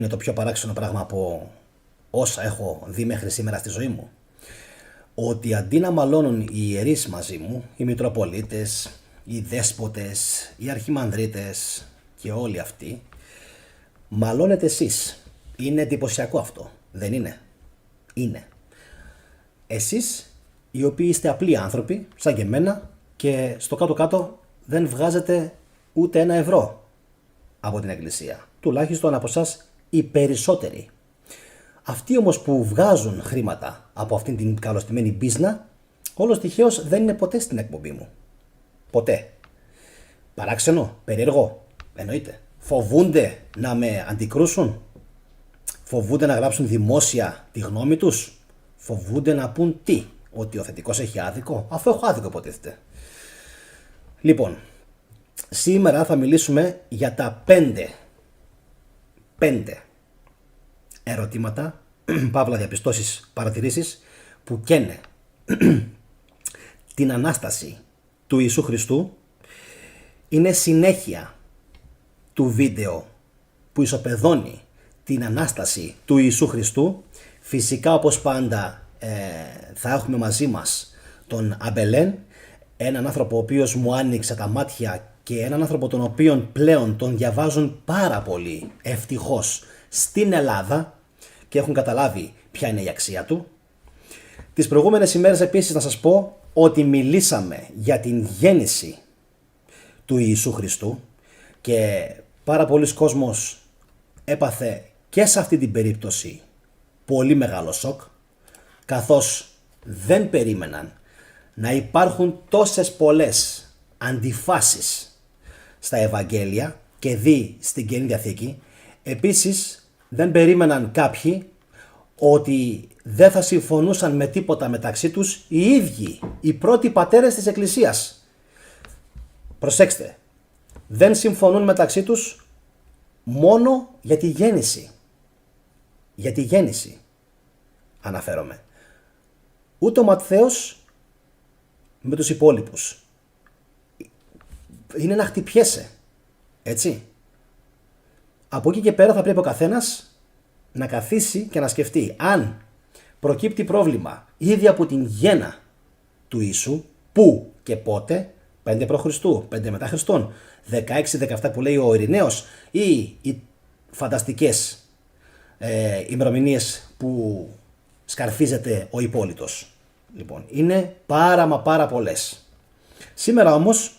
Είναι το πιο παράξενο πράγμα από όσα έχω δει μέχρι σήμερα στη ζωή μου. Ότι αντί να μαλώνουν οι ιερείς μαζί μου, οι Μητροπολίτες, οι Δέσποτες, οι Αρχιμανδρίτες και όλοι αυτοί, μαλώνετε εσείς. Είναι εντυπωσιακό αυτό, δεν είναι? Είναι. Εσείς οι οποίοι είστε απλοί άνθρωποι, σαν και εμένα, και στο κάτω-κάτω δεν βγάζετε ούτε ένα ευρώ από την Εκκλησία. Τουλάχιστον από εσάς οι περισσότεροι. Αυτοί όμως που βγάζουν χρήματα από αυτήν την καλωστημένη μπίζνα, όλος τυχαίως δεν είναι ποτέ στην εκπομπή μου. Ποτέ. Παράξενο, περίεργο, εννοείται. Φοβούνται να με αντικρούσουν. Φοβούνται να γράψουν δημόσια τη γνώμη τους. Φοβούνται να πούν τι? Ότι ο θετικός έχει άδικο, αφού έχω άδικο υποτίθεται. Λοιπόν, σήμερα θα μιλήσουμε για τα 5 ερωτήματα, παύλα διαπιστώσεις, παρατηρήσεις που καίνε την Ανάσταση του Ιησού Χριστού. Είναι συνέχεια του βίντεο που ισοπεδώνει την Ανάσταση του Ιησού Χριστού. Φυσικά, όπως πάντα, θα έχουμε μαζί μας τον Αμπελέν, έναν άνθρωπο ο οποίος μου άνοιξε τα μάτια και έναν άνθρωπο τον οποίον πλέον τον διαβάζουν πάρα πολύ, ευτυχώς, στην Ελλάδα και έχουν καταλάβει ποια είναι η αξία του. Τις προηγούμενες ημέρες επίσης να σας πω ότι μιλήσαμε για την γέννηση του Ιησού Χριστού και πάρα πολλοί κόσμος έπαθε και σε αυτή την περίπτωση πολύ μεγάλο σοκ, καθώς δεν περίμεναν να υπάρχουν τόσες πολλές αντιφάσεις στα Ευαγγέλια και δει στην Καινή Διαθήκη. Επίσης δεν περίμεναν κάποιοι ότι δεν θα συμφωνούσαν με τίποτα μεταξύ τους οι ίδιοι οι πρώτοι πατέρες της Εκκλησίας. Προσέξτε, δεν συμφωνούν μεταξύ τους μόνο για τη γέννηση. Για τη γέννηση αναφέρομαι. Ούτε ο Ματθαίος με τους υπόλοιπους. Είναι να χτυπιέσαι, έτσι. Από εκεί και πέρα θα πρέπει ο καθένας να καθίσει και να σκεφτεί αν προκύπτει πρόβλημα ήδη από την γέννα του Ιησού, πού και πότε, 5 π.Χ., 5 μετά Χριστόν, 16-17 που λέει ο Ειρηναίος, ή οι φανταστικές ημερομηνίες που σκαρφίζεται ο Υπόλυτος. Λοιπόν, είναι πάρα πολλές. Σήμερα όμως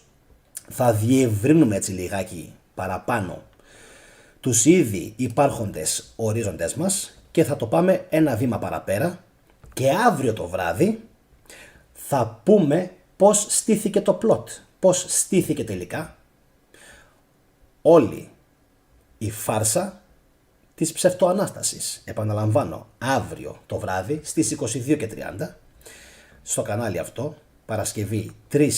θα διευρύνουμε έτσι λιγάκι παραπάνω τους ήδη υπάρχοντες ορίζοντες μας και θα το πάμε ένα βήμα παραπέρα και αύριο το βράδυ θα πούμε πώς στήθηκε το πλότ, πώς στήθηκε τελικά όλη η φάρσα της ψευτοανάστασης. Επαναλαμβάνω, αύριο το βράδυ στις 22:30 στο κανάλι αυτό, Παρασκευή 3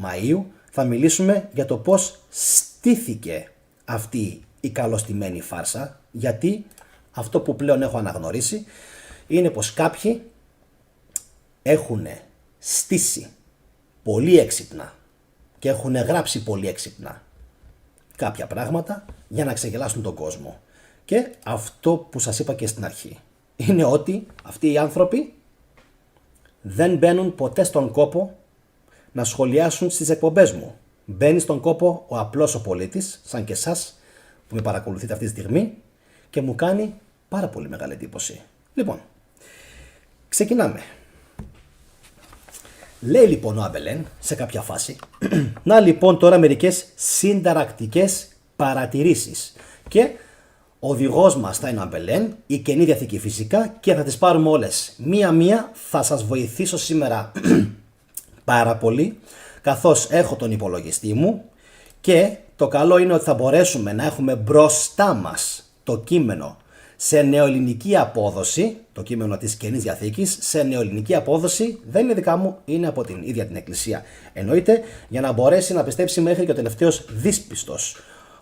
Μαΐου, θα μιλήσουμε για το πώς στήθηκε αυτή η καλωστημένη φάρσα, γιατί αυτό που πλέον έχω αναγνωρίσει είναι πως κάποιοι έχουν στήσει πολύ έξυπνα και έχουν γράψει πολύ έξυπνα κάποια πράγματα για να ξεγελάσουν τον κόσμο. Και αυτό που σας είπα και στην αρχή είναι ότι αυτοί οι άνθρωποι δεν μπαίνουν ποτέ στον κόπο να σχολιάσουν στις εκπομπές μου. Μπαίνει στον κόπο ο απλός ο πολίτης, σαν και εσάς που με παρακολουθείτε αυτή τη στιγμή, και μου κάνει πάρα πολύ μεγάλη εντύπωση. Λοιπόν, ξεκινάμε. Λέει λοιπόν ο Αμπελέν σε κάποια φάση, να λοιπόν τώρα μερικές συνταρακτικές παρατηρήσεις, και ο οδηγός μας θα είναι ο Αμπελέν, η Καινή Διαθήκη φυσικά, και θα τις πάρουμε όλες μία-μία. Θα σας βοηθήσω σήμερα πάρα πολύ, καθώς έχω τον υπολογιστή μου, και το καλό είναι ότι θα μπορέσουμε να έχουμε μπροστά μας το κείμενο σε νεοελληνική απόδοση, το κείμενο της Καινής Διαθήκης, σε νεοελληνική απόδοση, δεν είναι δικά μου, είναι από την ίδια την Εκκλησία. Εννοείται, για να μπορέσει να πιστέψει μέχρι και ο τελευταίος δύσπιστος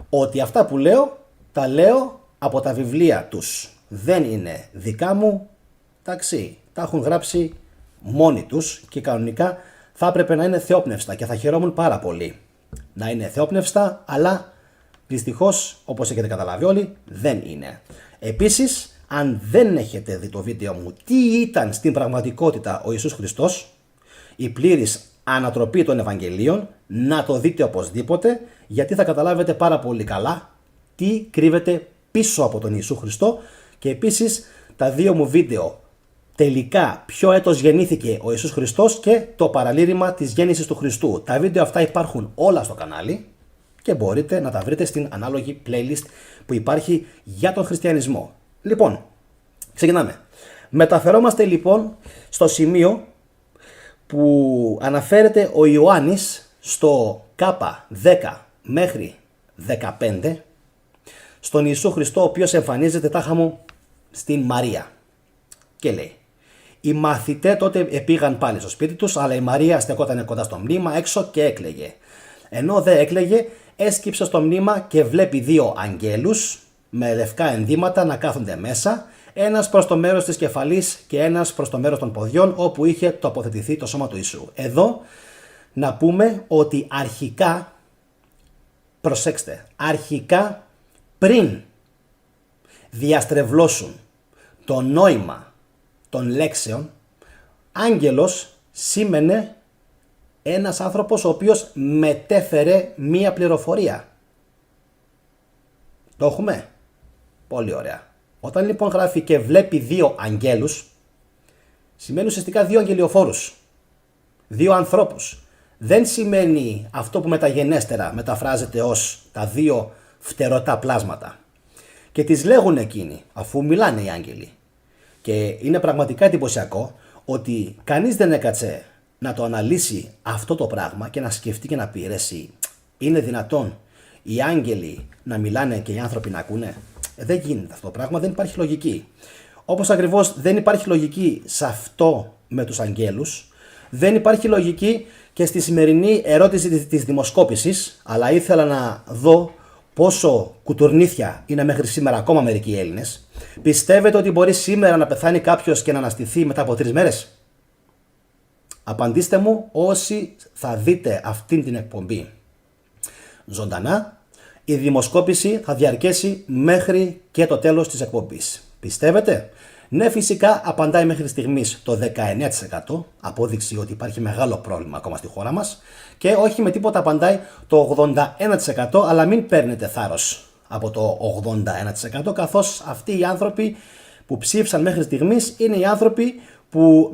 ότι αυτά που λέω, τα λέω από τα βιβλία τους. Δεν είναι δικά μου, εντάξει, τα έχουν γράψει μόνοι τους και κανονικά θα έπρεπε να είναι θεόπνευστα και θα χαιρόμουν πάρα πολύ να είναι θεόπνευστα, αλλά δυστυχώς, όπως έχετε καταλάβει όλοι, δεν είναι. Επίσης, αν δεν έχετε δει το βίντεο μου τι ήταν στην πραγματικότητα ο Ιησούς Χριστός, η πλήρης ανατροπή των Ευαγγελίων, να το δείτε οπωσδήποτε, γιατί θα καταλάβετε πάρα πολύ καλά τι κρύβεται πίσω από τον Ιησού Χριστό. Και επίσης τα δύο μου βίντεο, τελικά ποιο έτος γεννήθηκε ο Ιησούς Χριστός και το παραλήρημα της γέννησης του Χριστού. Τα βίντεο αυτά υπάρχουν όλα στο κανάλι και μπορείτε να τα βρείτε στην ανάλογη playlist που υπάρχει για τον χριστιανισμό. Λοιπόν, ξεκινάμε. Μεταφερόμαστε λοιπόν στο σημείο που αναφέρεται ο Ιωάννης στο K10 μέχρι 15, στον Ιησού Χριστό, ο οποίος εμφανίζεται τάχα μου στην Μαρία. Και λέει: οι μαθητές τότε πήγαν πάλι στο σπίτι τους, αλλά η Μαρία στεκόταν κοντά στο μνήμα έξω και έκλαιγε. Ενώ δεν έκλαιγε, έσκυψε στο μνήμα και βλέπει δύο αγγέλους με λευκά ενδύματα να κάθονται μέσα, ένας προς το μέρος της κεφαλής και ένας προς το μέρος των ποδιών, όπου είχε τοποθετηθεί το σώμα του Ιησού. Εδώ να πούμε ότι αρχικά, προσέξτε, αρχικά πριν διαστρεβλώσουν το νόημα των λέξεων, άγγελος σήμαινε ένας άνθρωπος ο οποίος μετέφερε μία πληροφορία. Το έχουμε? Πολύ ωραία. Όταν λοιπόν γράφει και βλέπει δύο αγγέλους, σημαίνει ουσιαστικά δύο αγγελιοφόρους, δύο ανθρώπους. Δεν σημαίνει αυτό που μεταγενέστερα μεταφράζεται ως τα δύο φτερωτά πλάσματα. Και τις λέγουν εκείνοι, αφού μιλάνε οι άγγελοι. Και είναι πραγματικά εντυπωσιακό ότι κανείς δεν έκατσε να το αναλύσει αυτό το πράγμα και να σκεφτεί και να πει: ρε εσύ, είναι δυνατόν οι άγγελοι να μιλάνε και οι άνθρωποι να ακούνε? Δεν γίνεται αυτό το πράγμα, δεν υπάρχει λογική. Όπως ακριβώς δεν υπάρχει λογική σε αυτό με τους αγγέλους, δεν υπάρχει λογική και στη σημερινή ερώτηση της δημοσκόπησης, αλλά ήθελα να δω πόσο κουτουρνίθια είναι μέχρι σήμερα ακόμα μερικοί Έλληνες. Πιστεύετε ότι μπορεί σήμερα να πεθάνει κάποιος και να αναστηθεί μετά από 3 μέρες? Απαντήστε μου όσοι θα δείτε αυτήν την εκπομπή ζωντανά. Η δημοσκόπηση θα διαρκέσει μέχρι και το τέλος της εκπομπής. Πιστεύετε? Ναι, φυσικά απαντάει μέχρι στιγμής το 19%, απόδειξη ότι υπάρχει μεγάλο πρόβλημα ακόμα στη χώρα μας, και όχι με τίποτα απαντάει το 81%, αλλά μην παίρνετε θάρρος από το 81%, καθώς αυτοί οι άνθρωποι που ψήφισαν μέχρι στιγμής είναι οι άνθρωποι που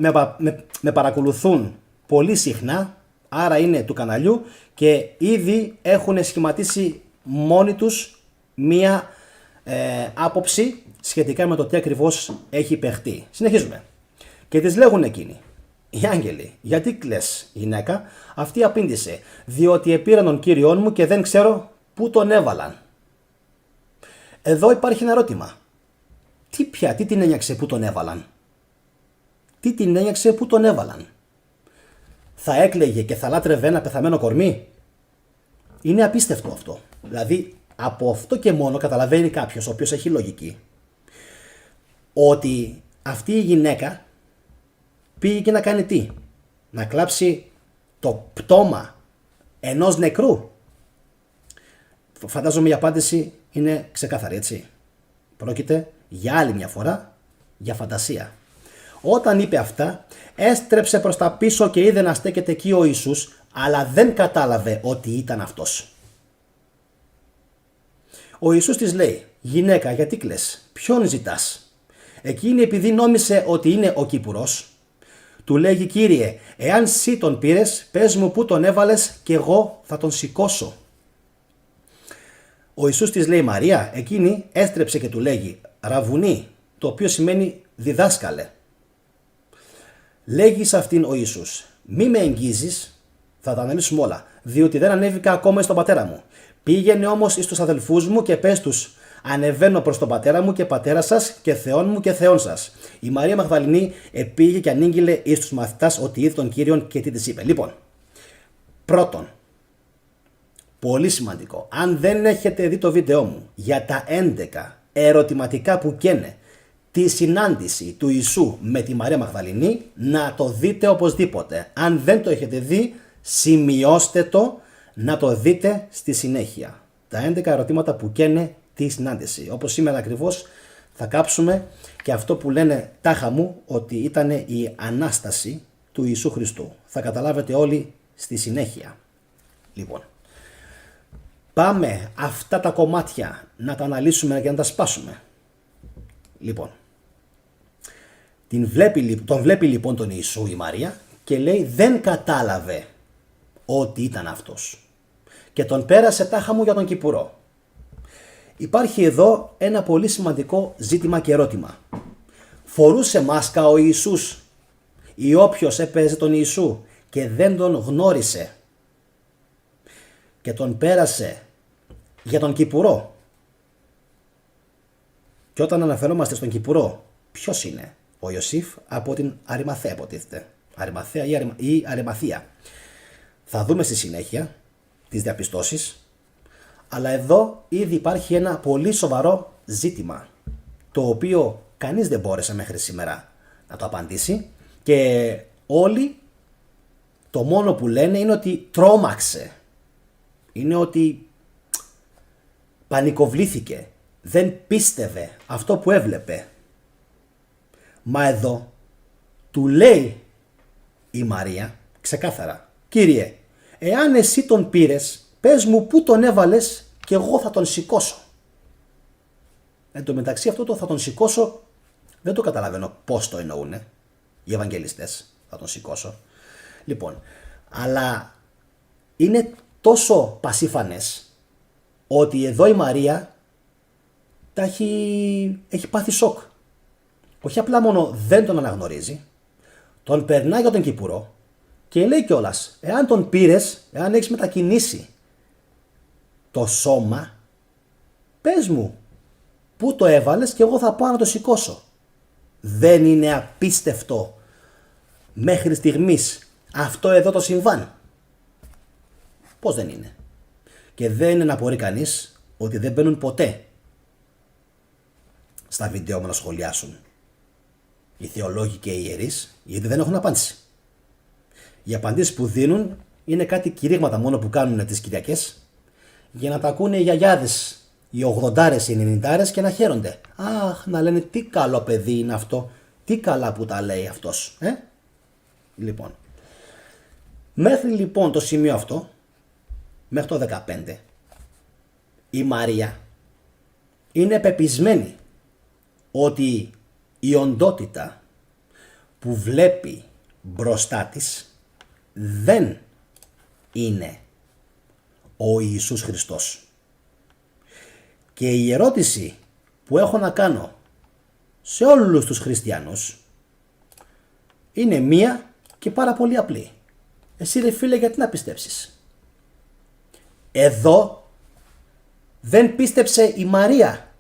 με παρακολουθούν πολύ συχνά, άρα είναι του καναλιού και ήδη έχουν σχηματίσει μόνοι τους μία άποψη σχετικά με το τι ακριβώς έχει παιχτεί. Συνεχίζουμε. Και τις λέγουν εκείνοι, οι άγγελοι: γιατί κλαις, γυναίκα? Αυτή απήντησε: διότι επήραν τον Κύριόν μου και δεν ξέρω πού τον έβαλαν. Εδώ υπάρχει ένα ερώτημα. Τι την ένιωξε πού τον έβαλαν? Τι την ένιωξε πού τον έβαλαν? Θα έκλαιγε και θα λάτρευε ένα πεθαμένο κορμί? Είναι απίστευτο αυτό. Δηλαδή από αυτό και μόνο καταλαβαίνει κάποιος ο οποίος έχει λογική ότι αυτή η γυναίκα πήγε και να κάνει τι? Να κλάψει το πτώμα ενός νεκρού? Φαντάζομαι η απάντηση είναι ξεκάθαρη, έτσι. Πρόκειται για άλλη μια φορά για φαντασία. Όταν είπε αυτά, έστρεψε προς τα πίσω και είδε να στέκεται εκεί ο Ιησούς, αλλά δεν κατάλαβε ότι ήταν αυτός. Ο Ιησούς της λέει: γυναίκα, γιατί κλαις? Ποιον ζητάς? Εκείνη, επειδή νόμισε ότι είναι ο κήπουρος, του λέγει: Κύριε, εάν σύ τον πήρες, πες μου πού τον έβαλες και εγώ θα τον σηκώσω. Ο Ιησούς της λέει: Μαρία. Εκείνη έστρεψε και του λέγει: Ραβουνί, το οποίο σημαίνει διδάσκαλε. Λέγει σε αυτήν ο Ιησούς: μη με εγγίζεις, θα τα αναλύσουμε όλα, διότι δεν ανέβηκα ακόμα στον πατέρα μου. Πήγαινε όμως εις τους αδελφούς μου και πες τους: ανεβαίνω προς τον πατέρα μου και πατέρα σας και Θεόν μου και Θεόν σας. Η Μαρία Μαγδαληνή επήγε και ανήγγειλε εις τους μαθητάς ότι είδε τον Κύριον και τι της είπε. Λοιπόν, πρώτον, πολύ σημαντικό, αν δεν έχετε δει το βίντεο μου για τα 11 ερωτηματικά που καίνε τη συνάντηση του Ιησού με τη Μαρία Μαγδαληνή, να το δείτε οπωσδήποτε. Αν δεν το έχετε δει, σημειώστε το να το δείτε στη συνέχεια. Τα 11 ερωτήματα που καίνε τη συνάντηση. Όπως σήμερα ακριβώς Θα κάψουμε και αυτό που λένε τάχα μου ότι ήταν η Ανάσταση του Ιησού Χριστού. Θα καταλάβετε όλοι στη συνέχεια. Λοιπόν, πάμε αυτά τα κομμάτια να τα αναλύσουμε και να τα σπάσουμε. Λοιπόν, τον βλέπει λοιπόν τον Ιησού η Μαρία και λέει δεν κατάλαβε ότι ήταν αυτός. Και τον πέρασε τάχα μου για τον Κυπουρό. Υπάρχει εδώ ένα πολύ σημαντικό ζήτημα και ερώτημα. Φορούσε μάσκα ο Ιησούς ή όποιος έπαιζε τον Ιησού και δεν τον γνώρισε και τον πέρασε για τον Κυπουρό? Και όταν αναφερόμαστε στον Κυπουρό, ποιος είναι? Ο Ιωσήφ από την Αριμαθαία υποτίθεται. Αριμαθαία ή Αριμαθία. Θα δούμε στη συνέχεια τις διαπιστώσεις. Αλλά εδώ ήδη υπάρχει ένα πολύ σοβαρό ζήτημα, το οποίο κανείς δεν μπόρεσε μέχρι σήμερα να το απαντήσει και όλοι το μόνο που λένε είναι ότι τρόμαξε. Είναι ότι πανικοβλήθηκε, δεν πίστευε αυτό που έβλεπε. Μα εδώ του λέει η Μαρία ξεκάθαρα, Κύριε, εάν εσύ τον πήρες, πες μου πού τον έβαλες και εγώ θα τον σηκώσω. Εν τω μεταξύ αυτό το θα τον σηκώσω δεν το καταλαβαίνω πώς το εννοούνε οι Ευαγγελιστές, θα τον σηκώσω. Λοιπόν, αλλά είναι τόσο πασίφανες ότι εδώ η Μαρία έχει πάθει σοκ. Όχι απλά μόνο δεν τον αναγνωρίζει, τον περνάει για τον Κυπουρό και λέει κιόλας, εάν τον πήρες, εάν έχεις μετακινήσει το σώμα, πες μου πού το έβαλες και εγώ θα πάω να το σηκώσω. Δεν είναι απίστευτο μέχρι στιγμής αυτό εδώ το συμβάν? Πώς δεν είναι? Και δεν είναι να απορεί κανείς ότι δεν μπαίνουν ποτέ στα βίντεο μου να σχολιάσουν οι θεολόγοι και οι ιερείς, γιατί δεν έχουν απάντηση. Οι απαντήσεις που δίνουν είναι κάτι κηρύγματα μόνο που κάνουν τις Κυριακές για να τα ακούνε οι γιαγιάδες, οι 80'ρες, οι 90'ρες και να χαίρονται. Αχ, να λένε τι καλό παιδί είναι αυτό, τι καλά που τα λέει αυτός. Λοιπόν, μέχρι λοιπόν το σημείο αυτό, μέχρι το 15, η Μαρία είναι πεπισμένη ότι η οντότητα που βλέπει μπροστά της δεν είναι ο Ιησούς Χριστός. Και η ερώτηση που έχω να κάνω σε όλους τους χριστιανούς είναι μία και πάρα πολύ απλή. Εσύ ρε φίλε, γιατί να πιστέψεις? Εδώ δεν πίστεψε η Μαρία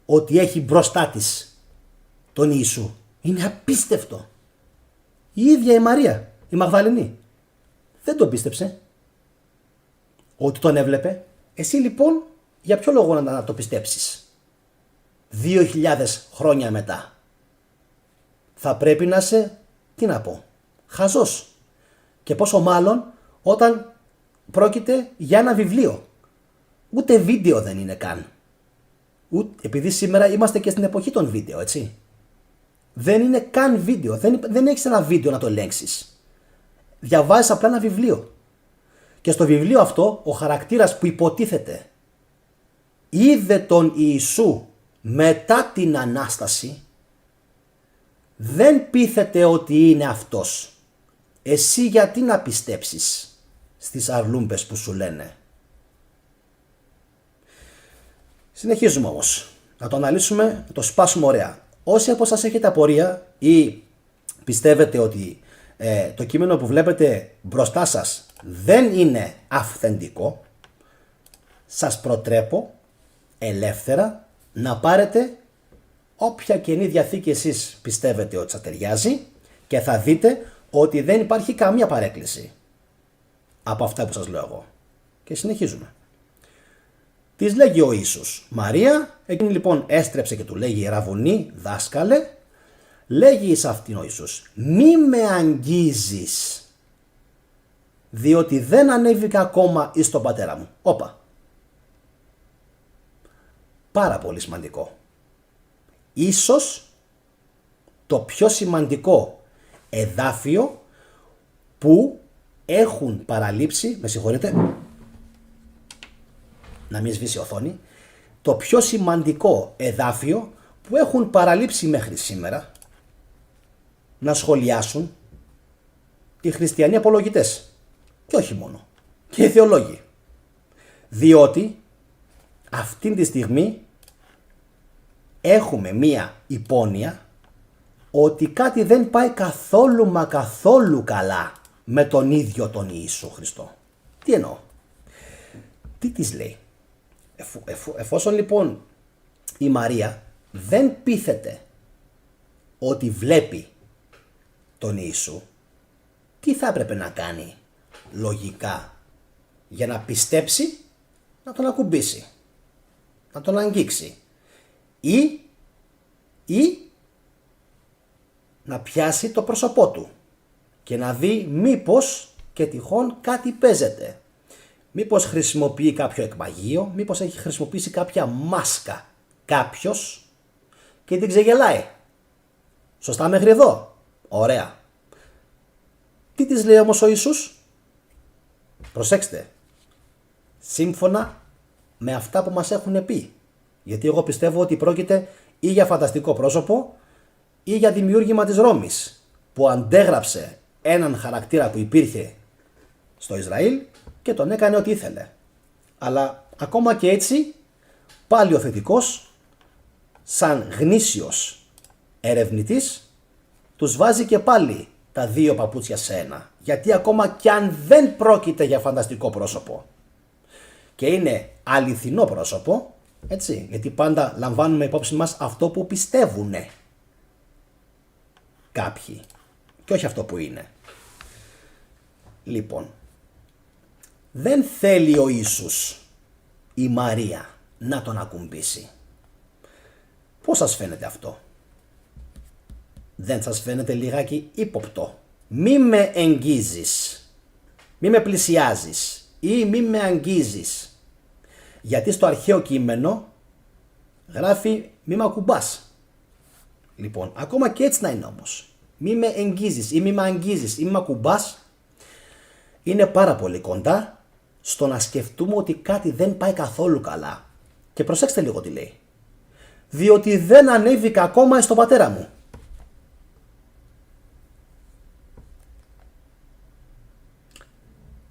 ότι έχει μπροστά της τον Ιησού. Είναι απίστευτο. Η ίδια η Μαρία, η Μαγδαληνή, δεν τον πίστεψε ότι τον έβλεπε. Εσύ λοιπόν για ποιο λόγο να το πιστέψεις 2.000 χρόνια μετά? Θα πρέπει να είσαι, τι να πω, χαζός. Και πόσο μάλλον όταν πρόκειται για ένα βιβλίο. Ούτε βίντεο δεν είναι καν. Επειδή σήμερα είμαστε και στην εποχή των βίντεο, έτσι. Δεν είναι καν βίντεο. Δεν έχεις ένα βίντεο να το ελέγξεις. Διαβάζεις απλά ένα βιβλίο. Και στο βιβλίο αυτό ο χαρακτήρας που υποτίθεται είδε τον Ιησού μετά την Ανάσταση δεν πείθεται ότι είναι αυτός. Εσύ γιατί να πιστέψεις στις αρλούμπες που σου λένε? Συνεχίζουμε όμως. Να το αναλύσουμε, να το σπάσουμε ωραία. Όσοι από σας έχετε απορία ή πιστεύετε ότι το κείμενο που βλέπετε μπροστά σας δεν είναι αυθεντικό, σας προτρέπω ελεύθερα να πάρετε όποια Καινή Διαθήκη εσείς πιστεύετε ότι σας ταιριάζει και θα δείτε ότι δεν υπάρχει καμία παρέκκληση από αυτά που σας λέω εγώ. Και συνεχίζουμε. Της λέγει ο Ιησούς, Μαρία, εκείνη λοιπόν έστρεψε και του λέγει, Ραβουνί, δάσκαλε, λέγει σε αυτήν ο Ιησούς, μη με αγγίζεις, διότι δεν ανέβηκα ακόμα εις τον πατέρα μου. Όπα. Πάρα πολύ σημαντικό. ίσως το πιο σημαντικό εδάφιο που έχουν παραλείψει, με συγχωρείτε, να μην σβήσει η οθόνη, το πιο σημαντικό εδάφιο που έχουν παραλείψει μέχρι σήμερα να σχολιάσουν οι χριστιανοί απολογητές και όχι μόνο, και οι θεολόγοι. Διότι αυτήν τη στιγμή έχουμε μία υπόνοια ότι κάτι δεν πάει καθόλου μα καθόλου καλά με τον ίδιο τον Ιησού Χριστό. Τι εννοώ? Τι της λέει? Εφόσον λοιπόν η Μαρία δεν πείθεται ότι βλέπει τον Ιησού, τι θα έπρεπε να κάνει λογικά για να πιστέψει? Να τον ακουμπήσει, να τον αγγίξει ή να πιάσει το πρόσωπό του και να δει μήπως και τυχόν κάτι παίζεται. Μήπως χρησιμοποιεί κάποιο εκμαγείο, μήπως έχει χρησιμοποιήσει κάποια μάσκα κάποιος και την ξεγελάει. Σωστά μέχρι εδώ? Ωραία. Τι της λέει όμως ο Ιησούς? Προσέξτε. Σύμφωνα με αυτά που μας έχουν πει. Γιατί εγώ πιστεύω ότι πρόκειται ή για φανταστικό πρόσωπο ή για δημιούργημα της Ρώμης, που αντέγραψε έναν χαρακτήρα που υπήρχε στο Ισραήλ και τον έκανε ό,τι ήθελε. Αλλά ακόμα και έτσι, πάλι ο θετικός, σαν γνήσιος ερευνητής, τους βάζει και πάλι τα δύο παπούτσια σε ένα. Γιατί ακόμα κι αν δεν πρόκειται για φανταστικό πρόσωπο και είναι αληθινό πρόσωπο, έτσι, γιατί πάντα λαμβάνουμε υπόψη μας αυτό που πιστεύουνε κάποιοι και όχι αυτό που είναι. Λοιπόν, δεν θέλει ο Ιησούς η Μαρία να τον ακουμπήσει. Πώς σας φαίνεται αυτό? Δεν σας φαίνεται λιγάκι ύποπτο? Μη με εγγίζεις, μη με πλησιάζεις ή μη με αγγίζεις. Γιατί στο αρχαίο κείμενο γράφει μη με ακουμπάς. Λοιπόν, ακόμα και έτσι να είναι όμως, μη με εγγίζεις ή μη με αγγίζεις ή μη με ακουμπάς, είναι πάρα πολύ κοντά στο να σκεφτούμε ότι κάτι δεν πάει καθόλου καλά. Και προσέξτε λίγο τι λέει. Διότι δεν ανέβηκα ακόμα στον πατέρα μου.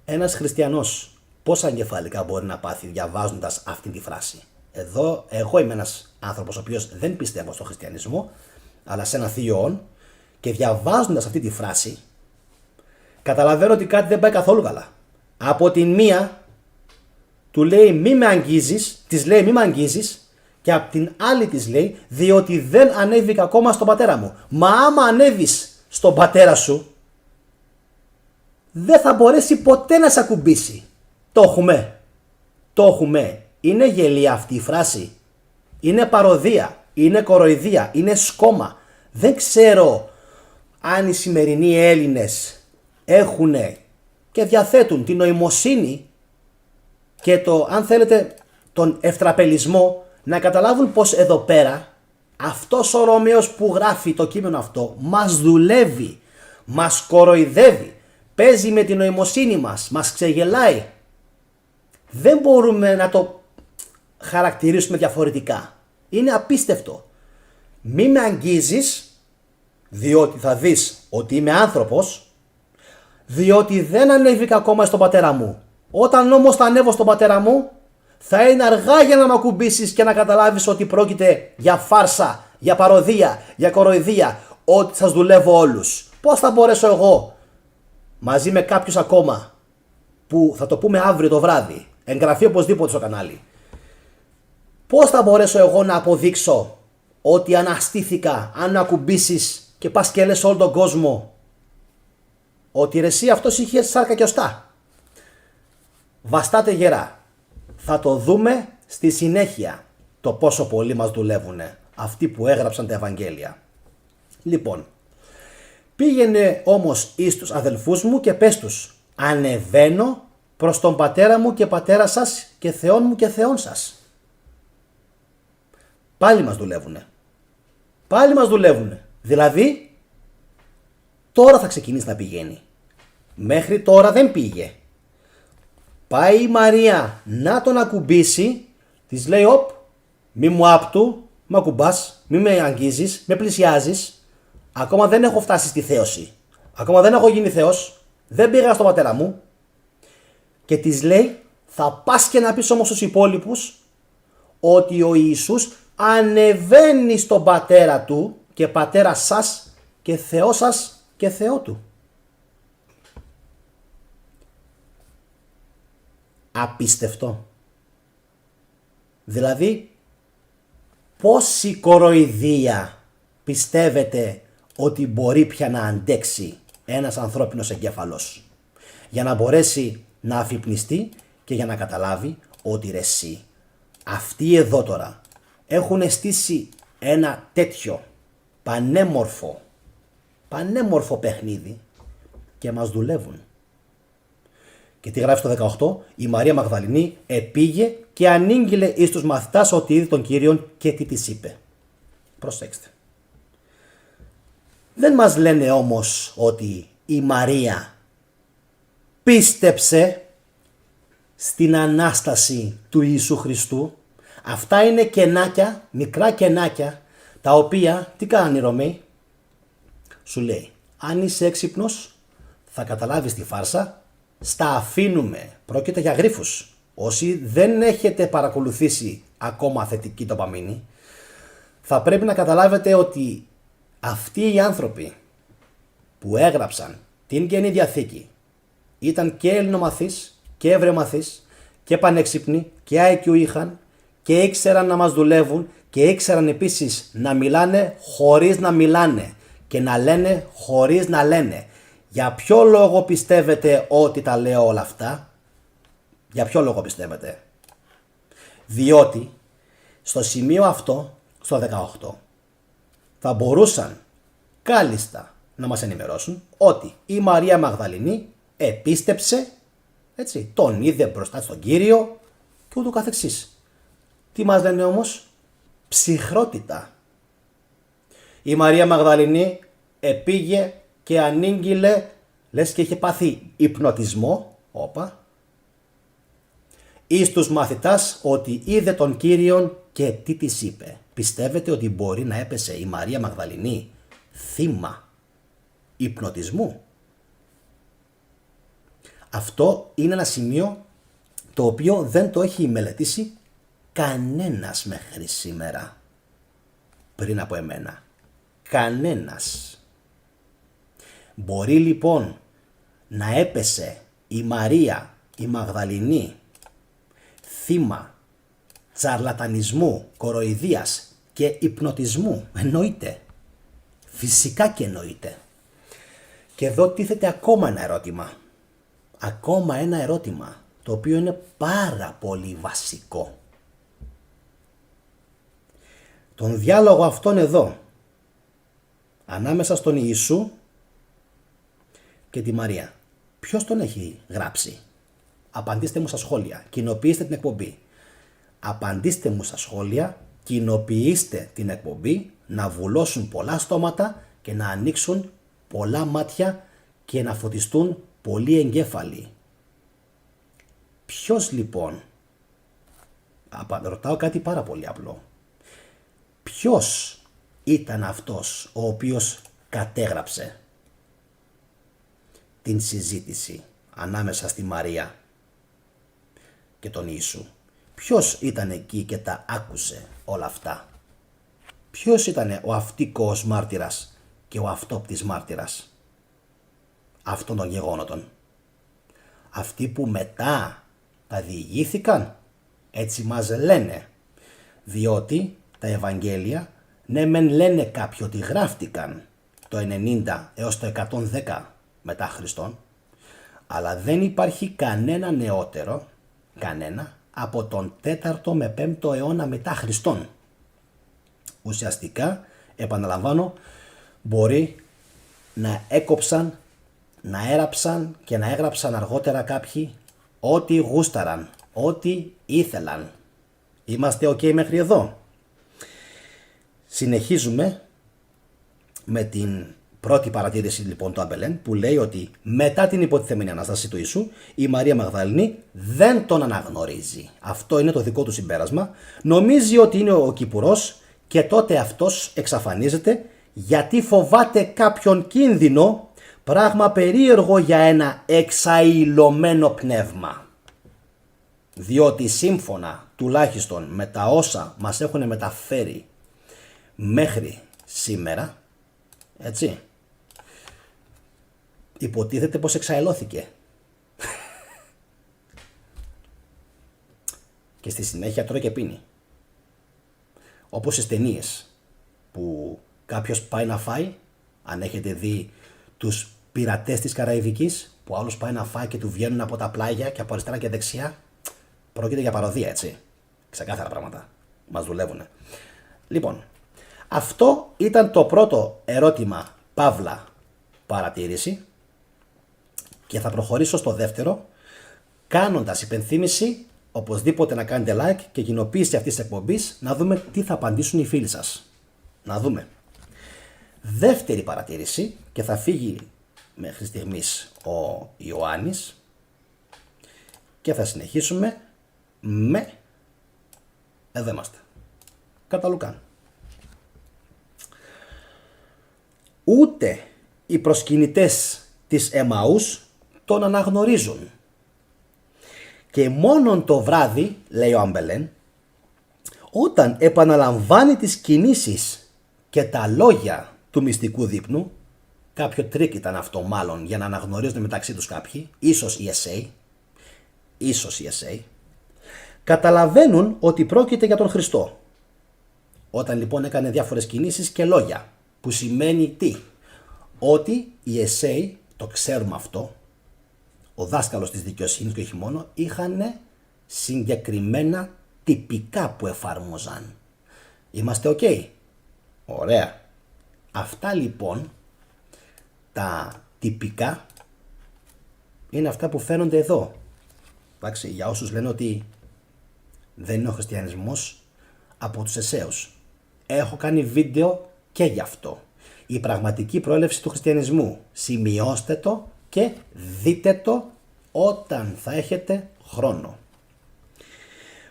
Ένας χριστιανός πόσα εγκεφαλικά μπορεί να πάθει διαβάζοντας αυτή τη φράση? Εδώ εγώ είμαι ένας άνθρωπος ο οποίος δεν πιστεύω στο χριστιανισμό, αλλά σε ένα θείον, και διαβάζοντας αυτή τη φράση καταλαβαίνω ότι κάτι δεν πάει καθόλου καλά. Από την μία του λέει μη με αγγίζεις, της λέει μη με αγγίζεις, και από την άλλη της λέει διότι δεν ανέβηκα ακόμα στον πατέρα μου. Μα άμα ανέβεις στον πατέρα σου, δεν θα μπορέσει ποτέ να σε ακουμπήσει. Το έχουμε. Το έχουμε. Είναι γελία αυτή η φράση? Είναι παροδία? Είναι κοροϊδία? Είναι σκόμα? Δεν ξέρω αν οι σημερινοί Έλληνες έχουν και διαθέτουν την νοημοσύνη και το, αν θέλετε, τον ευτραπελισμό να καταλάβουν πως εδώ πέρα αυτός ο Ρωμαίος που γράφει το κείμενο αυτό μας δουλεύει, μας κοροϊδεύει, παίζει με την νοημοσύνη μας ξεγελάει. Δεν μπορούμε να το χαρακτηρίσουμε διαφορετικά. Είναι απίστευτο. Μη με αγγίζεις, διότι θα δεις ότι είμαι άνθρωπος, διότι δεν ανέβηκα ακόμα στον πατέρα μου. Όταν όμως θα ανέβω στον πατέρα μου, θα είναι αργά για να με ακουμπήσεις και να καταλάβεις ότι πρόκειται για φάρσα, για παροδία, για κοροϊδία, ότι σας δουλεύω όλους. Πώς θα μπορέσω εγώ, μαζί με κάποιους ακόμα, που θα το πούμε αύριο το βράδυ, εγγραφή οπωσδήποτε στο κανάλι, πώς θα μπορέσω εγώ να αποδείξω ότι αναστήθηκα αν ακουμπήσεις και πας και λες όλο τον κόσμο ότι ρε εσύ αυτός είχε σάρκα και οστά? Βαστάτε γερά. Θα το δούμε στη συνέχεια το πόσο πολύ μας δουλεύουν αυτοί που έγραψαν τα Ευαγγέλια. Λοιπόν, πήγαινε όμως εις τους αδελφούς μου και πες τους, ανεβαίνω προς τον πατέρα μου και πατέρα σας και Θεόν μου και Θεόν σας. Πάλι μας δουλεύουνε. Πάλι μας δουλεύουν. Δηλαδή, τώρα θα ξεκινήσει να πηγαίνει. Μέχρι τώρα δεν πήγε. Πάει η Μαρία να τον ακουμπήσει, της λέει «Οπ, μη μου άπτου, μ' ακουμπάς, μη με αγγίζεις, με πλησιάζεις. Ακόμα δεν έχω φτάσει στη θέωση. Ακόμα δεν έχω γίνει Θεός. Δεν πήγα στον πατέρα μου». Και της λέει «Θα πας και να πεις όμως στους υπόλοιπους ότι ο Ιησούς ανεβαίνει στον πατέρα του και πατέρα σας και Θεό σας και Θεό του». Απίστευτο. Δηλαδή, πόση κοροϊδία πιστεύετε ότι μπορεί πια να αντέξει ένας ανθρώπινος εγκέφαλος για να μπορέσει να αφυπνιστεί και για να καταλάβει ότι ρε εσύ, αυτοί εδώ τώρα έχουν στήσει ένα τέτοιο πανέμορφο παιχνίδι και μας δουλεύουν. Και τι γράφει στο 18, η Μαρία Μαγδαληνή επήγε και ανήγγειλε εις τους μαθητάς ότι είδε τον Κύριον και τι της είπε. Προσέξτε. Δεν μας λένε όμως ότι η Μαρία πίστεψε στην Ανάσταση του Ιησού Χριστού. Αυτά είναι κενάκια, μικρά κενάκια, τα οποία τι κάνουν οι Ρωμαίοι? Σου λέει, αν είσαι έξυπνος θα καταλάβεις τη φάρσα, στα αφήνουμε, πρόκειται για γρίφους. Όσοι δεν έχετε παρακολουθήσει ακόμα θετική ντοπαμίνη, θα πρέπει να καταλάβετε ότι αυτοί οι άνθρωποι που έγραψαν την Καινή Διαθήκη ήταν και ελληνομαθείς και εβραιομαθείς και πανέξυπνοι και IQ είχαν και ήξεραν να μας δουλεύουν και ήξεραν επίσης να μιλάνε χωρίς να μιλάνε και να λένε χωρίς να λένε. Για ποιο λόγο πιστεύετε ότι τα λέω όλα αυτά? Για ποιο λόγο πιστεύετε? Διότι στο σημείο αυτό, στο 18, θα μπορούσαν κάλλιστα να μας ενημερώσουν ότι η Μαρία Μαγδαληνή επίστεψε, έτσι, τον είδε μπροστά στον Κύριο και ούτω καθεξής. Τι μας λένε όμως? Ψυχρότητα. Η Μαρία Μαγδαληνή επήγε και ανήγγειλε, λες και είχε πάθει υπνοτισμό, εις τους μαθητάς ότι είδε τον Κύριον και τι της είπε. Πιστεύετε ότι μπορεί να έπεσε η Μαρία Μαγδαληνή θύμα υπνοτισμού? Αυτό είναι ένα σημείο το οποίο δεν το έχει μελετήσει κανένας μέχρι σήμερα πριν από εμένα. Κανένας. Μπορεί λοιπόν να έπεσε η Μαρία η Μαγδαληνή θύμα τσαρλατανισμού, κοροϊδίας και υπνοτισμού? Εννοείται. Φυσικά και εννοείται. Και εδώ τίθεται ακόμα ένα ερώτημα. Ακόμα ένα ερώτημα, το οποίο είναι πάρα πολύ βασικό. Τον διάλογο αυτόν εδώ, ανάμεσα στον Ιησού και τη Μαρία, ποιος τον έχει γράψει? Απαντήστε μου στα σχόλια, κοινοποιήστε την εκπομπή. Απαντήστε μου στα σχόλια, κοινοποιήστε την εκπομπή, να βουλώσουν πολλά στόματα και να ανοίξουν πολλά μάτια και να φωτιστούν πολλοί εγκέφαλοι. Ποιος λοιπόν? Ρωτάω κάτι πάρα πολύ απλό. Ποιος ήταν αυτός ο οποίος κατέγραψε την συζήτηση ανάμεσα στη Μαρία και τον Ιησού? Ποιος ήταν εκεί και τα άκουσε όλα αυτά? Ποιος ήταν ο αυτίκοος μάρτυρας και ο αυτόπτης μάρτυρας αυτών των γεγονότων? Αυτοί που μετά τα διηγήθηκαν, έτσι μας λένε, διότι τα Ευαγγέλια ναι μεν λένε κάποιοι ότι γράφτηκαν το 90 έως το 110 μετά Χριστόν, αλλά δεν υπάρχει κανένα νεότερο, κανένα, από τον 4ο με 5ο αιώνα μετά Χριστόν. Ουσιαστικά, επαναλαμβάνω, μπορεί να έκοψαν, να έραψαν και να έγραψαν αργότερα κάποιοι ό,τι γούσταραν, ό,τι ήθελαν. Είμαστε ok μέχρι εδώ? Συνεχίζουμε με την πρώτη παρατήρηση λοιπόν του Αμπελέν, που λέει ότι μετά την υποτιθέμενη Ανάσταση του Ιησού η Μαρία Μαγδαληνή δεν τον αναγνωρίζει. Αυτό είναι το δικό του συμπέρασμα. Νομίζει ότι είναι ο Κυπουρός και τότε αυτός εξαφανίζεται γιατί φοβάται κάποιον κίνδυνο, πράγμα περίεργο για ένα εξαηλωμένο πνεύμα. Διότι σύμφωνα τουλάχιστον με τα όσα μας έχουν μεταφέρει μέχρι σήμερα, έτσι, υποτίθεται πως εξαελώθηκε. Και στη συνέχεια τρώει και πίνει. Όπως στις ταινίες που κάποιος πάει να φάει, αν έχετε δει τους πειρατές της Καραϊβικής, που άλλος πάει να φάει και του βγαίνουν από τα πλάγια και από αριστερά και δεξιά, πρόκειται για παροδία, έτσι. Ξεκάθαρα πράγματα. Μας δουλεύουνε. Λοιπόν, αυτό ήταν το πρώτο ερώτημα, παύλα παρατήρηση, και θα προχωρήσω στο δεύτερο, κάνοντας υπενθύμηση οπωσδήποτε να κάνετε like και κοινοποίηση αυτής της εκπομπής, να δούμε τι θα απαντήσουν οι φίλοι σας. Να δούμε. Δεύτερη παρατήρηση, και θα φύγει μέχρι στιγμής ο Ιωάννης και θα συνεχίσουμε με, εδώ είμαστε, κατά Λουκάν. Ούτε οι προσκυνητές της Εμαούς τον αναγνωρίζουν. Και μόνον το βράδυ, λέει ο Αμπελέν, όταν επαναλαμβάνει τις κινήσεις και τα λόγια του μυστικού δείπνου, κάποιο τρίκ ήταν αυτό μάλλον για να αναγνωρίζουν μεταξύ τους κάποιοι, ίσως οι essay, καταλαβαίνουν ότι πρόκειται για τον Χριστό. Όταν λοιπόν έκανε διάφορες κινήσεις και λόγια, που σημαίνει τι? Ότι οι essay, το ξέρουμε αυτό, ο δάσκαλος της δικαιοσύνης και όχι μόνο, είχαν συγκεκριμένα τυπικά που εφάρμοζαν. Είμαστε ok? Ωραία. Αυτά λοιπόν τα τυπικά είναι αυτά που φαίνονται εδώ. Εντάξει, για όσους λένε ότι δεν είναι ο χριστιανισμός από τους εσέους. Έχω κάνει βίντεο και γι' αυτό. Η πραγματική προέλευση του χριστιανισμού. Σημειώστε το και δείτε το όταν θα έχετε χρόνο.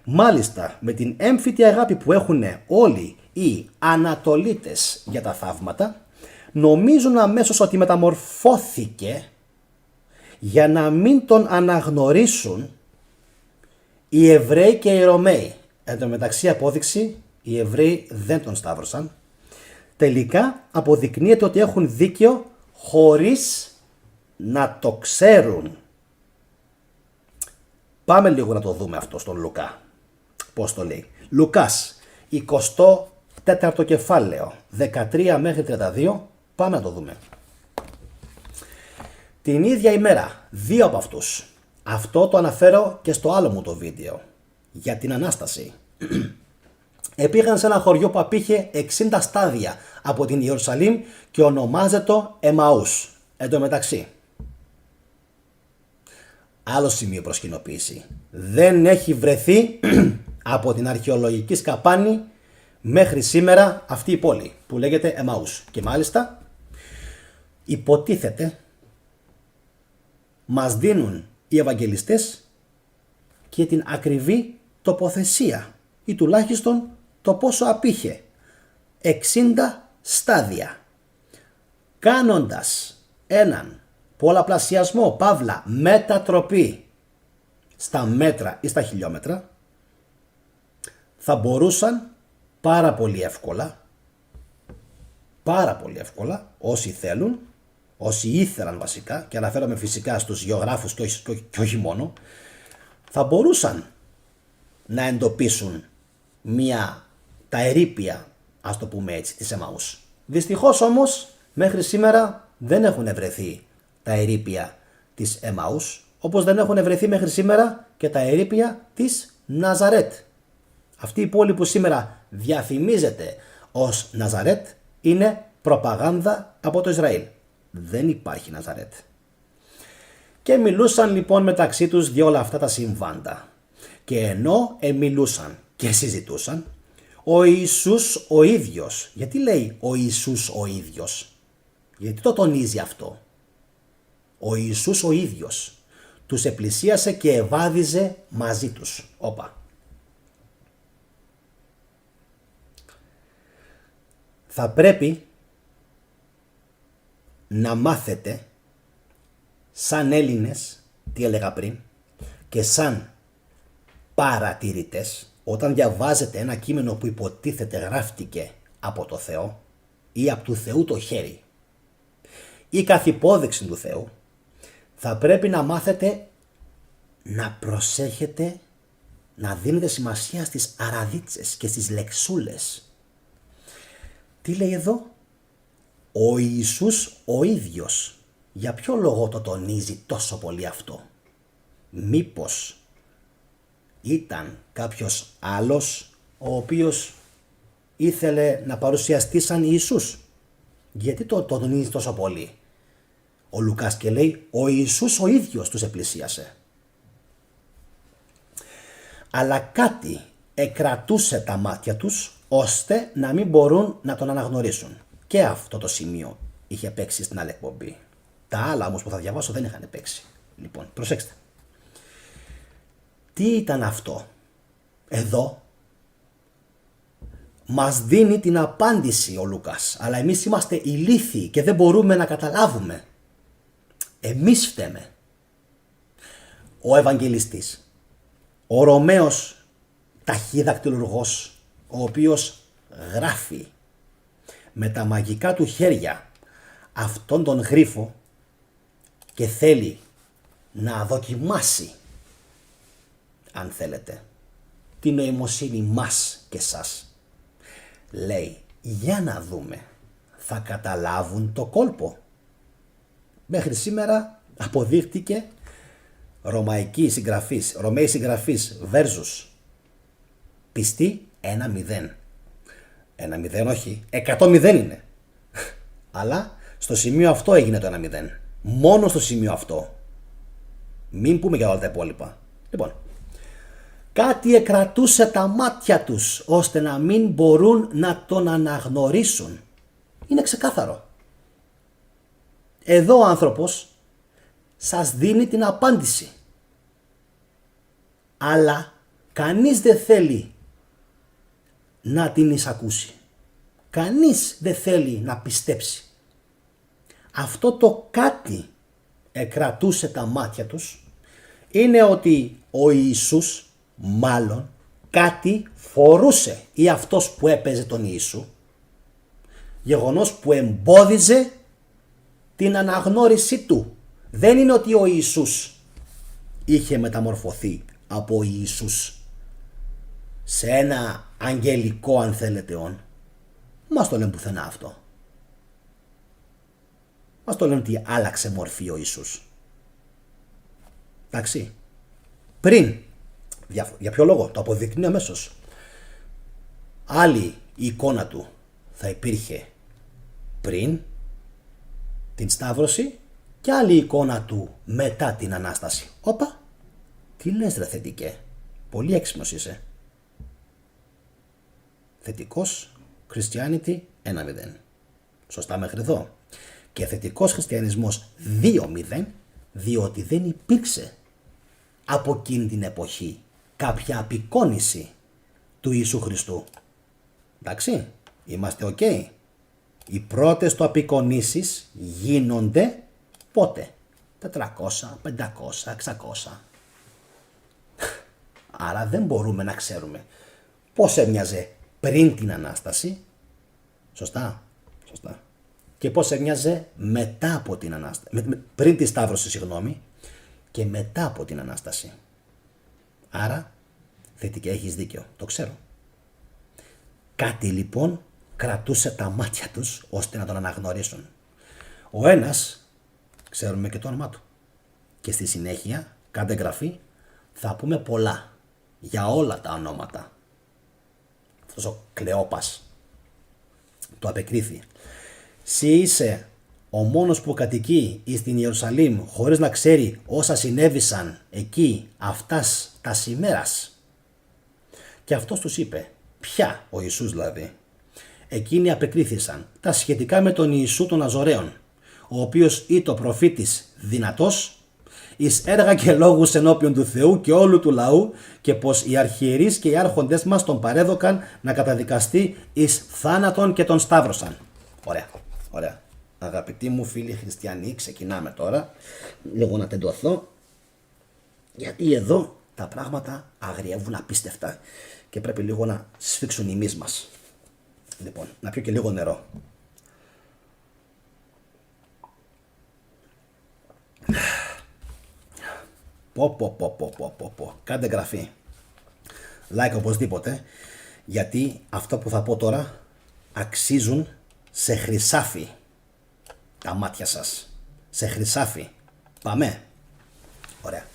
Μάλιστα, με την έμφυτη αγάπη που έχουν όλοι οι Ανατολίτες για τα θαύματα, νομίζουν αμέσως ότι μεταμορφώθηκε για να μην τον αναγνωρίσουν οι Εβραίοι και οι Ρωμαίοι. Εν τω μεταξύ απόδειξη, οι Εβραίοι δεν τον σταύρωσαν. Τελικά αποδεικνύεται ότι έχουν δίκαιο χωρίς να το ξέρουν. Πάμε λίγο να το δούμε αυτό στον Λουκά. Πώς το λέει? Λουκάς, 24ο κεφάλαιο, 13 μέχρι 32. Πάμε να το δούμε. Την ίδια ημέρα, δύο από αυτούς. Αυτό το αναφέρω και στο άλλο μου το βίντεο. Για την Ανάσταση. Επήγαν σε ένα χωριό που απήχε 60 στάδια από την Ιερουσαλήμ και ονομάζεται Εμαούς. Εν τω μεταξύ, άλλο σημείο προς κοινοποίηση. Δεν έχει βρεθεί από την αρχαιολογική σκαπάνη μέχρι σήμερα αυτή η πόλη που λέγεται Εμαούς. Και μάλιστα υποτίθεται μας δίνουν οι Ευαγγελιστές και την ακριβή τοποθεσία ή τουλάχιστον το πόσο απήχε. 60 στάδια. Κάνοντας έναν πολλαπλασιασμό, παύλα, μετατροπή στα μέτρα ή στα χιλιόμετρα, θα μπορούσαν πάρα πολύ εύκολα, όσοι θέλουν, όσοι ήθελαν βασικά, και αναφέρομαι φυσικά στους γεωγράφους και όχι μόνο, θα μπορούσαν να εντοπίσουν τα ερείπια, ας το πούμε έτσι, της Εμαούς. Δυστυχώς όμως μέχρι σήμερα δεν έχουν βρεθεί τα ερείπια της Εμαούς, όπως δεν έχουν βρεθεί μέχρι σήμερα και τα ερείπια της Ναζαρέτ. Αυτή η πόλη που σήμερα διαφημίζεται ως Ναζαρέτ είναι προπαγάνδα από το Ισραήλ. Δεν υπάρχει Ναζαρέτ. Και μιλούσαν λοιπόν μεταξύ τους για όλα αυτά τα συμβάντα. Και ενώ μιλούσαν και συζητούσαν, Ο Ιησούς ο ίδιος. Γιατί λέει ο Ιησούς ο ίδιος? Γιατί το τονίζει αυτό? Ο Ιησούς ο ίδιος τους επλησίασε και ευάδιζε μαζί τους. Όπα. Θα πρέπει να μάθετε σαν Έλληνες, τι έλεγα πριν, και σαν παρατηρητές, όταν διαβάζετε ένα κείμενο που υποτίθεται γράφτηκε από το Θεό ή από του Θεού το χέρι ή καθ' υπόδειξη του Θεού, θα πρέπει να μάθετε να προσέχετε, να δίνετε σημασία στις αραδίτσες και στις λεξούλες. Τι λέει εδώ? Ο Ιησούς ο ίδιος. Για ποιο λόγο το τονίζει τόσο πολύ αυτό? Μήπως ήταν κάποιος άλλος ο οποίος ήθελε να παρουσιαστεί σαν Ιησούς? Γιατί το τονίζει τόσο πολύ ο Λουκάς και λέει ο Ιησούς ο ίδιος τους επλησίασε? Αλλά κάτι εκρατούσε τα μάτια τους ώστε να μην μπορούν να τον αναγνωρίσουν. Και αυτό το σημείο είχε παίξει στην άλλη εκπομπή. Τα άλλα όμως που θα διαβάσω δεν είχαν παίξει. Λοιπόν, προσέξτε. Τι ήταν αυτό? Εδώ μας δίνει την απάντηση ο Λουκάς. Αλλά εμείς είμαστε ηλίθιοι και δεν μπορούμε να καταλάβουμε. Εμείς φταίμε. Ο Ευαγγελιστής, ο Ρωμαίος ταχυδακτυλουργός, ο οποίος γράφει με τα μαγικά του χέρια αυτόν τον γρίφο και θέλει να δοκιμάσει, αν θέλετε, την νοημοσύνη μας και σας, λέει για να δούμε, θα καταλάβουν το κόλπο? Μέχρι σήμερα αποδείχτηκε Ρωμαίοι συγγραφείς versus πιστοί 1-0. 1-0 όχι, 100-0 είναι. Αλλά στο σημείο αυτό έγινε το 1-0. Μόνο στο σημείο αυτό. Μην πούμε για όλα τα υπόλοιπα. Λοιπόν, κάτι εκρατούσε τα μάτια τους ώστε να μην μπορούν να τον αναγνωρίσουν. Είναι ξεκάθαρο. Εδώ ο άνθρωπος σας δίνει την απάντηση. Αλλά κανείς δεν θέλει να την εισακούσει. Κανείς δεν θέλει να πιστέψει. Αυτό το κάτι εκρατούσε τα μάτια τους είναι ότι ο Ιησούς μάλλον κάτι φορούσε ή αυτός που έπαιζε τον Ιησού, γεγονός που εμπόδιζε την αναγνώρισή του. Δεν είναι ότι ο Ιησούς είχε μεταμορφωθεί από Ιησούς σε ένα αγγελικό, αν θέλετε, όν. Μας το λένε πουθενά αυτό. Μας το λένε ότι άλλαξε μορφή ο Ιησούς. Εντάξει. Πριν. Για ποιο λόγο? Το αποδεικνύει αμέσως. Άλλη η εικόνα του θα υπήρχε πριν την Σταύρωση και άλλη εικόνα του μετά την Ανάσταση. Όπα. Τι λες ρε θετικέ? Πολύ έξυπνος είσαι. Θετικός Christianity 1-0. Σωστά μέχρι εδώ. Και θετικός χριστιανισμός 2-0, διότι δεν υπήρξε από εκείνη την εποχή κάποια απεικόνηση του Ιησού Χριστού. Εντάξει, είμαστε ok? Οι πρώτες του απεικονίσεις γίνονται πότε? 400, 500, 600. Άρα δεν μπορούμε να ξέρουμε πώς έμοιαζε πριν την Ανάσταση. Σωστά. Σωστά. Και πώς έμοιαζε μετά από την Ανάσταση. Πριν τη Σταύρωση, συγγνώμη, και μετά από την Ανάσταση. Άρα, θετικά έχεις δίκιο. Το ξέρω. Κάτι λοιπόν κρατούσε τα μάτια τους ώστε να τον αναγνωρίσουν. Ο ένας, ξέρουμε και το όνομά του. Και στη συνέχεια, κάντε εγγραφή, θα πούμε πολλά για όλα τα ονόματα. Αυτός ο Κλεόπας το απεκρίθη. Συ είσαι ο μόνος που κατοικεί στην Ιερουσαλήμ χωρίς να ξέρει όσα συνέβησαν εκεί αυτάς τα ημέρας. Και αυτός τους είπε, Ποια, ο Ιησούς δηλαδή? Εκείνοι απεκρίθησαν τα σχετικά με τον Ιησού των Ναζωραίων, ο οποίος ήτο προφήτης δυνατός, εις έργα και λόγους ενώπιον του Θεού και όλου του λαού, και πως οι αρχιερείς και οι άρχοντες μας τον παρέδωκαν να καταδικαστεί εις θάνατον και τον σταύρωσαν. Ωραία, ωραία. Αγαπητοί μου φίλοι χριστιανοί, ξεκινάμε τώρα. Λίγο να τεντωθώ, γιατί εδώ τα πράγματα αγριεύουν απίστευτα και πρέπει λίγο να σφίξουν οι μυς μας. Λοιπόν, να πιω και λίγο νερό. Πω. Κάντε εγγραφή. Like οπωσδήποτε, γιατί αυτό που θα πω τώρα αξίζουν σε χρυσάφι τα μάτια σας. Σε χρυσάφι. Πάμε. Ωραία.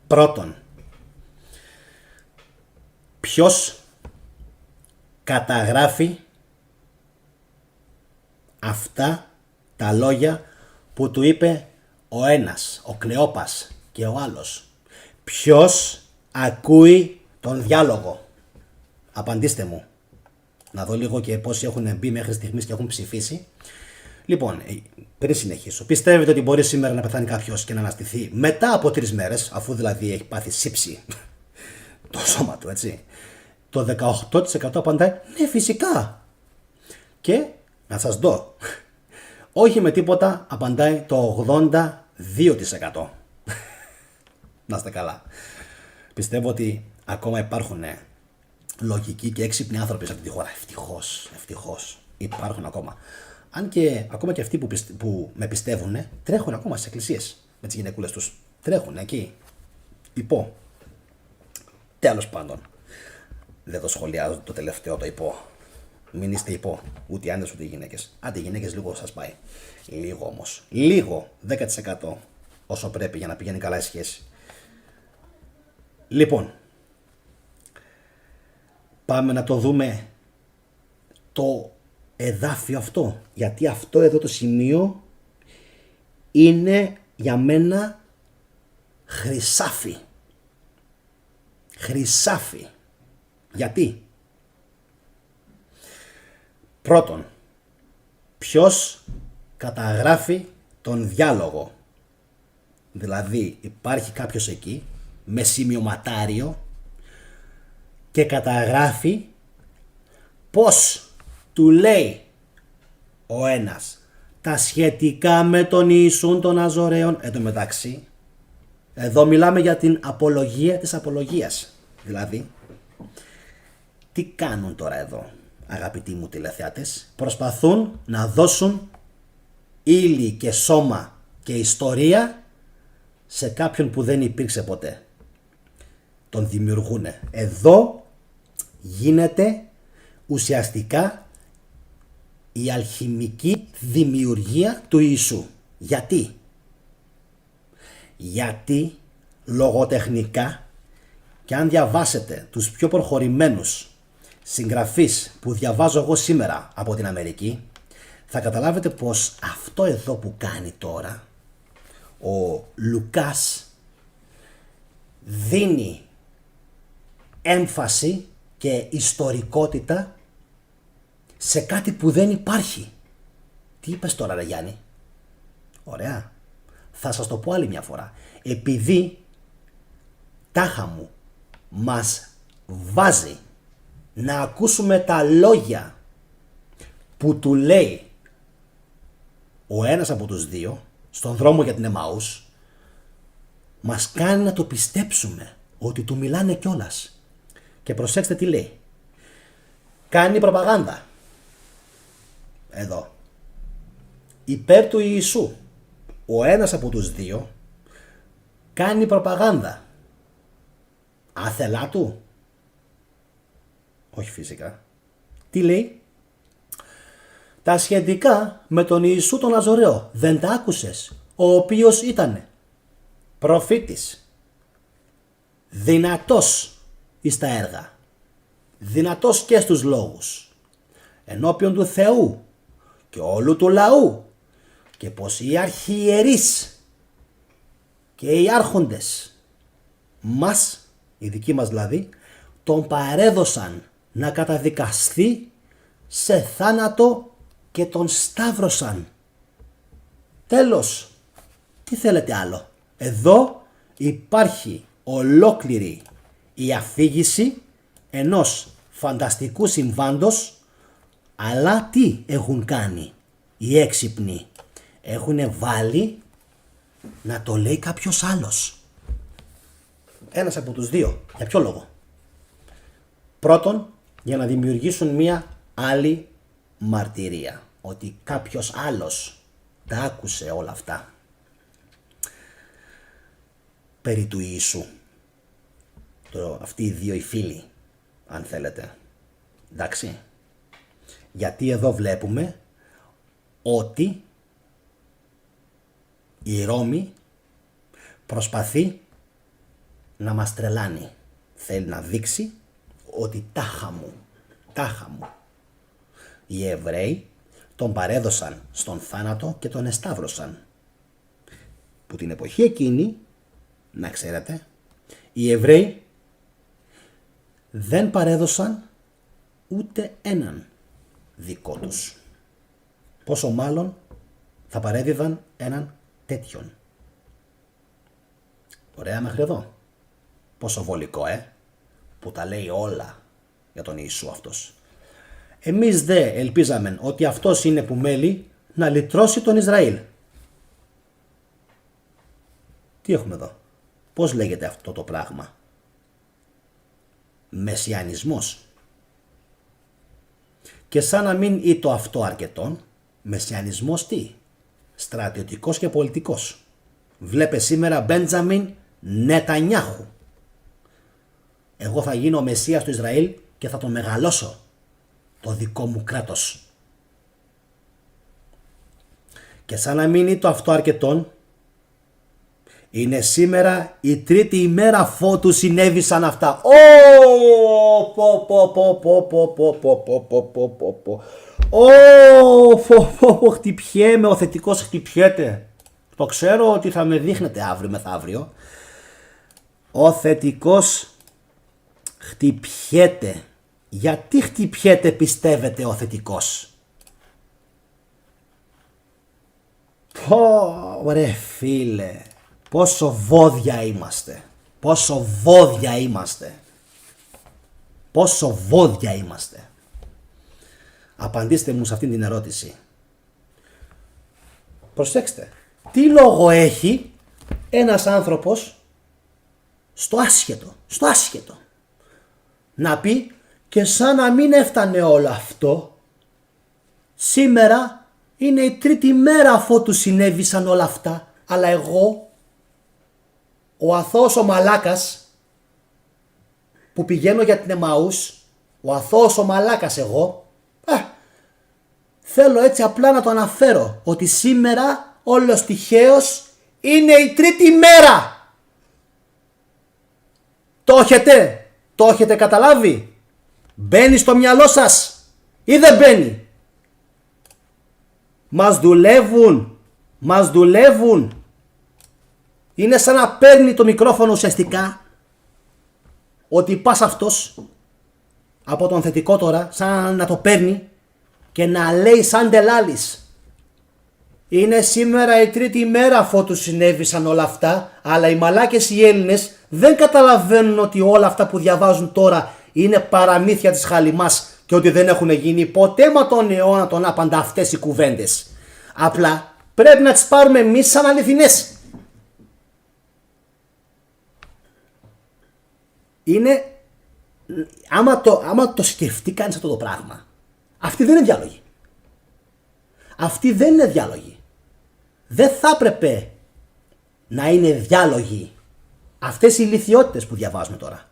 Πρώτον, ποιος καταγράφει αυτά τα λόγια που του είπε ο ένας, ο Κλεόπας και ο άλλος? Ποιος ακούει τον διάλογο? Απαντήστε μου. Να δω λίγο και πόσοι έχουν μπει μέχρι στιγμής και έχουν ψηφίσει. Λοιπόν, πριν συνεχίσω, πιστεύετε ότι μπορεί σήμερα να πεθάνει κάποιος και να αναστηθεί μετά από 3 μέρες, αφού δηλαδή έχει πάθει σύψη το σώμα του, έτσι? Το 18% απαντάει ναι, φυσικά. Και να σας δω, όχι με τίποτα απαντάει το 82%. Να είστε καλά. Πιστεύω ότι ακόμα υπάρχουν λογικοί και έξυπνοι άνθρωποι σε αυτή τη χώρα. Ευτυχώς υπάρχουν ακόμα. Αν και ακόμα και αυτοί που με πιστεύουν τρέχουν ακόμα στις εκκλησίες με τις γυναικούλες τους. Τρέχουν εκεί. Υπό. Τέλος πάντων. Δεν το σχολιάζω το τελευταίο, το υπό. Μην είστε υπό. Ούτε οι άντρες ούτε οι γυναίκες. Άντε οι γυναίκες λίγο σας πάει. Λίγο όμως. Λίγο. 10% όσο πρέπει για να πηγαίνει καλά η σχέση. Λοιπόν. Πάμε να το δούμε το εδάφιο αυτό. Γιατί αυτό εδώ το σημείο είναι για μένα χρυσάφι. Χρυσάφι. Γιατί? Πρώτον, ποιος καταγράφει τον διάλογο? Δηλαδή υπάρχει κάποιος εκεί με σημειωματάριο και καταγράφει πως του λέει ο ένας τα σχετικά με τον Ιησούν των Ναζωραίων. Εν τω μεταξύ, εδώ μιλάμε για την απολογία της απολογίας. Δηλαδή, τι κάνουν τώρα εδώ, αγαπητοί μου τηλεθεάτες? Προσπαθούν να δώσουν ύλη και σώμα και ιστορία σε κάποιον που δεν υπήρξε ποτέ. Τον δημιουργούνε. Εδώ γίνεται ουσιαστικά η αλχημική δημιουργία του Ιησού. Γιατί? Γιατί λογοτεχνικά, και αν διαβάσετε τους πιο προχωρημένους συγγραφείς που διαβάζω εγώ σήμερα από την Αμερική, θα καταλάβετε πως αυτό εδώ που κάνει τώρα ο Λουκάς δίνει έμφαση και ιστορικότητα σε κάτι που δεν υπάρχει. Τι είπες τώρα ρε Γιάννη? Ωραία. Θα σας το πω άλλη μια φορά. Επειδή τάχα μου μας βάζει να ακούσουμε τα λόγια που του λέει ο ένας από τους δύο στον δρόμο για την Εμαούς, μας κάνει να το πιστέψουμε ότι του μιλάνε κιόλας. Και προσέξτε τι λέει. Κάνει προπαγάνδα εδώ υπέρ του Ιησού. Ο ένας από τους δύο κάνει προπαγάνδα. Άθελά του? Όχι φυσικά. Τι λέει? Τα σχετικά με τον Ιησού τον Ναζωραίο. Δεν τα άκουσες? Ο οποίος ήταν προφήτης, δυνατός εις τα έργα, δυνατός και στους λόγους, ενώπιον του Θεού και όλου του λαού, και πως οι αρχιερείς και οι άρχοντες μας οι δικοί μας δηλαδή, τον παρέδωσαν να καταδικαστεί σε θάνατο και τον σταύρωσαν. Τέλος, τι θέλετε άλλο? Εδώ υπάρχει ολόκληρη η αφήγηση ενός φανταστικού συμβάντος, αλλά τι έχουν κάνει οι έξυπνοι? Έχουν βάλει να το λέει κάποιος άλλος. Ένας από τους δύο. Για ποιο λόγο? Πρώτον, για να δημιουργήσουν μία άλλη μαρτυρία. Ότι κάποιος άλλος τα άκουσε όλα αυτά περί του Ιησού. Αυτοί οι δύο οι φίλοι, αν θέλετε. Εντάξει. Γιατί εδώ βλέπουμε ότι η Ρώμη προσπαθεί να μας τρελάνει. Θέλει να δείξει ότι τάχα μου. Οι Εβραίοι τον παρέδωσαν στον θάνατο και τον εσταύρωσαν. Που την εποχή εκείνη, να ξέρετε, οι Εβραίοι δεν παρέδωσαν ούτε έναν δικό τους. Πόσο μάλλον θα παρέδιδαν έναν τέτοιον. Ωραία μέχρι εδώ. Πόσο βολικό, που τα λέει όλα για τον Ιησού αυτός. Εμείς δε ελπίζαμε ότι αυτός είναι που μέλει να λυτρώσει τον Ισραήλ. Τι έχουμε εδώ? Πώς λέγεται αυτό το πράγμα? Μεσιανισμός. Και σαν να μην είτο αυτό αρκετόν, μεσιανισμός τι? Στρατιωτικός και πολιτικός. Βλέπε σήμερα Μπέντζαμιν Νετανιάχου. Εγώ θα γίνω ο Μεσσίας του Ισραήλ και θα τον μεγαλώσω, το δικό μου κράτος. Και σαν να μην είτο αυτό αρκετόν, είναι σήμερα η τρίτη ημέρα φώτου συνέβησαν αυτά. Χτυπιέμαι, ο θετικός χτυπιέται. Το ξέρω ότι θα με δείχνετε αύριο μεθαύριο. Ο θετικός χτυπιέται. Γιατί χτυπιέται πιστεύετε ο θετικός? Ρε φίλε, πόσο βόδια είμαστε. Πόσο βόδια είμαστε. Πόσο βόδια είμαστε. Απαντήστε μου σε αυτήν την ερώτηση. Προσέξτε. Τι λόγο έχει ένας άνθρωπος στο άσχετο να πει και σαν να μην έφτανε όλο αυτό, σήμερα είναι η τρίτη μέρα αφότου συνέβησαν όλα αυτά, αλλά εγώ, ο αθώος ο μαλάκας που πηγαίνω για την Εμαούς, ο αθώος ο μαλάκας εγώ, θέλω έτσι απλά να το αναφέρω ότι σήμερα όλος τυχαίως είναι η τρίτη μέρα. Το έχετε καταλάβει? Μπαίνει στο μυαλό σας ή δεν μπαίνει? Μας δουλεύουν. Είναι σαν να παίρνει το μικρόφωνο ουσιαστικά ότι πας αυτός από τον θετικό τώρα, σαν να το παίρνει και να λέει σαν τελάλης. Είναι σήμερα η τρίτη μέρα αφότου συνέβησαν όλα αυτά, αλλά οι μαλάκες οι Έλληνες δεν καταλαβαίνουν ότι όλα αυτά που διαβάζουν τώρα είναι παραμύθια της χαλιμάς και ότι δεν έχουν γίνει ποτέ μα τον αιώνα τον άπαντα αυτές οι κουβέντες. Απλά πρέπει να τις πάρουμε εμείς σαν αληθινές. Είναι, άμα το σκεφτεί κανείς αυτό το πράγμα, αυτοί δεν είναι διάλογοι. Αυτοί δεν είναι διάλογοι. Δεν θα έπρεπε να είναι διάλογοι αυτές οι ηλιθιότητες που διαβάζουμε τώρα.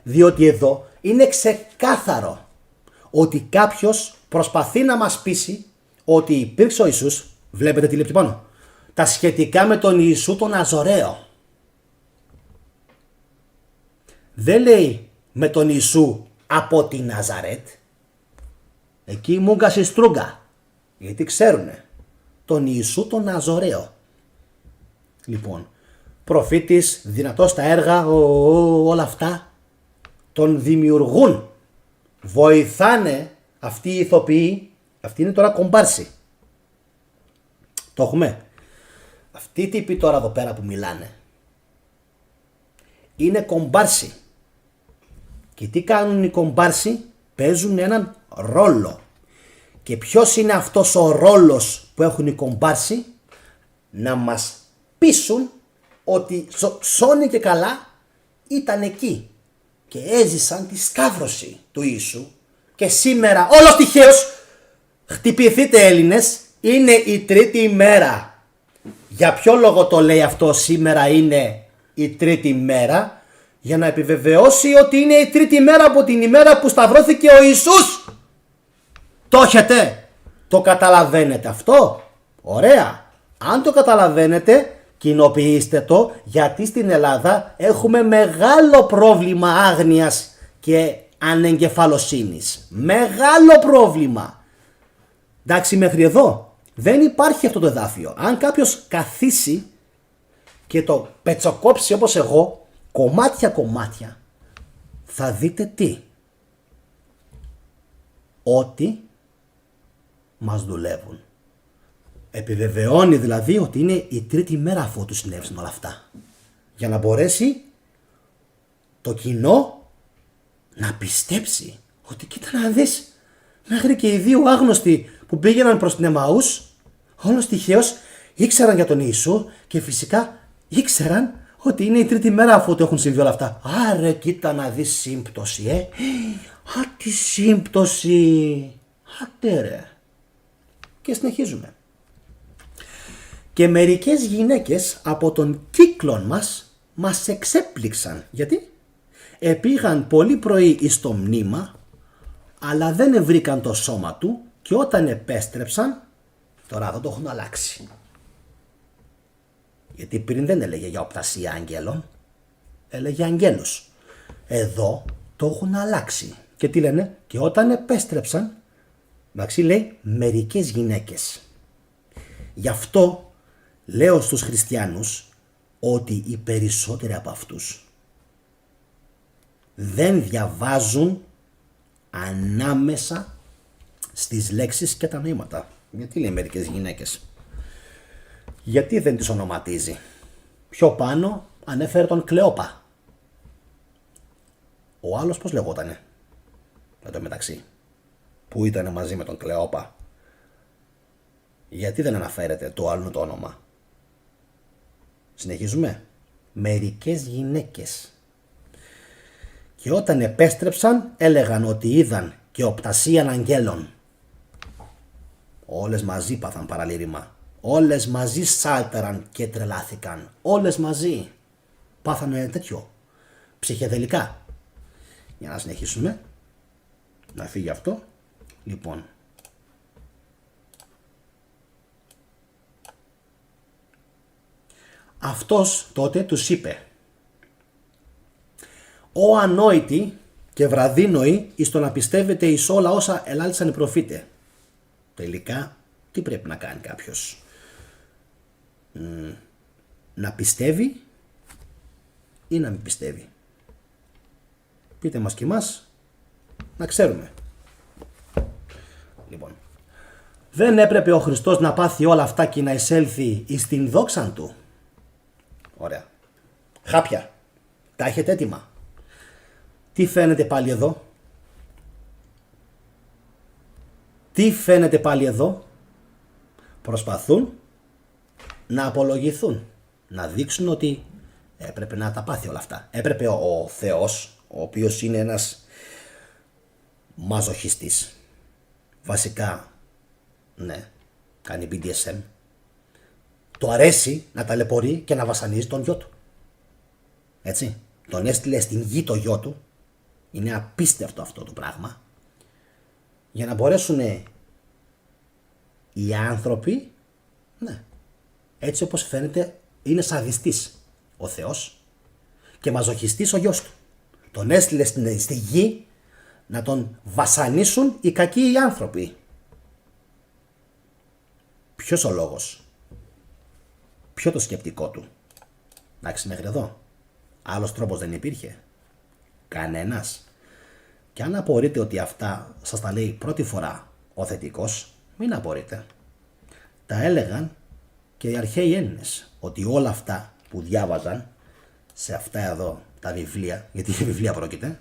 Διότι εδώ είναι ξεκάθαρο ότι κάποιος προσπαθεί να μας πείσει ότι υπήρξε ο Ιησούς. Βλέπετε τι λέει πάνω? Τα σχετικά με τον Ιησού τον Ναζωραίο. Δεν λέει με τον Ιησού από τη Ναζαρέτ. Εκεί μούγκα στη στρούγκα. Γιατί ξέρουνε τον Ιησού τον Ναζωραίο. Λοιπόν, προφήτης, δυνατός στα έργα, όλα αυτά τον δημιουργούν. Βοηθάνε αυτοί οι ηθοποιοί, αυτοί είναι τώρα κομπάρσοι. Το έχουμε. Αυτοί οι τύποι τώρα εδώ πέρα που μιλάνε είναι κομπάρσοι. Και τι κάνουν οι κομπάρσοι? Παίζουν έναν ρόλο. Και ποιος είναι αυτός ο ρόλος που έχουν οι κομπάρσοι? Να μας πείσουν ότι σώνει και καλά ήταν εκεί και έζησαν τη σταύρωση του Ιησού. Και σήμερα, όλος τυχαίως, χτυπηθείτε Έλληνες, είναι η τρίτη ημέρα. Για ποιο λόγο το λέει αυτό σήμερα είναι η τρίτη μέρα? Για να επιβεβαιώσει ότι είναι η τρίτη μέρα από την ημέρα που σταυρώθηκε ο Ιησούς. Το έχετε? Το καταλαβαίνετε αυτό? Ωραία. Αν το καταλαβαίνετε, κοινοποιήστε το, γιατί στην Ελλάδα έχουμε μεγάλο πρόβλημα άγνοιας και ανεγκεφαλοσύνης. Μεγάλο πρόβλημα. Εντάξει, μέχρι εδώ δεν υπάρχει αυτό το εδάφιο. Αν κάποιος καθίσει και το πετσοκόψει όπως εγώ, κομμάτια, θα δείτε τι? Ότι μας δουλεύουν. Επιβεβαιώνει δηλαδή ότι είναι η τρίτη μέρα αφού του συνέβησαν όλα αυτά. Για να μπορέσει το κοινό να πιστέψει ότι κοίτα να δεις, μέχρι και οι δύο άγνωστοι που πήγαιναν προς την Εμαούς, όλος τυχαίως ήξεραν για τον Ιησού και φυσικά ήξεραν ότι είναι η τρίτη μέρα αφού του έχουν συμβεί όλα αυτά. Άρε κοίτα να δεις σύμπτωση, τι σύμπτωση. Άτε ρε. Και συνεχίζουμε. Και μερικές γυναίκες από τον κύκλον μας εξέπληξαν. Γιατί? Επήγαν πολύ πρωί εις το μνήμα, αλλά δεν ευρήκαν το σώμα του, και όταν επέστρεψαν, τώρα δεν το έχουν αλλάξει. Γιατί πριν δεν έλεγε για οπτασία αγγέλων, έλεγε αγγέλους. Εδώ το έχουν αλλάξει. Και τι λένε? Και όταν επέστρεψαν, εντάξει, λέει μερικές γυναίκες. Γι' αυτό λέω στους χριστιανούς ότι οι περισσότεροι από αυτούς δεν διαβάζουν ανάμεσα στις λέξεις και τα νοήματα. Γιατί λέει μερικές γυναίκες? Γιατί δεν τις ονοματίζει? Πιο πάνω ανέφερε τον Κλεόπα. Ο άλλος πώς λεγότανε? Εν τω μεταξύ, που ήταν μαζί με τον Κλεόπα. Γιατί δεν αναφέρεται το άλλο το όνομα? Συνεχίζουμε. Μερικές γυναίκες. Και όταν επέστρεψαν έλεγαν ότι είδαν και οπτασίαν αγγέλων. Όλες μαζί πάθαν παραλήρημα. Όλες μαζί σάλτεραν και τρελάθηκαν. Όλες μαζί πάθανε τέτοιο ψυχεδελικά. Για να συνεχίσουμε. Να φύγει αυτό. Λοιπόν. Αυτός τότε τους είπε: «Ω ανόητοι και βραδύνοιοι εις το να πιστεύετε εις όλα όσα ελάλησαν οι προφήτες». Τελικά τι πρέπει να κάνει κάποιος? Να πιστεύει ή να μην πιστεύει? Πείτε μας και εμάς να ξέρουμε. Λοιπόν, δεν έπρεπε ο Χριστός να πάθει όλα αυτά και να εισέλθει εις την δόξαν του? Ωραία. Χάπια. Τα έχετε έτοιμα? Τι φαίνεται πάλι εδώ? Τι φαίνεται πάλι εδώ? Προσπαθούν να απολογηθούν. Να δείξουν ότι έπρεπε να τα πάθει όλα αυτά. Έπρεπε ο Θεός, ο οποίος είναι ένας μαζοχιστής, βασικά, ναι, κάνει BDSM, του αρέσει να ταλαιπωρεί και να βασανίζει τον γιο του. Έτσι. Τον έστειλε στην γη το γιο του. Είναι απίστευτο αυτό το πράγμα. Για να μπορέσουν οι άνθρωποι, ναι, έτσι όπως φαίνεται είναι σαδιστής ο Θεός και μαζοχιστής ο γιος του. Τον έστειλε στη γη να τον βασανίσουν οι κακοί οι άνθρωποι. Ποιος ο λόγος? Ποιο το σκεπτικό του? Εντάξει, μέχρι εδώ. Άλλος τρόπος δεν υπήρχε. Κανένας. Και αν απορείτε ότι αυτά σας τα λέει πρώτη φορά ο θετικός, μην απορείτε. Τα έλεγαν και οι αρχαίοι Έλληνες, ότι όλα αυτά που διάβαζαν σε αυτά εδώ τα βιβλία, γιατί για βιβλία πρόκειται,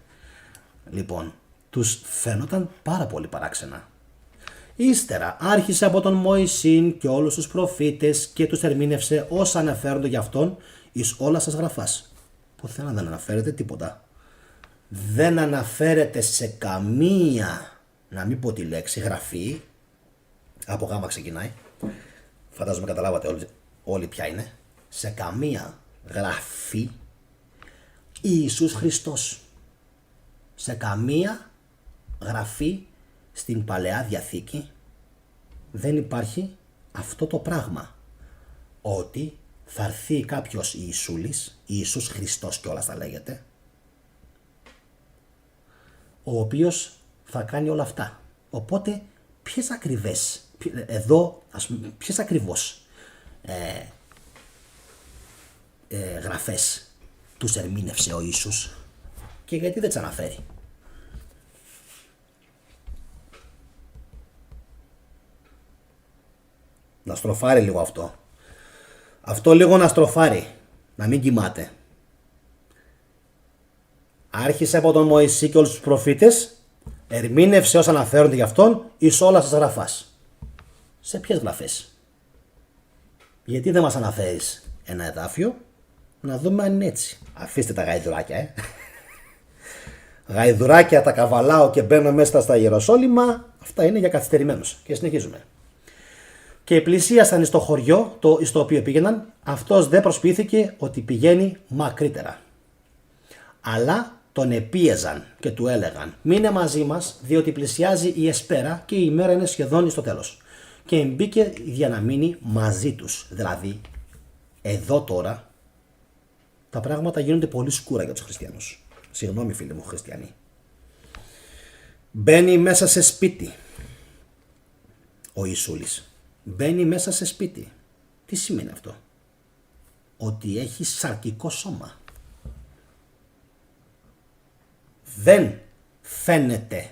λοιπόν, τους φαίνονταν πάρα πολύ παράξενα. Ύστερα άρχισε από τον Μωυσήν και όλους τους προφήτες και τους ερμήνευσε όσα αναφέρονται για αυτόν εις όλα σας γραφάς. Πουθενά δεν αναφέρεται τίποτα. Δεν αναφέρεται σε καμία, να μην πω τη λέξη, γραφή, από γάμα ξεκινάει, φαντάζομαι καταλάβατε όλοι ποια είναι, σε καμία γραφή Ιησούς Χριστός. Σε καμία γραφή στην Παλαιά Διαθήκη δεν υπάρχει αυτό το πράγμα, ότι θα έρθει κάποιος Ιησούλης, Ιησούς Χριστός κιόλας θα λέγεται, ο οποίος θα κάνει όλα αυτά. Οπότε ποιες ακριβές, εδώ ας πούμε, ποιες ακριβώς γραφές τους ερμήνευσε ο Ιησούς και γιατί δεν τις αναφέρει. Να στροφάρει λίγο αυτό. Αυτό λίγο να στροφάρει. Να μην κοιμάται. Άρχισε από τον Μωυσή και όλους τους προφήτες, ερμήνευσε όσα αναφέρονται γι' αυτόν εις όλα σας γραφάς. Σε ποιες γραφές? Γιατί δεν μας αναφέρεις ένα εδάφιο, να δούμε αν είναι έτσι. Αφήστε τα γαϊδουράκια, Γαϊδουράκια τα καβαλάω και μπαίνω μέσα στα Ιεροσόλυμα, αυτά είναι για καθυστερημένους. Και συνεχίζουμε. Και πλησίασαν στο χωριό στο οποίο πήγαιναν, αυτός δεν προσποιήθηκε ότι πηγαίνει μακρύτερα. Αλλά τον επίεζαν και του έλεγαν, μείνε μαζί μας, διότι πλησιάζει η εσπέρα και η ημέρα είναι σχεδόν στο τέλος. Και μπήκε για να μείνει μαζί τους. Δηλαδή, εδώ τώρα τα πράγματα γίνονται πολύ σκούρα για τους χριστιανούς. Συγγνώμη φίλοι μου χριστιανοί. Μπαίνει μέσα σε σπίτι ο Ιησούλης. Μπαίνει μέσα σε σπίτι. Τι σημαίνει αυτό? Ότι έχει σαρκικό σώμα. Δεν φαίνεται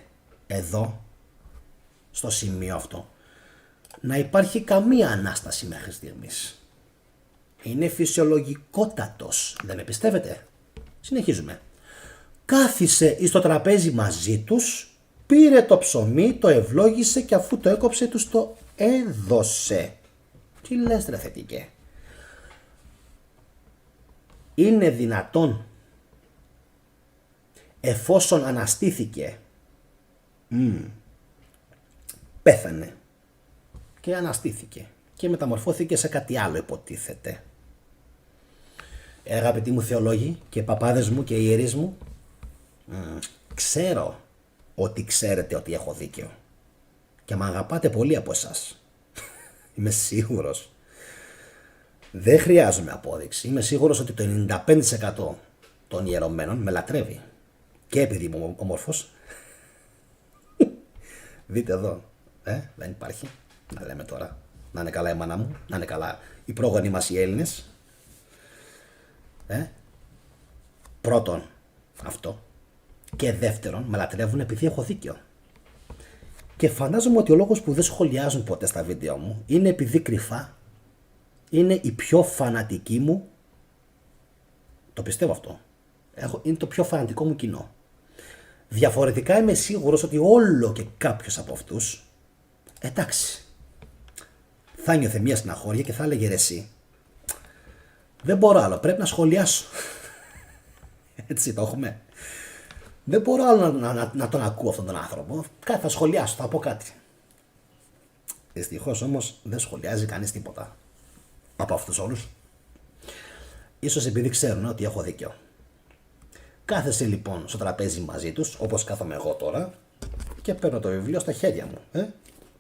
εδώ, στο σημείο αυτό, να υπάρχει καμία Ανάσταση μέχρι στιγμής. Είναι φυσιολογικότατος. Δεν με πιστεύετε? Συνεχίζουμε. Κάθισε εις το τραπέζι μαζί τους, πήρε το ψωμί, το ευλόγησε και αφού το έκοψε τους το έδωσε. Τι λες ρε θετικέ? Είναι δυνατόν, εφόσον αναστήθηκε, πέθανε και αναστήθηκε και μεταμορφώθηκε σε κάτι άλλο υποτίθεται. Αγαπητοί μου θεολόγοι και παπάδες μου και ιερείς μου, ξέρω ότι ξέρετε ότι έχω δίκιο και με αγαπάτε πολύ από εσάς. Είμαι σίγουρος. Δεν χρειάζομαι απόδειξη. Είμαι σίγουρος ότι το 95% των ιερωμένων με λατρεύει. Και επειδή είμαι όμορφος. Δείτε εδώ. Δεν υπάρχει. Να λέμε τώρα. Να είναι καλά η μάνα μου. Να είναι καλά οι πρόγονοι μας οι Έλληνες. Πρώτον αυτό. Και δεύτερον με λατρεύουν επειδή έχω δίκιο. Και φαντάζομαι ότι ο λόγος που δεν σχολιάζουν ποτέ στα βίντεο μου είναι επειδή κρυφά είναι η πιο φανατική μου. Το πιστεύω αυτό. Είναι το πιο φανατικό μου κοινό. Διαφορετικά είμαι σίγουρος ότι όλο και κάποιος από αυτούς, εντάξει, θα νιώθε μια στεναχώρια και θα έλεγε ρε εσύ, δεν μπορώ άλλο, πρέπει να σχολιάσω. Έτσι το έχουμε. Δεν μπορώ άλλο να τον ακούω αυτόν τον άνθρωπο. Κάτι θα σχολιάσω, θα πω κάτι. Δυστυχώς όμως δεν σχολιάζει κανείς τίποτα από αυτούς όλους. Ίσως επειδή ξέρουν ότι έχω δίκιο. Κάθεσαι λοιπόν στο τραπέζι μαζί τους, όπως κάθομαι εγώ τώρα, και παίρνω το βιβλίο στα χέρια μου.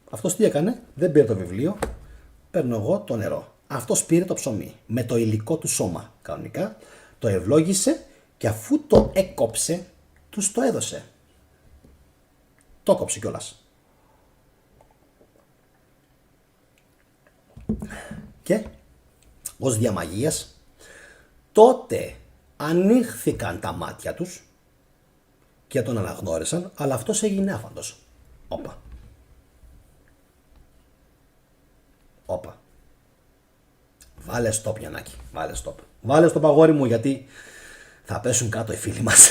Αυτός τι έκανε? Δεν πήρε το βιβλίο, παίρνω εγώ το νερό. Αυτός πήρε το ψωμί με το υλικό του σώμα κανονικά, το ευλόγησε και αφού το έκοψε, τους το έδωσε. Το έκοψε κιόλας. Και ως διαμαγείας τότε ανοίχθηκαν τα μάτια τους και τον αναγνώρισαν, αλλά αυτός έγινε άφαντος. Όπα. Βάλε stop, Γιαννάκη. Βάλε stop. Βάλε stop, αγόρι μου, γιατί θα πέσουν κάτω οι φίλοι μας.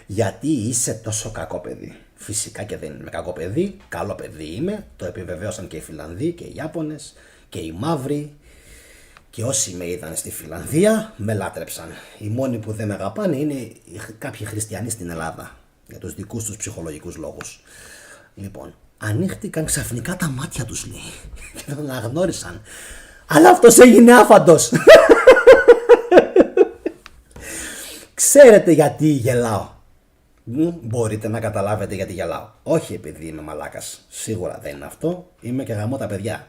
Γιατί είσαι τόσο κακό παιδί. Φυσικά και δεν είμαι κακό παιδί. Καλό παιδί είμαι. Το επιβεβαίωσαν και οι Φιλανδοί και οι Ιάπωνες και οι Μαύροι. Και όσοι με είδαν στη Φιλανδία με λάτρεψαν. Οι μόνοι που δεν με αγαπάνε είναι κάποιοι χριστιανοί στην Ελλάδα. Για τους δικούς τους ψυχολογικούς λόγους. Λοιπόν, ανοίχτηκαν ξαφνικά τα μάτια τους, λέει. Και τον αναγνώρισαν. Αλλά αυτός έγινε άφαντος. Ξέρετε γιατί γελάω? Μπορείτε να καταλάβετε γιατί γελάω? Όχι επειδή είμαι μαλάκας. Σίγουρα δεν είναι αυτό. Είμαι και γαμώ τα παιδιά.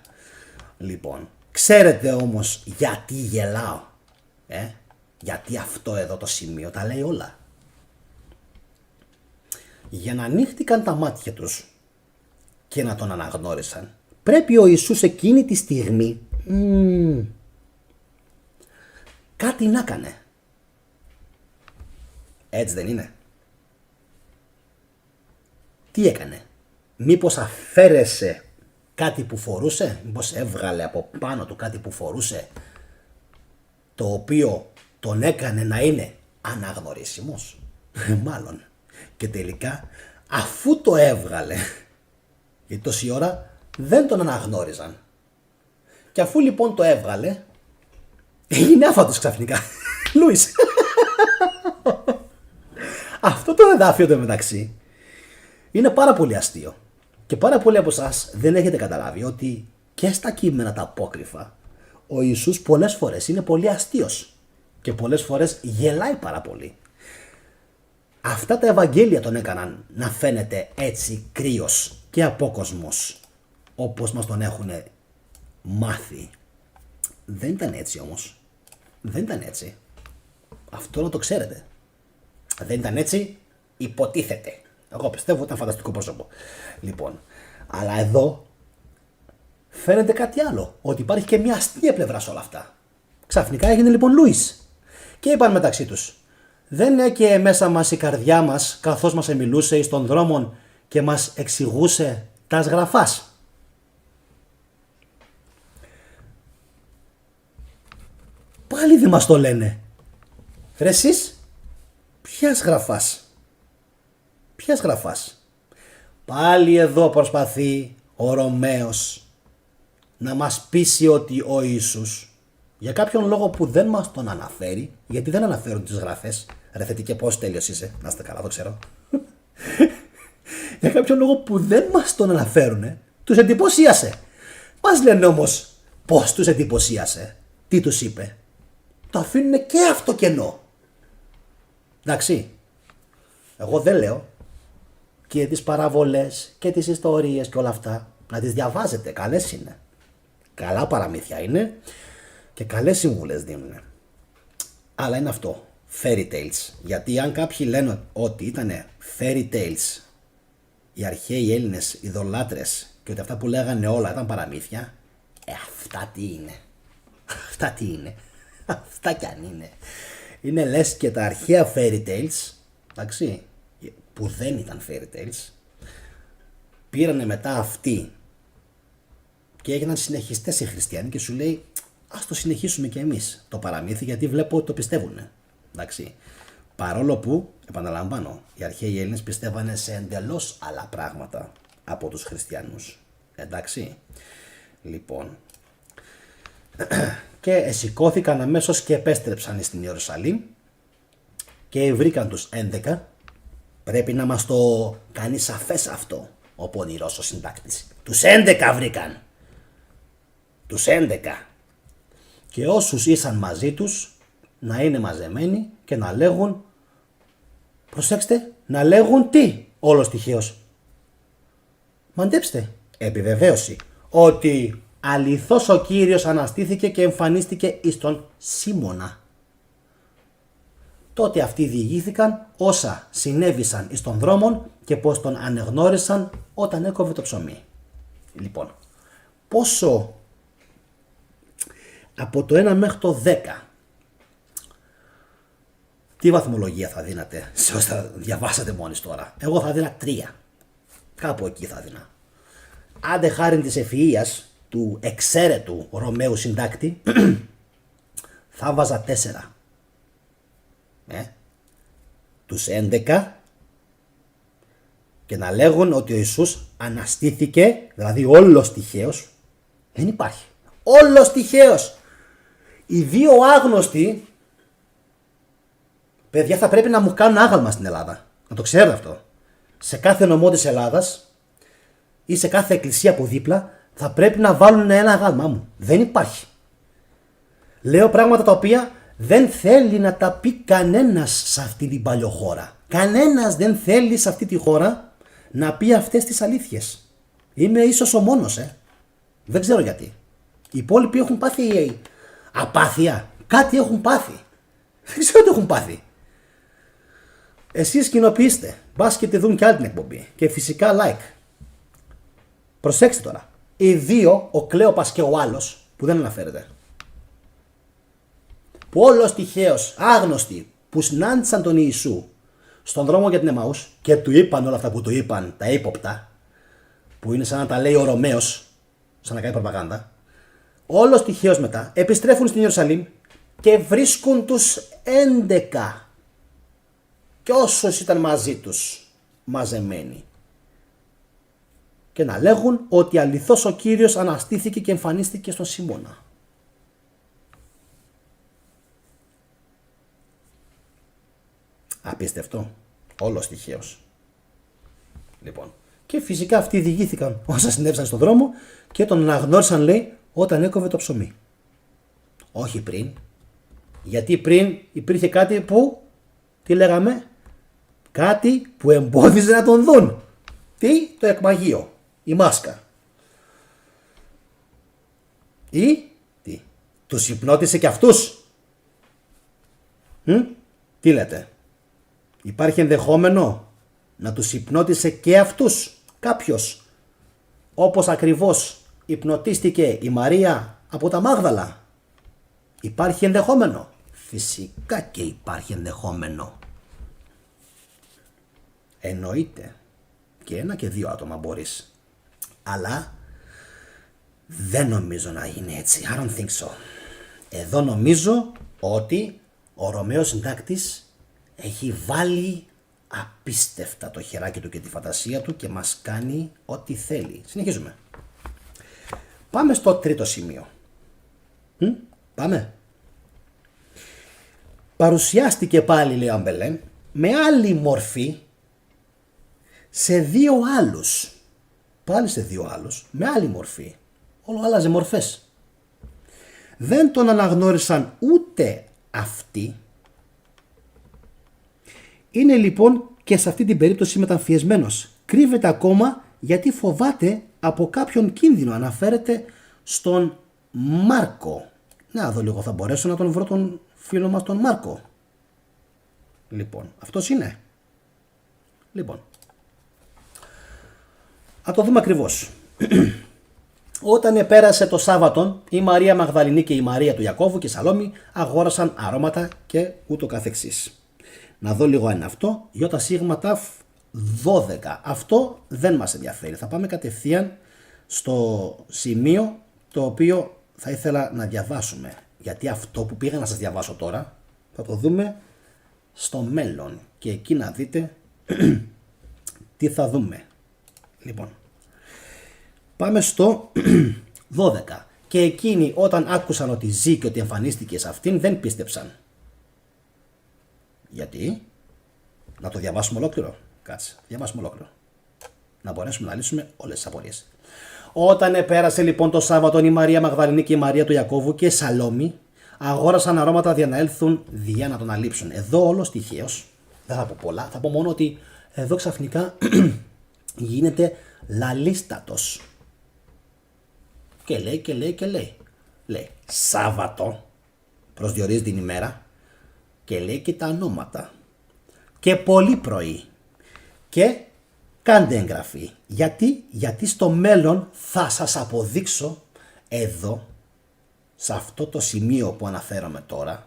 Λοιπόν, ξέρετε όμως γιατί γελάω? Γιατί αυτό εδώ το σημείο τα λέει όλα. Για να ανοίχτηκαν τα μάτια τους και να τον αναγνώρισαν, πρέπει ο Ιησούς εκείνη τη στιγμή κάτι να έκανε. Έτσι δεν είναι? Τι έκανε? Μήπως αφαίρεσε κάτι που φορούσε? Μήπως έβγαλε από πάνω του κάτι που φορούσε, το οποίο τον έκανε να είναι αναγνωρίσιμος? Μάλλον. Και τελικά, αφού το έβγαλε, γιατί τόση ώρα δεν τον αναγνώριζαν, και αφού λοιπόν το έβγαλε, έγινε άφαντος ξαφνικά. Λούις. Αυτό το εδάφιο το μεταξύ είναι πάρα πολύ αστείο. Και πάρα πολλοί από εσάς δεν έχετε καταλάβει ότι και στα κείμενα τα απόκριφα ο Ιησούς πολλές φορές είναι πολύ αστείος και πολλές φορές γελάει πάρα πολύ. Αυτά τα Ευαγγέλια τον έκαναν να φαίνεται έτσι κρύος και απόκοσμος, όπως μας τον έχουν μάθει. Δεν ήταν έτσι όμως. Δεν ήταν έτσι. Αυτό να το ξέρετε. Δεν ήταν έτσι, υποτίθεται. Εγώ πιστεύω ότι ήταν φανταστικό πρόσωπο. Λοιπόν, αλλά εδώ φαίνεται κάτι άλλο. Ότι υπάρχει και μια αστεία πλευρά σε όλα αυτά. Ξαφνικά έγινε λοιπόν Λούις. Και είπαν μεταξύ τους, δεν έκαιε μέσα μας η καρδιά μας καθώς μας εμιλούσε εις των δρόμων και μας εξηγούσε τας γραφάς? Πάλι δεν μας το λένε. Ρε εσείς, ποιας γραφάς? Ποιας γραφάς? Πάλι εδώ προσπαθεί ο Ρωμαίος να μας πείσει ότι ο Ιησούς, για κάποιον λόγο που δεν μας τον αναφέρει, γιατί δεν αναφέρουν τις γραφές. Ρε θετικέ, πώς τέλειος είσαι, να είστε καλά, το ξέρω. Για κάποιον λόγο που δεν μας τον αναφέρουνε, τους εντυπωσίασε. Μας λένε όμως πώς τους εντυπωσίασε, τι τους είπε. Το αφήνουνε και αυτό κενό. Εντάξει, εγώ δεν λέω και τις παραβολές και τις ιστορίες και όλα αυτά να τις διαβάζετε, καλές είναι. Καλά παραμύθια είναι και καλές συμβουλές δίνουν. Αλλά είναι αυτό, fairy tales. Γιατί αν κάποιοι λένε ότι ήταν fairy tales οι αρχαίοι Έλληνες ειδωλάτρες και ότι αυτά που λέγανε όλα ήταν παραμύθια, αυτά τι είναι? Αυτά τι είναι? Αυτά κι αν είναι. Είναι λες και τα αρχαία fairy tales, εντάξει, που δεν ήταν fairy tales, πήρανε μετά αυτοί και έγιναν συνεχιστές οι χριστιανοί και σου λέει ας το συνεχίσουμε και εμείς το παραμύθι, γιατί βλέπω ότι το πιστεύουνε. Εντάξει. Παρόλο που, επαναλαμβάνω, οι αρχαίοι Έλληνες πιστεύανε σε εντελώς άλλα πράγματα από τους χριστιανούς. Εντάξει. Λοιπόν, και σηκώθηκαν αμέσως και επέστρεψαν στην Ιερουσαλήμ και βρήκαν τους 11. Πρέπει να μας το κάνει σαφές αυτό ο πονηρός ο συντάκτης. Τους 11 βρήκαν. Τους 11. Και όσους ήσαν μαζί τους να είναι μαζεμένοι και να λέγουν, προσέξτε, να λέγουν τι? Όλος τυχαίος. Μαντέψτε, επιβεβαίωση ότι αληθώς ο Κύριος αναστήθηκε και εμφανίστηκε εις τον Σίμωνα. Τότε αυτοί διηγήθηκαν όσα συνέβησαν εις των δρόμων και πως τον ανεγνώρισαν όταν έκοβε το ψωμί. Λοιπόν, πόσο Από το 1 μέχρι το 10. Τι βαθμολογία θα δίνατε σε όσα διαβάσατε μόλις τώρα? Εγώ θα δίνα 3. Κάπου εκεί θα δίνα. Άντε χάριν της ευφυΐας του εξαίρετου Ρωμαίου συντάκτη θα βάζα 4. Τους 11 και να λέγουν ότι ο Ιησούς αναστήθηκε, δηλαδή όλος τυχαίος, δεν υπάρχει. Όλος τυχαίος. Οι δύο άγνωστοι, παιδιά, θα πρέπει να μου κάνουν άγαλμα στην Ελλάδα. Να το ξέρετε αυτό. Σε κάθε νομό της Ελλάδας ή σε κάθε εκκλησία από δίπλα θα πρέπει να βάλουν ένα άγαλμά μου. Δεν υπάρχει. Λέω πράγματα τα οποία δεν θέλει να τα πει κανένας σε αυτή την παλιοχώρα. Κανένας δεν θέλει σε αυτή τη χώρα να πει αυτές τις αλήθειες. Είμαι ίσως ο μόνος, Δεν ξέρω γιατί. Οι υπόλοιποι έχουν πάθει απάθεια. Κάτι έχουν πάθει. Δεν ξέρω τι έχουν πάθει. Εσείς κοινοποιήστε. Μπας και τη δουν και άλλη την εκπομπή. Και φυσικά like. Προσέξτε τώρα. Οι δύο, ο Κλέοπας και ο άλλος, που δεν αναφέρεται, που όλος τυχαίος, άγνωστοι, που συνάντησαν τον Ιησού στον δρόμο για την Εμαούς και του είπαν όλα αυτά που του είπαν, τα ύποπτα, που είναι σαν να τα λέει ο Ρωμαίος, σαν να κάνει προπαγάνδα, όλος τυχαίος μετά επιστρέφουν στην Ιερουσαλήμ και βρίσκουν τους 11 και όσους ήταν μαζί τους μαζεμένοι. Και να λέγουν ότι αληθώς ο Κύριος αναστήθηκε και εμφανίστηκε στον Σίμωνα. Απίστευτο. Όλος τυχαίος. Λοιπόν. Και φυσικά αυτοί διηγήθηκαν όσα συνέβησαν στον δρόμο και τον αναγνώρισαν, λέει, όταν έκοβε το ψωμί. Όχι πριν. Γιατί πριν υπήρχε κάτι που, τι λέγαμε, κάτι που εμπόδιζε να τον δουν. Τι? Το εκμαγείο. Η μάσκα. Ή τι? Τους υπνώτισε και αυτούς. Τι λέτε? Υπάρχει ενδεχόμενο να τους υπνώτισε και αυτούς κάποιος, όπως ακριβώς υπνοτίστηκε η Μαρία από τα Μάγδαλα? Υπάρχει ενδεχόμενο? Φυσικά και υπάρχει ενδεχόμενο. Εννοείται. Και ένα και δύο άτομα μπορείς. Αλλά δεν νομίζω να είναι έτσι. I don't think so. Εδώ νομίζω ότι ο Ρωμαίος συντάκτης έχει βάλει απίστευτα το χεράκι του και τη φαντασία του και μας κάνει ό,τι θέλει. Συνεχίζουμε. Πάμε στο τρίτο σημείο. Πάμε. Παρουσιάστηκε πάλι, λέει ο Αμπελέν, με άλλη μορφή σε δύο άλλους. Πάλι σε δύο άλλους, με άλλη μορφή. Όλο άλλαζε μορφές. Δεν τον αναγνώρισαν ούτε αυτοί. Είναι λοιπόν και σε αυτή την περίπτωση μεταμφιεσμένος. Κρύβεται ακόμα γιατί φοβάται από κάποιον κίνδυνο. Αναφέρεται στον Μάρκο. Να δω λίγο, θα μπορέσω να τον βρω τον φίλο μας τον Μάρκο. Λοιπόν, αυτός είναι. Λοιπόν, να το δούμε ακριβώς. Όταν επέρασε το Σάββατο, η Μαρία Μαγδαληνή και η Μαρία του Ιακώβου και η Σαλόμη αγόρασαν αρώματα και ούτω καθεξής. Να δω λίγο αν είναι αυτό. ΙΣΤΑΦ 12. Αυτό δεν μας ενδιαφέρει. Θα πάμε κατευθείαν στο σημείο το οποίο θα ήθελα να διαβάσουμε. Γιατί αυτό που πήγα να σας διαβάσω τώρα θα το δούμε στο μέλλον. Και εκεί να δείτε τι θα δούμε. Λοιπόν, πάμε στο 12. Και εκείνοι όταν άκουσαν ότι ζει και ότι εμφανίστηκε σε αυτήν δεν πίστεψαν. Γιατί? Να το διαβάσουμε ολόκληρο. Κάτσε, διαβάσουμε ολόκληρο. Να μπορέσουμε να λύσουμε όλες τις απορίες. Όταν επέρασε λοιπόν το Σάββατο, η Μαρία Μαγδαληνή και η Μαρία του Ιακώβου και η Σαλόμη αγόρασαν αρώματα για να έλθουν διά να τον αλείψουν. Εδώ όλος τυχαίως, δεν θα πω πολλά, θα πω μόνο ότι εδώ ξαφνικά γίνεται λαλίστατος. Και λέει και λέει και λέει. Λέει Σάββατο, προσδιορίζει την ημέρα και λέει και τα ονόματα. Και πολύ πρωί. Και κάντε εγγραφή. Γιατί στο μέλλον θα σας αποδείξω εδώ σε αυτό το σημείο που αναφέρομαι τώρα,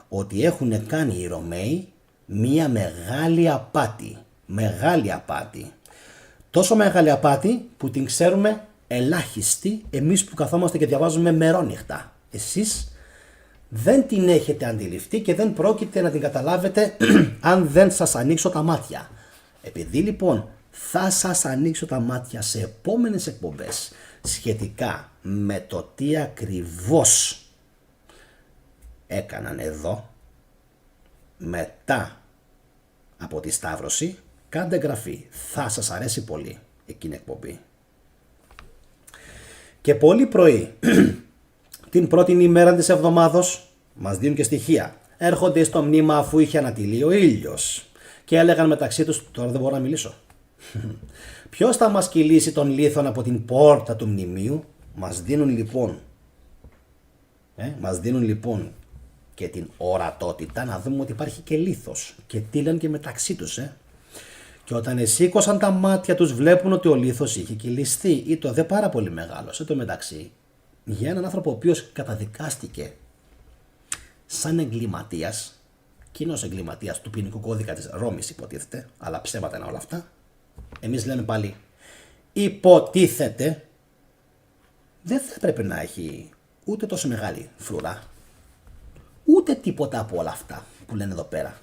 ότι έχουν κάνει οι Ρωμαίοι μία μεγάλη απάτη. Μεγάλη απάτη. Τόσο μεγάλη απάτη που την ξέρουμε ελάχιστοι εμείς που καθόμαστε και διαβάζουμε μερόνυχτα. Εσείς δεν την έχετε αντιληφθεί και δεν πρόκειται να την καταλάβετε αν δεν σας ανοίξω τα μάτια. Επειδή λοιπόν θα σας ανοίξω τα μάτια σε επόμενες εκπομπές σχετικά με το τι ακριβώς έκαναν εδώ μετά από τη Σταύρωση, κάντε εγγραφή. Θα σας αρέσει πολύ εκείνη η εκπομπή. Και πολύ πρωί, την πρώτη ημέρα της εβδομάδος, μας δίνουν και στοιχεία. Έρχονται στο μνήμα αφού είχε ανατειλεί ο ήλιος. Και έλεγαν μεταξύ τους, τώρα δεν μπορώ να μιλήσω. Ποιος θα μας κυλήσει τον λίθον από την πόρτα του μνημείου? Μας δίνουν λοιπόν και την ορατότητα να δούμε ότι υπάρχει και λίθος. Και τι λένε και μεταξύ τους. Και όταν σήκωσαν τα μάτια τους βλέπουν ότι ο λίθος είχε κυλιστεί ή το δε πάρα πολύ μεγάλος. Εν τω μεταξύ, για έναν άνθρωπο ο οποίος καταδικάστηκε σαν εγκληματίας, κοινός εγκληματίας του ποινικού κώδικα της Ρώμης υποτίθεται, αλλά ψέματα είναι όλα αυτά, εμείς λέμε πάλι υποτίθεται, δεν θα έπρεπε να έχει ούτε τόσο μεγάλη φρουρά, ούτε τίποτα από όλα αυτά που λένε εδώ πέρα.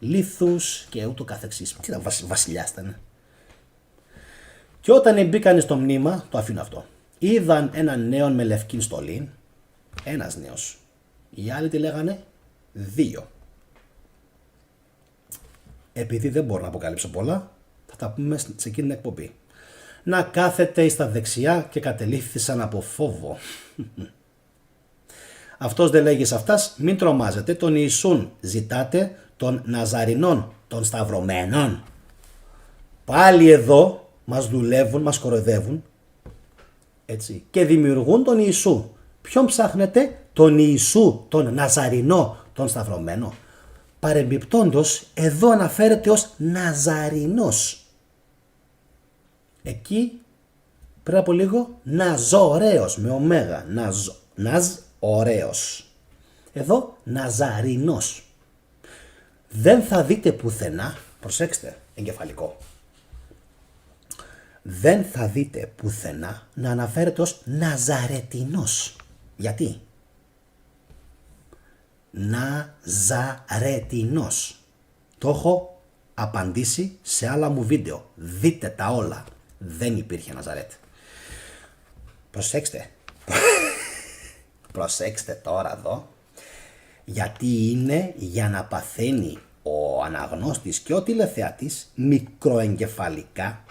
Λίθους και ούτω καθεξής. Τι ήταν, βασιλιάς ήταν. Και όταν μπήκαν στο μνήμα, το αφήνω αυτό, είδαν έναν νέον με λευκή στολή, ένας νέος. Οι άλλοι τι λέγανε? 2. Επειδή δεν μπορώ να αποκαλύψω πολλά, θα τα πούμε σε εκείνη την εκπομπή. Να κάθεται στα δεξιά και κατελήφθησαν από φόβο. Αυτός δεν λέγει σε αυτάς, μην τρομάζετε, τον Ιησούν ζητάτε, των Ναζαρινών, των Σταυρωμένων. Πάλι εδώ μας δουλεύουν, μας κοροϊδεύουν, έτσι, και δημιουργούν τον Ιησού. Ποιον ψάχνετε? Τον Ιησού, τον Ναζαρινό, τον Σταυρωμένο. Παρεμπιπτόντος, εδώ αναφέρεται ως Ναζαρινός. Εκεί, πριν από λίγο, Ναζωραίος, με ωμέγα, Ναζωραίος. Εδώ, Ναζαρινός. Δεν θα δείτε πουθενά, προσέξτε, εγκεφαλικό, δεν θα δείτε πουθενά να αναφέρεται ως Ναζαρετινός. Γιατί? Ναζαρετινός. Το έχω απαντήσει σε άλλα μου βίντεο. Δείτε τα όλα. Δεν υπήρχε Ναζαρέτ. Προσέξτε. Προσέξτε τώρα εδώ. Γιατί είναι για να παθαίνει ο αναγνώστης και ο τηλεθεατής μικροεγκεφαλικά,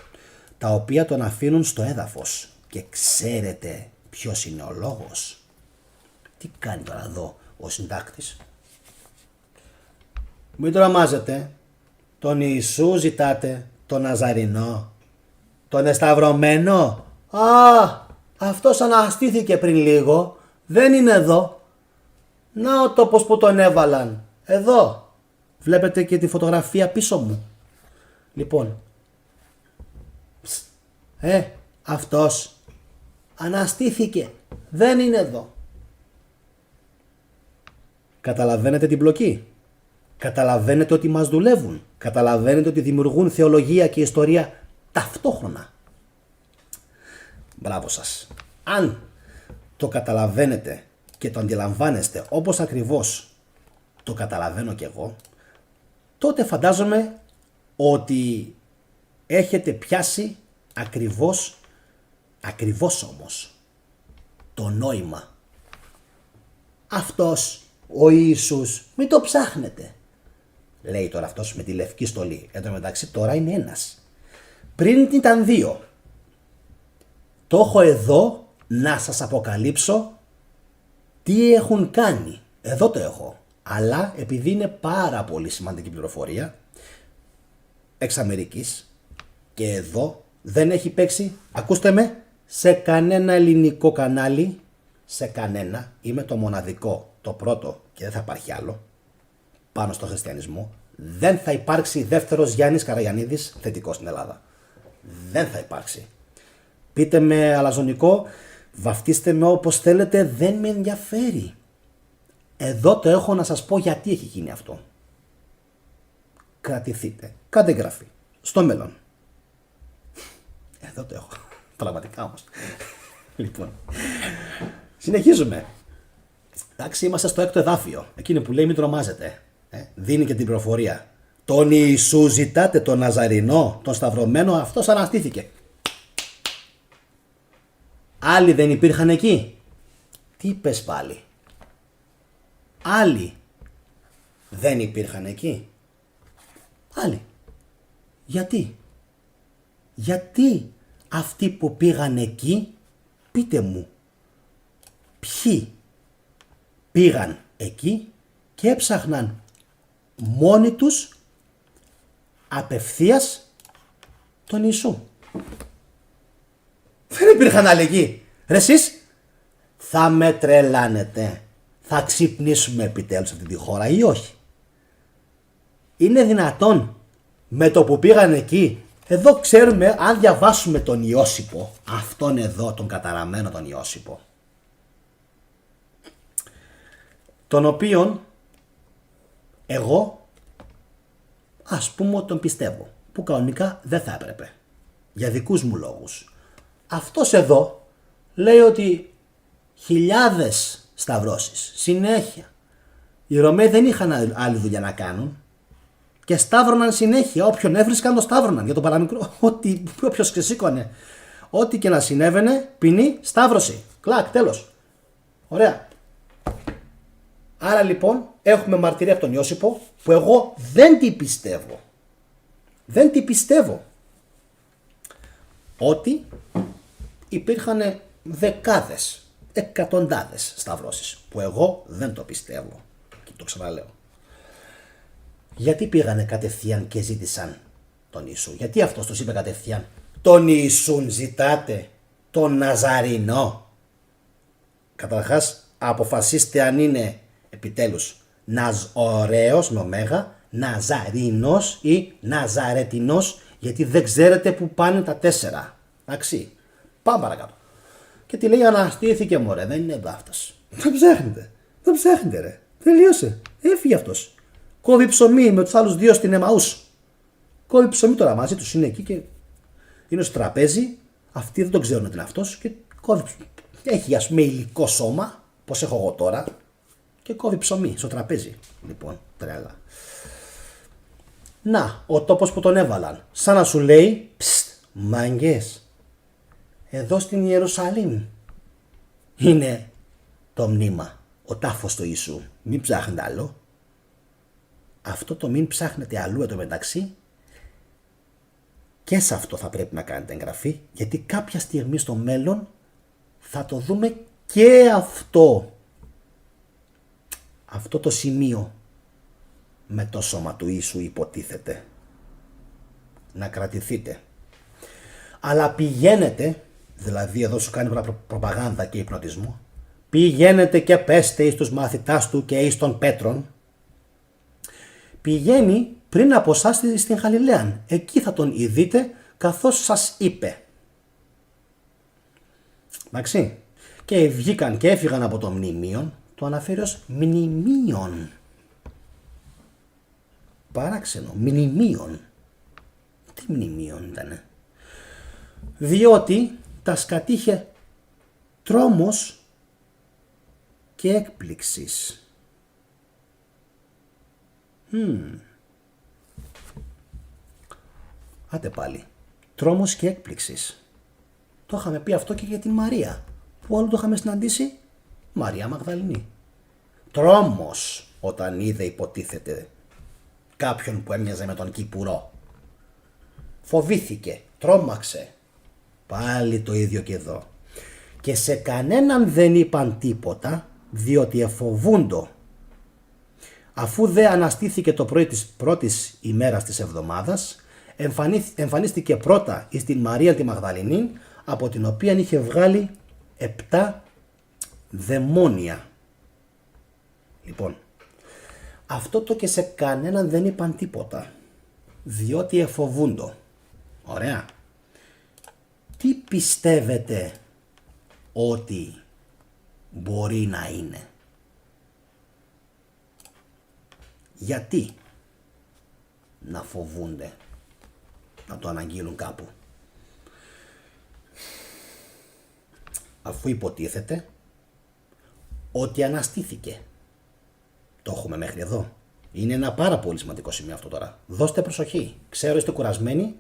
τα οποία τον αφήνουν στο έδαφος. Και ξέρετε ποιος είναι ο λόγος? Τι κάνει τώρα εδώ ο συντάκτης? Μην τρομάζετε. Τον Ιησού ζητάτε, τον Ναζαρινό, τον εσταυρωμένο. Α, αυτός αναστήθηκε πριν λίγο. Δεν είναι εδώ. Να ο τόπος που τον έβαλαν. Εδώ. Βλέπετε και τη φωτογραφία πίσω μου. Λοιπόν. Αυτός αναστήθηκε. Δεν είναι εδώ. Καταλαβαίνετε την πλοκή? Καταλαβαίνετε ότι μας δουλεύουν? Καταλαβαίνετε ότι δημιουργούν θεολογία και ιστορία ταυτόχρονα? Μπράβο σας. Αν το καταλαβαίνετε και το αντιλαμβάνεστε όπως ακριβώς το καταλαβαίνω κι εγώ, τότε φαντάζομαι ότι έχετε πιάσει ακριβώς όμως το νόημα. Αυτός ο Ιησούς, μην το ψάχνετε. Λέει τώρα αυτός με τη λευκή στολή. Εν τω μεταξύ τώρα είναι ένας. Πριν ήταν 2. Το έχω εδώ να σας αποκαλύψω τι έχουν κάνει. Εδώ το έχω. Αλλά επειδή είναι πάρα πολύ σημαντική πληροφορία, εξ Αμερικής, και εδώ δεν έχει παίξει, ακούστε με, σε κανένα ελληνικό κανάλι, σε κανένα, είμαι το μοναδικό, το πρώτο και δεν θα υπάρχει άλλο, πάνω στο χριστιανισμό. Δεν θα υπάρξει δεύτερος Γιάννης Καραγιαννίδης θετικός στην Ελλάδα. Δεν θα υπάρξει. Πείτε με αλαζονικό, Βαφτίστε με όπως θέλετε, δεν με ενδιαφέρει. Εδώ το έχω να σας πω γιατί έχει γίνει αυτό. Κρατηθείτε. Κάντε εγγραφή. Στο μέλλον. Εδώ το έχω. Πραγματικά όμως. Λοιπόν. Συνεχίζουμε. Εντάξει, είμαστε στο 6ο εδάφιο. Εκείνη που λέει μην τρομάζετε. Δίνει και την πληροφορία. Τον Ιησού ζητάτε, τον Ναζαρινό, τον Σταυρωμένο, αυτός αναστήθηκε. Άλλοι δεν υπήρχαν εκεί. Τι είπες πάλι? Άλλοι δεν υπήρχαν εκεί. Άλλοι. Γιατί? Γιατί αυτοί που πήγαν εκεί, πείτε μου, ποιοι πήγαν εκεί και έψαχναν μόνοι τους απευθείας τον Ιησού. Δεν υπήρχαν άλλοι εκεί. Ρε εσείς, θα με τρελάνετε. Θα ξυπνήσουμε επιτέλους αυτή τη χώρα ή όχι? Είναι δυνατόν με το που πήγαν εκεί? Εδώ ξέρουμε, αν διαβάσουμε τον Ιώσυπο, αυτόν εδώ τον καταραμένο τον Ιώσυπο, τον οποίον εγώ ας πούμε ότι τον πιστεύω, που κανονικά δεν θα έπρεπε, για δικούς μου λόγους. Αυτός εδώ λέει ότι χιλιάδες σταυρώσεις, συνέχεια. Οι Ρωμαίοι δεν είχαν άλλη δουλειά να κάνουν και σταύρωναν συνέχεια. Όποιον έβρισκαν το σταύρωναν για το παραμικρό. Όποιος ξεσήκωνε, ό,τι και να συνέβαινε, ποινή, σταύρωση. Κλακ, τέλος. Ωραία. Άρα λοιπόν έχουμε μαρτυρία από τον Ιώσυπο που εγώ δεν την πιστεύω. Δεν την πιστεύω. Ότι υπήρχαν δεκάδες, εκατοντάδες σταυρώσεις που εγώ δεν το πιστεύω. Και το ξαναλέω. Γιατί πήγανε κατευθείαν και ζήτησαν τον Ιησού? Γιατί αυτός τους είπε κατευθείαν τον Ιησούν ζητάτε, τον Ναζαρινό? Καταρχάς αποφασίστε αν είναι επιτέλους ωραίος με ωμέγα, Ναζαρίνος ή Ναζαρετινός, γιατί δεν ξέρετε που πάνε τα 4. Εντάξει, πάμε παρακάτω. Και τι λέει? Αναστήθηκε μωρέ, δεν είναι αυτός. Δεν ψάχνετε, δεν ψάχνετε ρε, τελείωσε, έφυγε αυτός. Κόβει ψωμί με τους άλλους 2 στην Εμαούς. Κόβει ψωμί τώρα μαζί τους, είναι εκεί και είναι στο τραπέζι. Αυτοί δεν τον ξέρουν ότι είναι αυτός και κόβει ψωμί. Έχει ας πούμε υλικό σώμα, πως έχω εγώ τώρα, και κόβει ψωμί στο τραπέζι. Λοιπόν, τρέλα. Να, ο τόπος που τον έβαλαν. Σαν να σου λέει, ψτ, μάγκες, εδώ στην Ιερουσαλήμ είναι το μνήμα, ο τάφος του Ιησού. Μην ψάχνετε άλλο. Αυτό το μην ψάχνετε αλλού εντωμεταξύ, και σε αυτό θα πρέπει να κάνετε εγγραφή, γιατί κάποια στιγμή στο μέλλον θα το δούμε και αυτό. Αυτό το σημείο με το σώμα του Ιησού υποτίθεται. Να κρατηθείτε. Αλλά πηγαίνετε, δηλαδή εδώ σου κάνει προπαγάνδα και υπνοτισμό, πηγαίνετε και πέστε εις τους μαθητάς του και εις των Πέτρων. Πηγαίνει πριν από εσάς στην Γαλιλαία. Εκεί θα τον ειδείτε καθώς σας είπε. Εντάξει. Και βγήκαν και έφυγαν από το μνημείον. Το αναφέρει ως μνημείον. Παράξενο. Μνημείον. Τι μνημείον ήτανε? Διότι τα κατήχε τρόμος και έκπληξης. Άντε πάλι. Τρόμος και έκπληξης. Το είχαμε πει αυτό και για την Μαρία. Πού άλλο το είχαμε συναντήσει? Μαρία Μαγδαληνή. Τρόμος όταν είδε υποτίθεται κάποιον που έμοιαζε με τον Κυπουρό. Φοβήθηκε, τρόμαξε. Πάλι το ίδιο και εδώ. Και σε κανέναν δεν είπαν τίποτα, διότι εφοβούντο. Αφού δε αναστήθηκε το πρωί της πρώτης ημέρας της εβδομάδας, εμφανίστηκε πρώτα εις την Μαρία τη Μαγδαληνή, από την οποία είχε βγάλει 7 δαιμόνια. Λοιπόν, αυτό το και σε κανέναν δεν είπαν τίποτα, διότι εφοβούντο. Ωραία. Τι πιστεύετε ό,τι μπορεί να είναι. Γιατί να φοβούνται να το αναγγείλουν κάπου, αφού υποτίθεται ότι αναστήθηκε. Το έχουμε μέχρι εδώ. Είναι ένα πάρα πολύ σημαντικό σημείο αυτό τώρα. Δώστε προσοχή. Ξέρω είστε κουρασμένοι.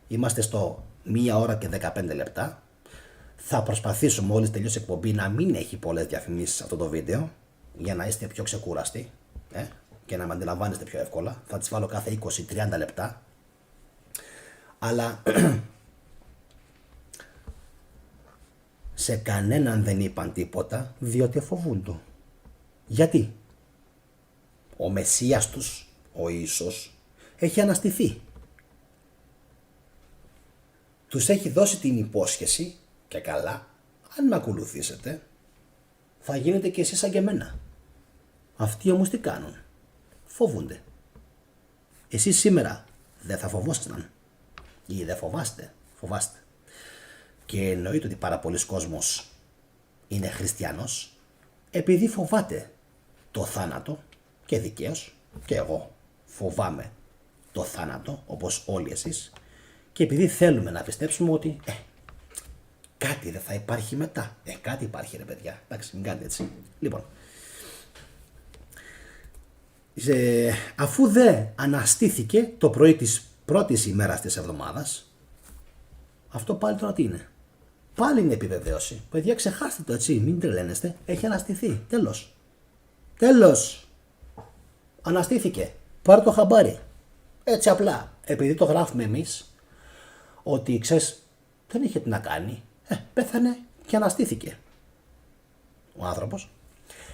Είμαστε στο 1 ώρα και 15 λεπτά. Θα προσπαθήσω μόλις τελειώσει η εκπομπή να μην έχει πολλές διαφημίσεις αυτό το βίντεο, για να είστε πιο ξεκούραστοι και να με αντιλαμβάνεστε πιο εύκολα. Θα τις βάλω κάθε 20-30 λεπτά. Αλλά σε κανέναν δεν είπαν τίποτα, διότι φοβούνται. Γιατί? Ο Μεσσίας τους, ο Ιησούς, έχει αναστηθεί. Τους έχει δώσει την υπόσχεση και καλά, αν με ακολουθήσετε, θα γίνετε κι εσείς σαν και εμένα. Αυτοί όμως τι κάνουν? Φοβούνται. Εσείς σήμερα δεν θα φοβόσασταν? Ή δεν φοβάστε? Φοβάστε. Και εννοείται ότι πάρα πολλοί κόσμος είναι χριστιανός επειδή φοβάται το θάνατο, και δικαίως, και εγώ φοβάμαι το θάνατο όπως όλοι εσείς, και επειδή θέλουμε να πιστέψουμε ότι κάτι δεν θα υπάρχει μετά. Κάτι υπάρχει ρε παιδιά, εντάξει, μην κάνετε έτσι. Λοιπόν, αφού δεν αναστήθηκε το πρωί της πρώτης ημέρας της εβδομάδας, αυτό πάλι τώρα τι είναι? Πάλι είναι επιβεβαίωση. Παιδιά, ξεχάστε το έτσι, μην τρελαίνεστε. Έχει αναστηθεί. Τέλος. Τέλος. Αναστήθηκε. Πάρε το χαμπάρι. Έτσι απλά. Επειδή το γράφουμε εμείς, ότι ξέρεις, δεν είχε τι να κάνει. Πέθανε και αναστήθηκε ο άνθρωπος.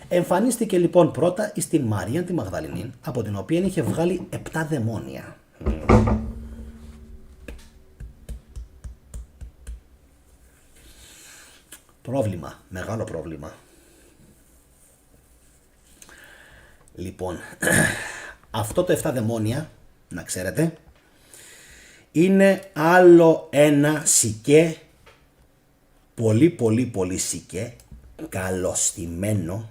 Εμφανίστηκε λοιπόν πρώτα στην Μαρία τη Μαγδαληνή, από την οποία είχε βγάλει 7 δαιμόνια. Πρόβλημα, μεγάλο πρόβλημα. Λοιπόν, αυτό το 7 δαιμόνια, να ξέρετε, είναι άλλο ένα σικέ, πολύ σικέ, καλωστημένο,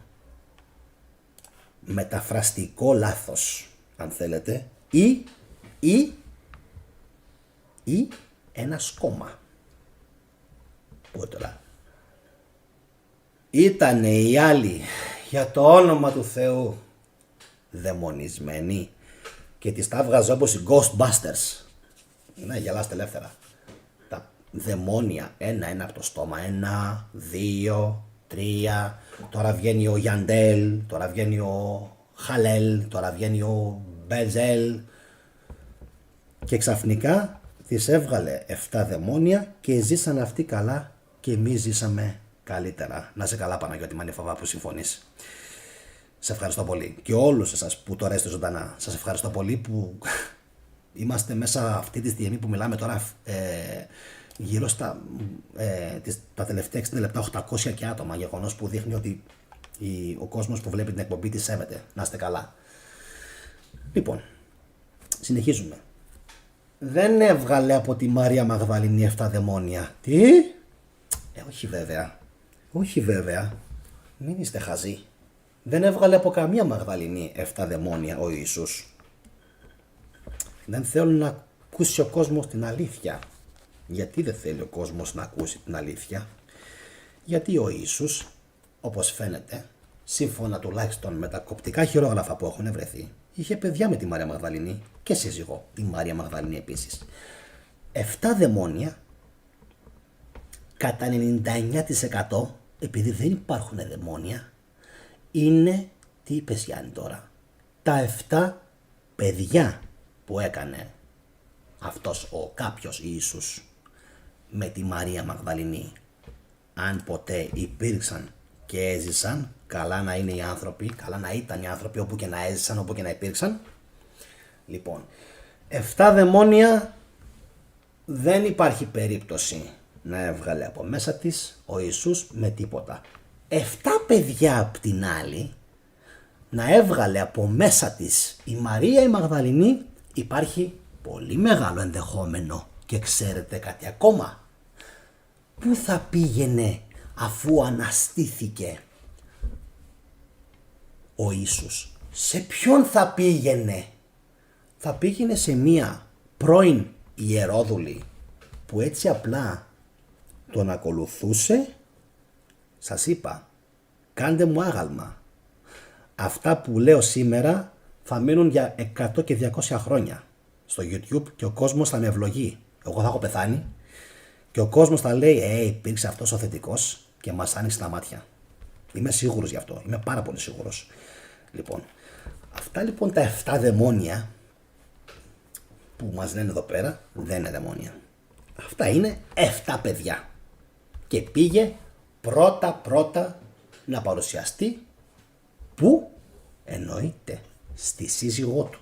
μεταφραστικό λάθος, αν θέλετε, ή ένα σκόμα. Πού τώρα? Ήτανε οι άλλοι, για το όνομα του Θεού, δαιμονισμένοι και τις τα βγάζω όπως οι Ghostbusters. Ναι, γελάστε ελεύθερα. Τα δαιμόνια ένα από το στόμα. 1, 2, 3. Τώρα βγαίνει ο Γιαντέλ, τώρα βγαίνει ο Χαλέλ, τώρα βγαίνει ο Μπεζέλ. Και ξαφνικά τις έβγαλε 7 δαιμόνια και ζήσαν αυτοί καλά και εμείς ζήσαμε καλύτερα. Να σε καλά Παναγιώτη Μανιφοβά που συμφωνείς. Σε ευχαριστώ πολύ. Και όλους εσάς που τώρα είστε ζωντανά. Σας ευχαριστώ πολύ που είμαστε μέσα αυτή τη στιγμή που μιλάμε τώρα γύρω στα τα τελευταία 60 λεπτά 800 και άτομα. Γεγονός που δείχνει ότι ο κόσμος που βλέπει την εκπομπή τη σέβεται. Να είστε καλά. Λοιπόν, συνεχίζουμε. Δεν έβγαλε από τη Μαρία Μαγδαληνή 7 δαιμόνια. Τι? Όχι βέβαια. Όχι βέβαια. Μην είστε χαζοί. Δεν έβγαλε από καμία Μαγδαληνή 7 δαιμόνια ο Ιησούς. Δεν θέλουν να ακούσει ο κόσμος την αλήθεια. Γιατί δεν θέλει ο κόσμος να ακούσει την αλήθεια? Γιατί ο Ιησούς, όπως φαίνεται, σύμφωνα τουλάχιστον με τα κοπτικά χειρόγραφα που έχουν βρεθεί, είχε παιδιά με τη Μαρία Μαγδαληνή και σύζυγο, τη Μαρία Μαγδαληνή επίσης. 7 δαιμόνια, κατά 99%, επειδή δεν υπάρχουν δαιμόνια, είναι, τι είπες Γιάννη τώρα, τα 7 παιδιά που έκανε αυτός ο κάποιος Ιησούς με τη Μαρία Μαγδαληνή. Αν ποτέ υπήρξαν και έζησαν, καλά να είναι οι άνθρωποι, καλά να ήταν οι άνθρωποι όπου και να έζησαν, όπου και να υπήρξαν. Λοιπόν, 7 δαιμόνια δεν υπάρχει περίπτωση να έβγαλε από μέσα της ο Ιησούς με τίποτα. 7 παιδιά απ' την άλλη να έβγαλε από μέσα της η Μαρία η Μαγδαληνή, υπάρχει πολύ μεγάλο ενδεχόμενο. Και ξέρετε κάτι ακόμα? Πού θα πήγαινε αφού αναστήθηκε ο Ιησούς, σε ποιον θα πήγαινε? Θα πήγαινε σε μία πρώην ιερόδουλη που έτσι απλά τον ακολουθούσε? Σας είπα, κάντε μου άγαλμα. Αυτά που λέω σήμερα θα μείνουν για 100 και 200 χρόνια στο YouTube και ο κόσμος θα με ευλογεί. Εγώ θα έχω πεθάνει και ο κόσμος θα λέει υπήρξε αυτός ο θετικός και μας άνοιξε τα μάτια. Είμαι σίγουρος γι' αυτό, είμαι πάρα πολύ σίγουρος. Λοιπόν, αυτά λοιπόν τα 7 δαιμόνια που μας λένε εδώ πέρα δεν είναι δαιμόνια. Αυτά είναι 7 παιδιά. Και πήγε πρώτα να παρουσιαστεί που? Εννοείται στη σύζυγό του,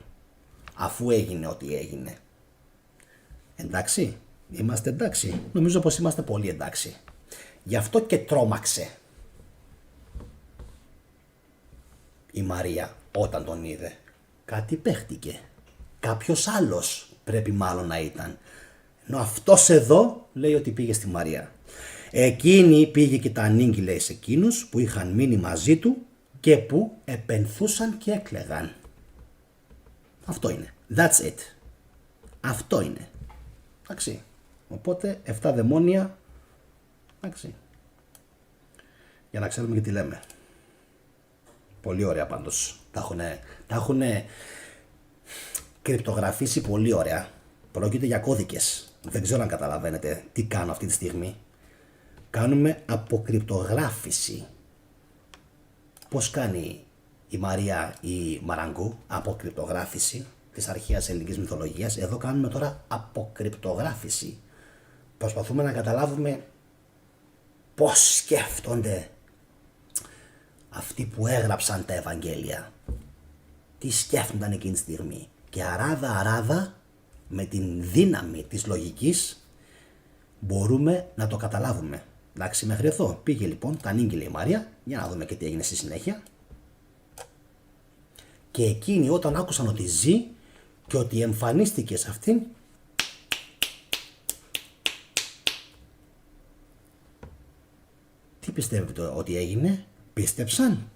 αφού έγινε ό,τι έγινε. Εντάξει, είμαστε εντάξει? Νομίζω πως είμαστε πολύ εντάξει. Γι' αυτό και τρόμαξε η Μαρία όταν τον είδε. Κάτι παίχτηκε. Κάποιος άλλος πρέπει μάλλον να ήταν. Ενώ αυτός εδώ λέει ότι πήγε στη Μαρία. Εκείνη πήγε και τα ανήγγειλε σε εκείνους που είχαν μείνει μαζί του και που επενθούσαν και έκλαιγαν. Αυτό είναι. That's it. Αυτό είναι. Εντάξει. Οπότε 7 δαιμόνια. Εντάξει. Για να ξέρουμε και τι λέμε. Πολύ ωραία πάντως. Τα έχουν κρυπτογραφήσει πολύ ωραία. Πρόκειται για κώδικες. Δεν ξέρω αν καταλαβαίνετε τι κάνω αυτή τη στιγμή. Κάνουμε αποκρυπτογράφηση. Πώς κάνει η Μαρία η Μαραγκού αποκρυπτογράφηση της αρχαίας ελληνικής μυθολογίας? Εδώ κάνουμε τώρα αποκρυπτογράφηση. Προσπαθούμε να καταλάβουμε πώς σκέφτονται αυτοί που έγραψαν τα Ευαγγέλια. Τι σκέφτονταν εκείνη τη στιγμή. Και αράδα με την δύναμη της λογικής μπορούμε να το καταλάβουμε. Εντάξει, μέχρι εδώ πήγε λοιπόν, τα ανήγγειλε η Μαρία, για να δούμε και τι έγινε στη συνέχεια. Και εκείνοι όταν άκουσαν ότι ζει και ότι εμφανίστηκε σε αυτήν, τι πιστεύετε ότι έγινε? Πίστεψαν?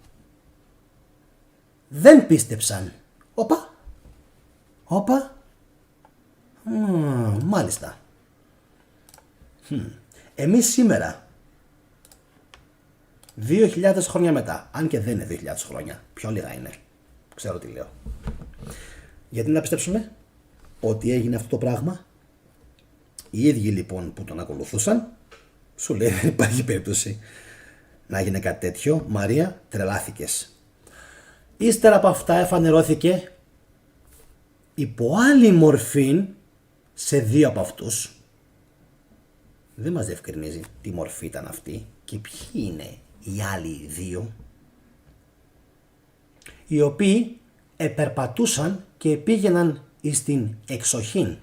Δεν πίστεψαν. Όπα. Μάλιστα. Εμείς σήμερα 2.000 χρόνια μετά, αν και δεν είναι 2.000 χρόνια, πιο λίγα είναι, ξέρω τι λέω. Γιατί να πιστέψουμε ότι έγινε αυτό το πράγμα? Οι ίδιοι λοιπόν που τον ακολουθούσαν, σου λέει δεν υπάρχει περίπτωση να γίνει κάτι τέτοιο. Μαρία, τρελάθηκες. Ύστερα από αυτά εφανερώθηκε υπό άλλη μορφή σε 2 από αυτούς. Δεν μας διευκρινίζει τι μορφή ήταν αυτή και ποιοι είναι οι άλλοι 2, οι οποίοι επερπατούσαν και πήγαιναν στην εξοχήν.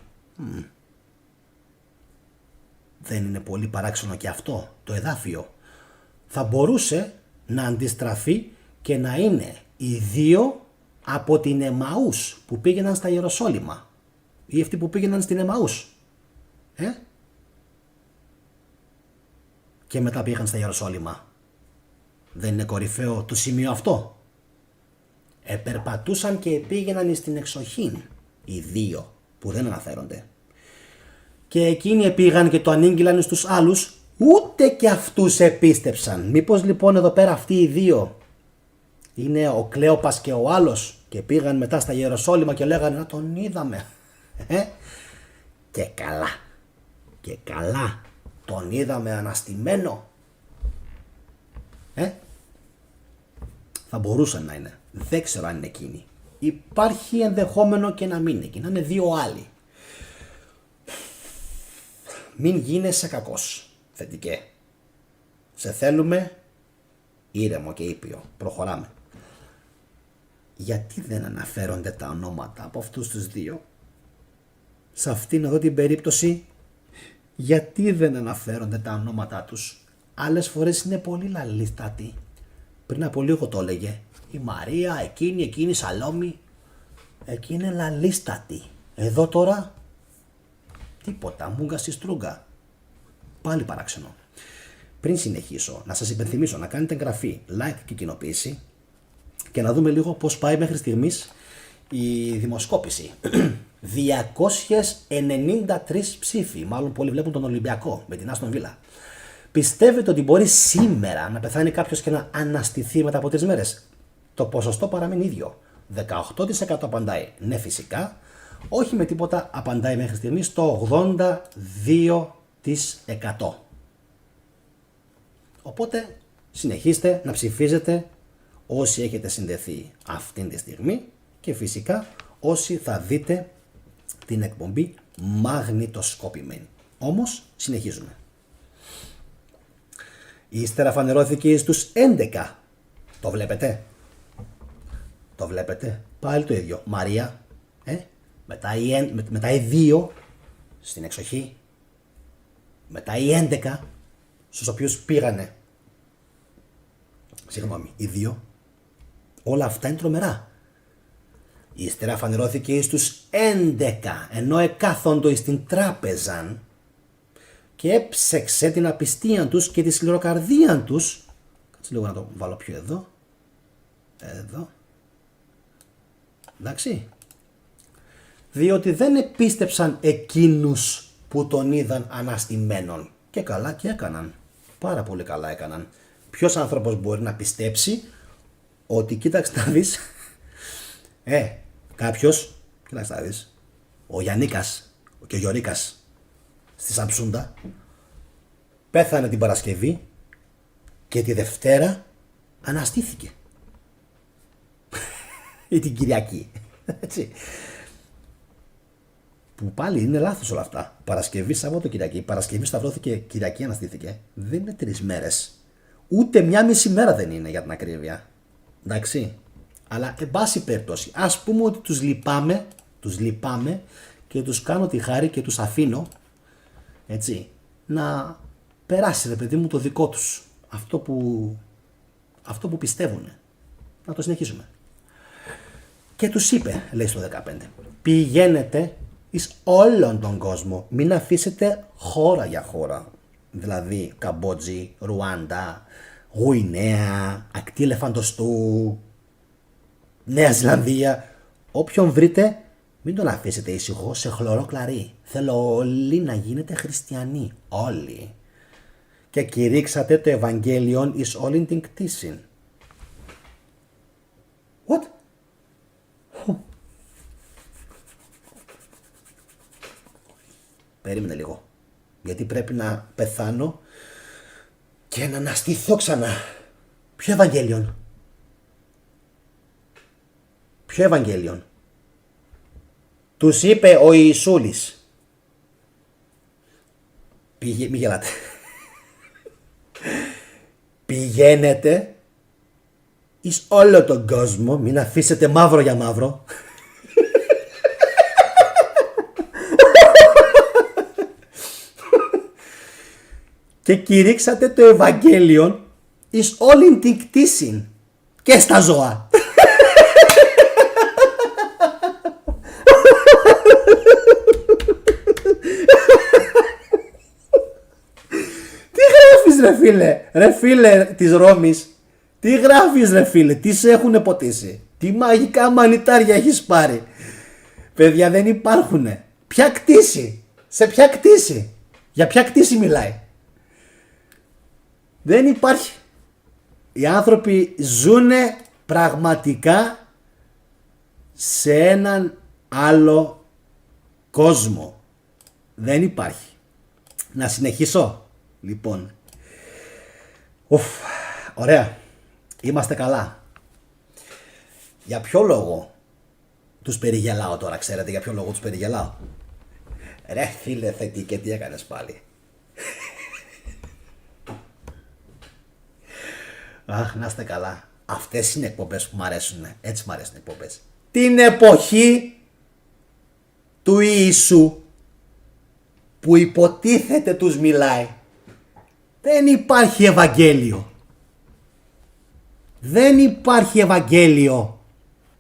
Δεν είναι πολύ παράξενο και αυτό το εδάφιο? Θα μπορούσε να αντιστραφεί και να είναι οι 2 από την Εμαούς που πήγαιναν στα Ιεροσόλυμα ή αυτοί που πήγαιναν στην Εμαούς και μετά πήγαν στα Ιεροσόλυμα. Δεν είναι κορυφαίο το σημείο αυτό? Επερπατούσαν και πήγαιναν στην εξοχήν οι 2 που δεν αναφέρονται. Και εκείνοι πήγαν και το ανήγγυλαν στους άλλους, ούτε και αυτούς επίστεψαν. Μήπως λοιπόν εδώ πέρα αυτοί οι 2 είναι ο Κλέοπας και ο άλλος και πήγαν μετά στα Ιεροσόλυμα και λέγανε να τον είδαμε. Και καλά τον είδαμε αναστημένο. Θα μπορούσαν να είναι. Δεν ξέρω αν είναι εκείνοι. Υπάρχει ενδεχόμενο και να μην είναι εκείνοι. Να είναι 2 άλλοι. Μην γίνεσαι κακός, θετικέ. Σε θέλουμε ήρεμο και ήπιο. Προχωράμε. Γιατί δεν αναφέρονται τα ονόματα από αυτούς τους 2? Σε αυτήν εδώ την περίπτωση, γιατί δεν αναφέρονται τα ονόματά τους? Άλλες φορές είναι πολύ λαλίστατοι. Πριν από λίγο το έλεγε. Η Μαρία, εκείνη η Σαλόμη. Εκείνη είναι λαλίστατη. Εδώ τώρα τίποτα, μούγκα στη στρούγκα. Πάλι παράξενο. πριν συνεχίσω, να σας υπενθυμίσω να κάνετε εγγραφή, like και κοινοποίηση και να δούμε λίγο πώς πάει μέχρι στιγμής η δημοσκόπηση. 293 ψήφοι, μάλλον πολλοί βλέπουν τον Ολυμπιακό με την Άστον Βίλα. Πιστεύετε ότι μπορεί σήμερα να πεθάνει κάποιος και να αναστηθεί μετά από 3 μέρες? Το ποσοστό παραμένει ίδιο. 18% απαντάει ναι φυσικά, όχι με τίποτα απαντάει μέχρι στιγμής το 82%. Οπότε συνεχίστε να ψηφίζετε όσοι έχετε συνδεθεί αυτήν τη στιγμή και φυσικά όσοι θα δείτε την εκπομπή μαγνητοσκόπημένη. Όμως συνεχίζουμε. Ύστερα φανερώθηκε στους 11. Το βλέπετε? Το βλέπετε? Πάλι το ίδιο. Μαρία, μετά οι 2 στην εξοχή, μετά οι 11 στους οποίους πήγανε, συγγνώμη, οι 2. Όλα αυτά είναι τρομερά. Ύστερα φανερώθηκε στους 11, ενώ εκάθοντο στην τράπεζαν και έψεξε την απιστία τους και τη σκληροκαρδία τους. Κάτσε λίγο να το βάλω πιο εδώ. Εδώ. Εντάξει. Διότι δεν επίστεψαν εκείνους που τον είδαν αναστημένον. Και καλά και έκαναν. Πάρα πολύ καλά έκαναν. Ποιος άνθρωπος μπορεί να πιστέψει ότι, κοίταξε να δεις, κάποιος, κοίταξε να δεις, ο Γιαννίκας και ο Γιωρίκας στη Σαμψούντα πέθανε την Παρασκευή και τη Δευτέρα αναστήθηκε. Ή την Κυριακή. Έτσι. Που πάλι είναι λάθος όλα αυτά. Παρασκευή, Σαββάτο, Κυριακή. Παρασκευή σταυρώθηκε, Κυριακή αναστήθηκε. Δεν είναι 3 μέρες. Ούτε 1,5 μέρα δεν είναι για την ακρίβεια. Εντάξει. Αλλά εν πάση περιπτώσει, ας πούμε ότι τους λυπάμαι και τους κάνω τη χάρη και τους αφήνω, έτσι, να περάσει, ρε παιδί μου, το δικό τους. Αυτό που πιστεύουν. Να το συνεχίσουμε. Και τους είπε, λέει στο 15, πηγαίνετε εις όλον τον κόσμο, μην αφήσετε χώρα για χώρα. Δηλαδή Καμπότζη, Ρουάντα, Γουινέα, Ακτή Ελεφαντοστού, Νέα Ζηλανδία. Όποιον βρείτε, μην τον αφήσετε ήσυχο σε χλωρό κλαρί. Θέλω όλοι να γίνετε χριστιανοί. Όλοι. Και κηρύξατε το Ευαγγέλιον εις όλην την κτήσιν. What? Περίμενε λίγο. Γιατί πρέπει να πεθάνω και να αναστηθώ ξανά. Ποιο Ευαγγέλιον? Ποιο Ευαγγέλιον? Τους είπε ο Ιησούλης. Μη γελάτε. Πηγαίνετε εις όλο τον κόσμο, μην αφήσετε μαύρο για μαύρο. Και κηρύξατε το Ευαγγέλιον εις όλην την κτήσιν και στα ζώα. Τι γράφεις ρε φίλε, ρε φίλε της Ρώμης, τι γράφεις ρε φίλε, τι σε έχουνε ποτίσει, τι μαγικά μανιτάρια έχεις πάρει. Παιδιά δεν υπάρχουνε. Ποια κτήση, σε ποια κτήση, για ποια κτήση μιλάει? Δεν υπάρχει. Οι άνθρωποι ζουνε πραγματικά σε έναν άλλο κόσμο. Δεν υπάρχει. Να συνεχίσω. Λοιπόν. Ωραία. Είμαστε καλά. Για ποιο λόγο τους περιγελάω τώρα, ξέρετε για ποιο λόγο τους περιγελάω? Ρε φίλε θετικέ, τι έκανες πάλι? Αχ, να είστε καλά. Αυτές είναι εκπομπές που μου αρέσουν. Έτσι μου αρέσουν οι εκπομπές. Την εποχή του Ιησού που υποτίθεται τους μιλάει, δεν υπάρχει Ευαγγέλιο. Δεν υπάρχει Ευαγγέλιο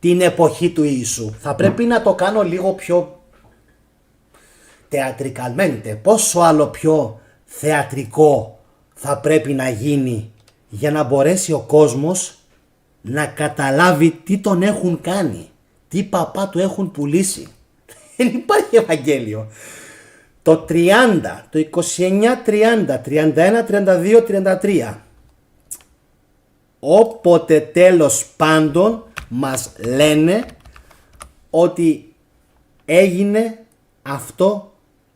την εποχή του Ιησού. Θα πρέπει να το κάνω λίγο πιο θεατρικαλμέντε. Πόσο άλλο πιο θεατρικό θα πρέπει να γίνει για να μπορέσει ο κόσμος να καταλάβει τι τον έχουν κάνει, τι παπά του έχουν πουλήσει. Δεν υπάρχει Ευαγγέλιο. Το 30, το 29, 30, 31, 32, 33. Όποτε τέλος πάντων μας λένε ότι έγινε αυτό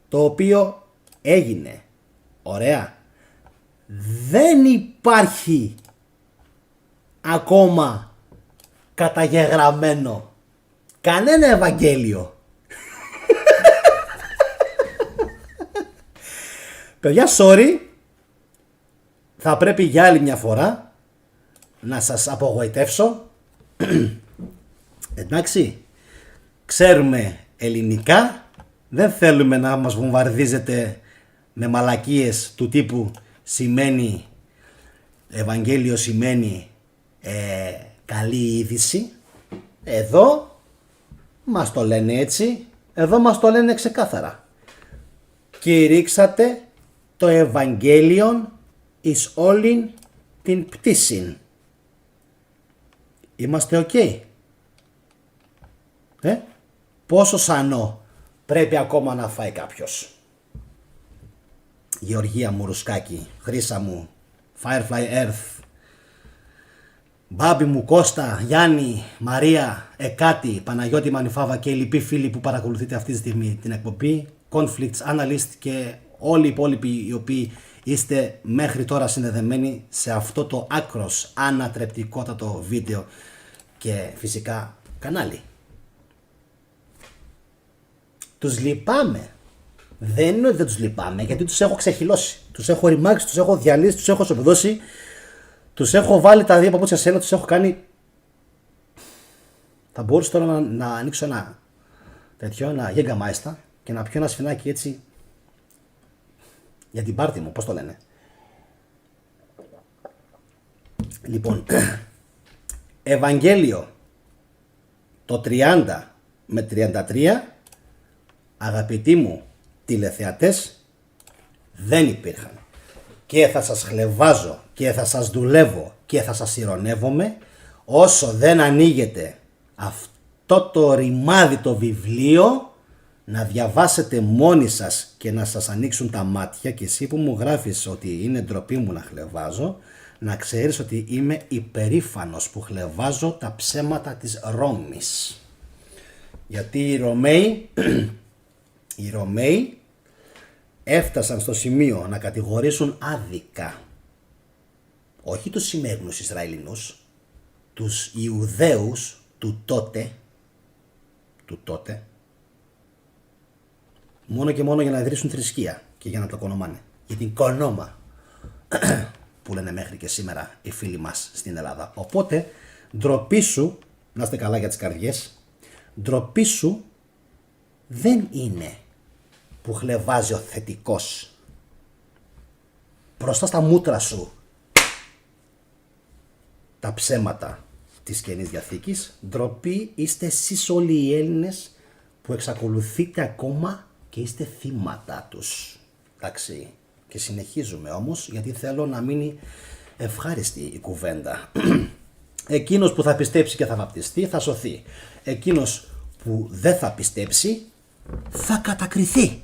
το οποίο έγινε. Ωραία. Δεν υπάρχει ακόμα καταγεγραμμένο κανένα Ευαγγέλιο. Παιδιά, sorry, θα πρέπει για άλλη μια φορά να σας απογοητεύσω. Εντάξει, ξέρουμε ελληνικά, δεν θέλουμε να μας βομβαρδίζετε με μαλακίες του τύπου σημαίνει Ευαγγέλιο, σημαίνει καλή είδηση. Εδώ μας το λένε έτσι, εδώ μας το λένε ξεκάθαρα. Κηρύξατε το Ευαγγέλιον εις όλην την πτήσιν. Είμαστε ok? Πόσο σανό πρέπει ακόμα να φάει κάποιος? Γεωργία μου, Ρουσκάκη, Χρύσα μου, Firefly Earth, Μπάμπη μου, Κώστα, Γιάννη, Μαρία, Εκάτη, Παναγιώτη Μανιφάβα και οι λοιποί φίλοι που παρακολουθείτε αυτή τη στιγμή την εκπομπή, Conflicts Analyst και όλοι οι υπόλοιποι οι οποίοι είστε μέχρι τώρα συνδεδεμένοι σε αυτό το άκρος ανατρεπτικότατο βίντεο και φυσικά κανάλι. Τους λυπάμαι. Δεν είναι ότι δεν τους λυπάμαι, γιατί τους έχω ξεχυλώσει. Τους έχω ρημάξει, τους έχω διαλύσει, τους έχω σοπεδώσει. Τους έχω βάλει τα δύο παπούτσια σε ένα, τους έχω κάνει... Θα μπορούσα τώρα να ανοίξω ένα τέτοιο, ένα γέγκα και να πιω ένα σφινάκι έτσι για την πάρτι μου, πώς το λένε. Λοιπόν, Ευαγγέλιο το 30 με 33, αγαπητοί μου τηλεθεατές, δεν υπήρχαν. Και θα σας χλεβάζω και θα σας δουλεύω και θα σας ειρωνεύομαι όσο δεν ανοίγετε αυτό το ρημάδι το βιβλίο να διαβάσετε μόνοι σας και να σας ανοίξουν τα μάτια. Και εσύ που μου γράφεις ότι είναι ντροπή μου να χλεβάζω, να ξέρεις ότι είμαι υπερήφανος που χλεβάζω τα ψέματα της Ρώμης. Γιατί οι Ρωμαίοι έφτασαν στο σημείο να κατηγορήσουν άδικα όχι τους σημερινούς Ισραηλινούς, τους Ιουδαίους του τότε, μόνο και μόνο για να ιδρύσουν θρησκεία και για να το κονομάνε. Για την κονόμα που λένε μέχρι και σήμερα οι φίλοι μας στην Ελλάδα. Οπότε ντροπή σου, να είστε καλά για τις καρδιές, ντροπή σου δεν είναι που χλεβάζει ο θετικός μπροστά στα μούτρα σου τα ψέματα της Καινής Διαθήκης. Ντροπή είστε εσείς όλοι οι Έλληνες που εξακολουθείτε ακόμα και είστε θύματα τους. Εντάξει, και συνεχίζουμε όμως γιατί θέλω να μείνει ευχάριστη η κουβέντα. Εκείνος που θα πιστέψει και θα βαπτιστεί θα σωθεί. Εκείνος που δεν θα πιστέψει θα κατακριθεί.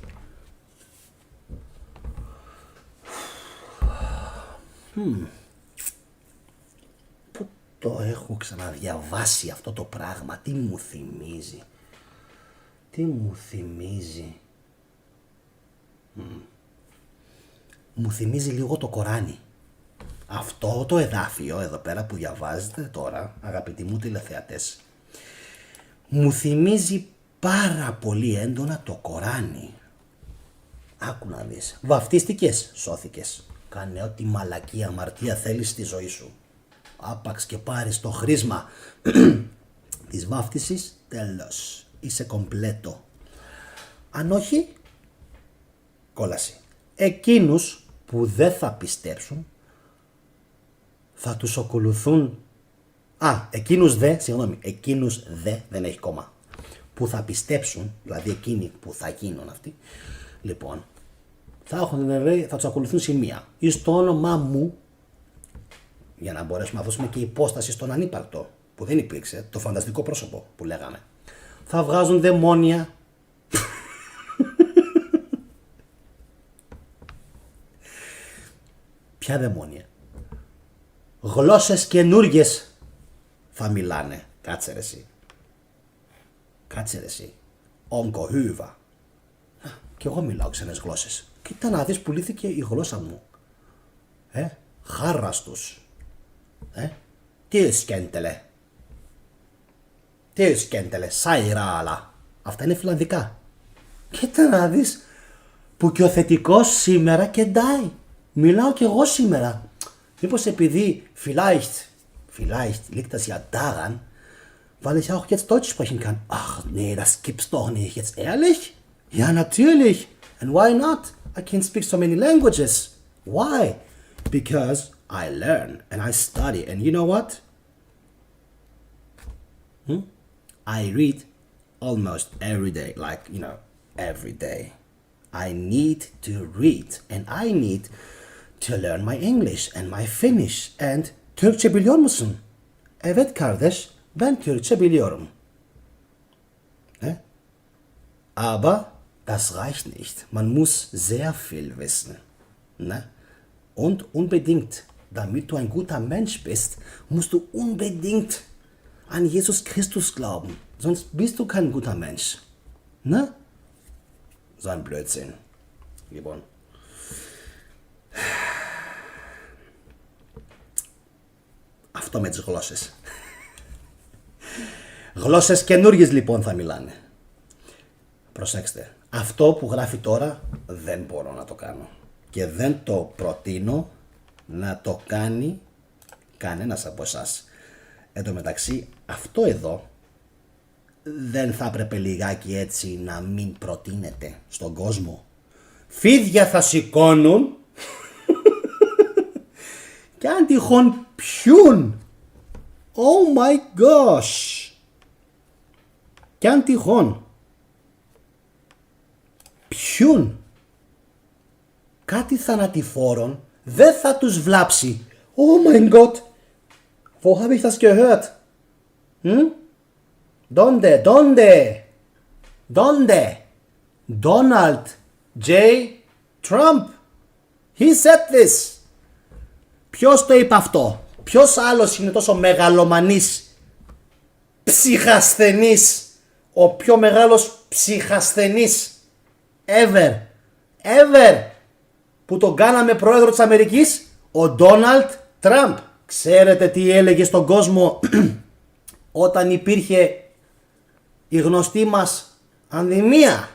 Πού το έχω ξαναδιαβάσει αυτό το πράγμα, τι μου θυμίζει. Μου θυμίζει λίγο το Κοράνι. Αυτό το εδάφιο εδώ πέρα που διαβάζετε τώρα, αγαπητοί μου τηλεθεατές, μου θυμίζει πάρα πολύ έντονα το Κοράνι. Άκου να δεις. Βαφτίστηκες, σώθηκες. Κάνε ό,τι μαλακή αμαρτία θέλεις στη ζωή σου. Άπαξ και πάρεις το χρήσμα της βάφτισης, τέλος. Είσαι κομπλέτο. Αν όχι, κόλαση. Εκείνους που δεν θα πιστέψουν θα τους ακολουθούν. Εκείνους δε, δεν έχει κόμμα. Που θα πιστέψουν, δηλαδή εκείνοι που θα γίνουν αυτοί, λοιπόν, θα τους ακολουθούν σημεία. Ή στο όνομά μου, για να μπορέσουμε να δώσουμε και υπόσταση στον ανύπαρκτο, που δεν υπήρξε, το φανταστικό πρόσωπο που λέγαμε. Θα βγάζουν δαιμόνια. Ποια δαιμόνια? Γλώσσες καινούργιες θα μιλάνε. Κάτσε ρε εσύ. Κάτσε ρε εσύ. Ογκοχούβα. Κι εγώ μιλάω ξένες γλώσσες. Κοίτα να δεις, πουλήθηκε η γλώσσα μου. Χάραστος. Τι σκέντελε. Τι σκέντελε. Σαϊράλα. Αυτά είναι φιλανδικά. Κοίτα να δεις που και ο θετικός σήμερα κεντάει. Μιλάω κι εγώ σήμερα. Μήπως επειδή vielleicht liegt das ja daran, weil ich auch jetzt Deutsch sprechen kann. Ach nee, das gibt's doch nicht. Jetzt ehrlich? Ja, natürlich. And why not? I can speak so many languages. Why? Because I learn and I study. And you know what? I read almost every day. Like, every day. I need to read. And I need to learn my English and my Finnish. And Türkçe biliyor musun? Evet kardeş, ben Türkçe biliyorum. Aber das reicht nicht. Man muss sehr viel wissen. Ne? Und unbedingt, damit du ein guter Mensch bist, musst du unbedingt an Jesus Christus glauben. Sonst bist du kein guter Mensch. Ne? So ein Blödsinn. Λοιπόν. Αυτό με τις γλώσσες. Γλώσσες καινούργιες λοιπόν θα μιλάνε. Προσέξτε. Αυτό που γράφει τώρα δεν μπορώ να το κάνω. Και δεν το προτείνω να το κάνει κανένας από εσάς. Εν τω μεταξύ, αυτό εδώ δεν θα έπρεπε λιγάκι έτσι να μην προτείνεται στον κόσμο? Φίδια θα σηκώνουν και αν τυχόν πιούν. Oh my gosh. Και αν τυχόν πιούν κάτι θανατηφόρον, δεν θα τους βλάψει. Oh mein Gott. Wo habe ich das gehört? Donde? Donald J. Trump. He said this. Ποιος το είπε αυτό? Ποιος άλλος είναι τόσο μεγαλομανής ψυχασθενής? Ο πιο μεγάλος ψυχασθενής ever που τον κάναμε πρόεδρο της Αμερικής, ο Ντόναλντ Τραμπ. Ξέρετε τι έλεγε στον κόσμο όταν υπήρχε η γνωστή μας πανδημία?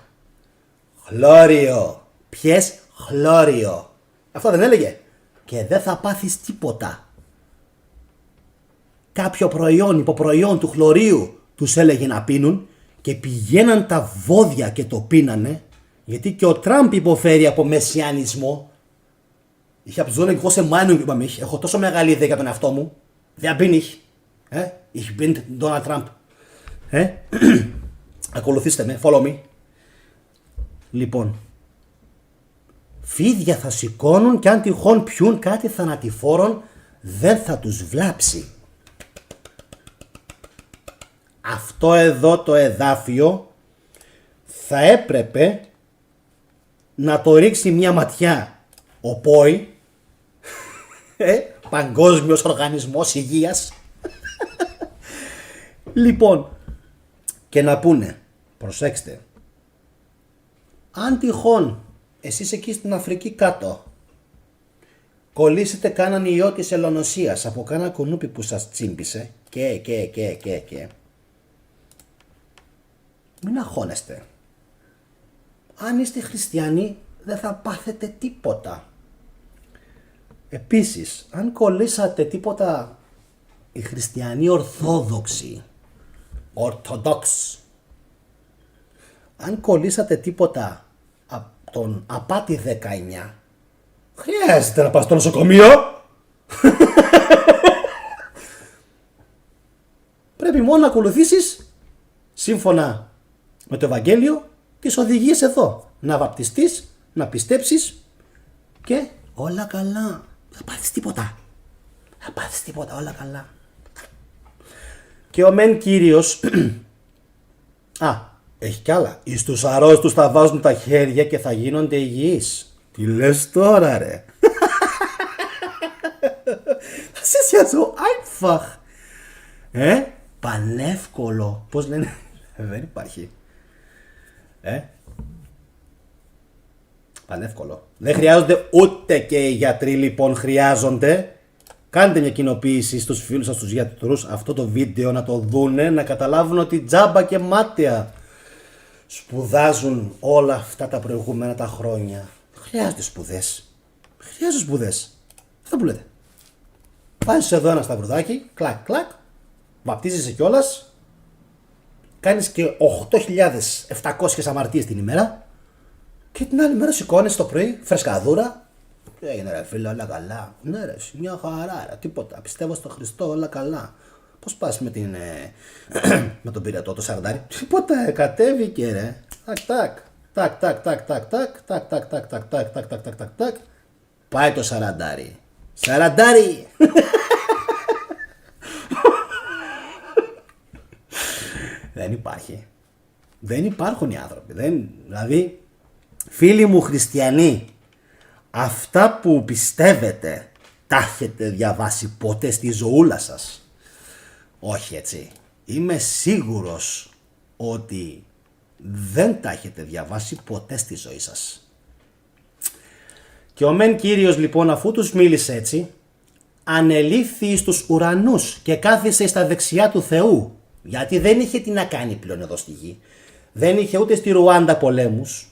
Χλώριο. Πιες χλώριο. Αυτό δεν έλεγε? Και δεν θα πάθεις τίποτα. Κάποιο προϊόν, υποπροϊόν του χλωρίου τους έλεγε να πίνουν και πηγαίναν τα βόδια και το πίνανε, γιατί και ο Τραμπ υποφέρει από μεσιανισμό. Ich habe so eine große Meinung über mich. Έχω τόσο μεγάλη ιδέα για τον εαυτό μου. Wer bin ich? Ich bin Donald Trump. Ακολουθήστε με, follow me. Λοιπόν, φίδια θα σηκώνουν και αν τυχόν πιούν κάτι θανατηφόρον, δεν θα τους βλάψει. Αυτό εδώ το εδάφιο θα έπρεπε να το ρίξει μια ματιά ο ΠΟΗ, Παγκόσμιος Οργανισμός Υγείας. Λοιπόν, και να πούνε, προσέξτε, αν τυχόν εσείς εκεί στην Αφρική κάτω κολλήσετε κάναν ιό της ελονοσίας από κάνα κουνούπι που σας τσίμπησε και μην αγχώνεστε. Αν είστε χριστιανοί δεν θα πάθετε τίποτα. Επίσης, αν κολλήσατε τίποτα οι χριστιανοί ορθόδοξοι, Orthodox, αν κολλήσατε τίποτα από τον Απάτη 19, χρειάζεται να πας στο νοσοκομείο. Πρέπει μόνο να ακολουθήσεις σύμφωνα με το Ευαγγέλιο τις οδηγίες εδώ. Να βαπτιστείς, να πιστέψεις Και όλα καλά. Δεν θα πάθεις τίποτα. Δεν θα πάθεις τίποτα, όλα καλά. Και ο μεν κύριος, έχει κι άλλα. Εις τους αρρώστους θα βάζουν τα χέρια και θα γίνονται υγιείς. Τι λες τώρα ρε. Das ist ja so einfach. Πανεύκολο. Πώς λένε. Δεν υπάρχει. Πανεύκολο. Δεν χρειάζονται ούτε και οι γιατροί λοιπόν χρειάζονται. Κάντε μια κοινοποίηση στους φίλους σας, στους γιατρούς, αυτό το βίντεο να το δούνε, να καταλάβουν ότι τζάμπα και μάταια σπουδάζουν όλα αυτά τα προηγούμενα τα χρόνια. Χρειάζονται σπουδές. Χρειάζονται σπουδές. Αυτό που λέτε. Βάζεις εδώ ένα σταυρουδάκι, κλακ κλακ, βαπτίζεσαι κιόλας, κάνεις και 8.700 αμαρτίες την ημέρα και την άλλη μέρα σηκώνεσαι το πρωί, φρεσκαδούρα. Τι έγινε ρε φίλε, όλα καλά. Ναι ρε, μια χαρά ρε, τίποτα. Πιστεύω στον Χριστό, όλα καλά. Πώς πας με με τον πυρετό, το σαραντάρι. Τίποτα, κατέβηκε ρε. Τακ τακ τακ τακ τακ τακ τακ τακ τακ τακ τακ τακ τακ τακ τακ τακ. Πάει το σαραντάρι. Σαραντάρι! Δεν υπάρχει. Δεν υπάρχουν οι άνθρωποι. Δηλαδή, φίλοι μου χριστιανοί, αυτά που πιστεύετε τα έχετε διαβάσει ποτέ στη ζωούλα σας? Όχι έτσι. Είμαι σίγουρος ότι δεν τα έχετε διαβάσει ποτέ στη ζωή σας. Και ο μεν Κύριος λοιπόν, αφού τους μίλησε έτσι, ανελήφθη στους ουρανούς και κάθισε στα δεξιά του Θεού, γιατί δεν είχε τι να κάνει πλέον εδώ στη γη. Δεν είχε ούτε στη Ρουάντα πολέμους,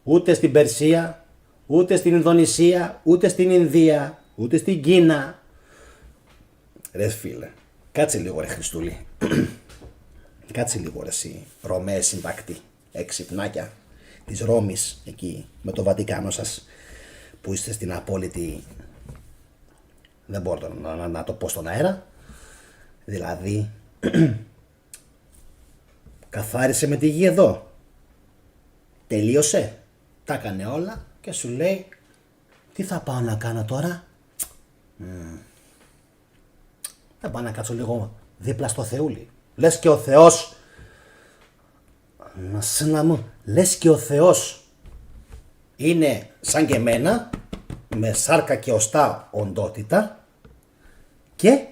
ούτε στην Περσία, ούτε στην Ινδονησία, ούτε στην Ινδία, ούτε στην Κίνα. Ρε φίλε, κάτσε λίγο ρε Χριστούλη. Κάτσε λίγο ρε εσύ Ρωμαίε συντακτή, έξυπνάκια της Ρώμης εκεί με το Βατικάνο σας που είστε στην απόλυτη, δεν μπορώ να το πω στον αέρα, δηλαδή καθάρισε με τη γη εδώ, τελείωσε, τα έκανε όλα και σου λέει τι θα πάω να κάνω τώρα? Θα πάω να κάτσω λίγο δίπλα στο Θεούλη. Λες και ο Θεός, λες και ο Θεός είναι σαν και εμένα, με σάρκα και οστά οντότητα και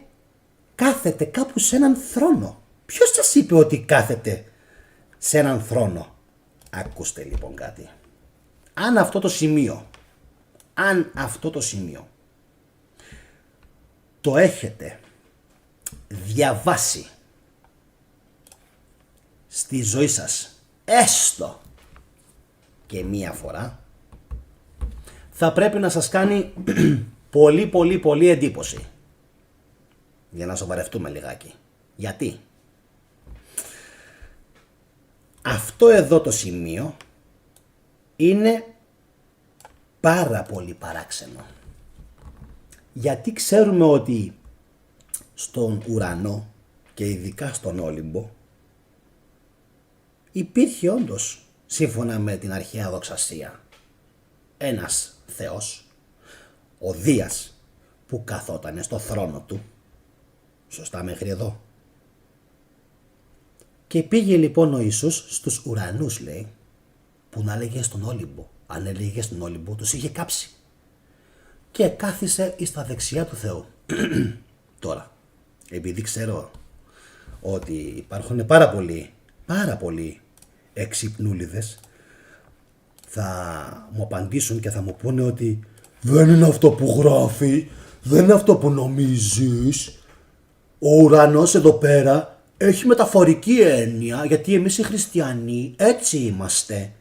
κάθεται κάπου σε έναν θρόνο. Ποιος σας είπε ότι κάθεται σε έναν θρόνο? Ακούστε λοιπόν κάτι. Αν αυτό το σημείο το έχετε διαβάσει στη ζωή σας έστω και μία φορά, θα πρέπει να σας κάνει πολύ εντύπωση. Για να σοβαρευτούμε λιγάκι. Γιατί? Αυτό εδώ το σημείο είναι πάρα πολύ παράξενο. Γιατί ξέρουμε ότι στον ουρανό και ειδικά στον Όλυμπο υπήρχε όντως, σύμφωνα με την αρχαία δοξασία, ένας Θεός, ο Δίας, που καθότανε στο θρόνο του. Σωστά μέχρι εδώ? Και πήγε λοιπόν ο Ιησούς στους ουρανούς, λέει, που να λέγε στον Όλυμπο. Αν έλεγε στον Όλυμπο, τους είχε κάψει. Και κάθισε εις τα δεξιά του Θεού. Τώρα, επειδή ξέρω ότι υπάρχουν πάρα πολλοί εξυπνούλιδες, θα μου απαντήσουν και θα μου πούνε ότι δεν είναι αυτό που γράφει, δεν είναι αυτό που νομίζεις. Ο ουρανός εδώ πέρα έχει μεταφορική έννοια, γιατί εμείς οι χριστιανοί έτσι είμαστε.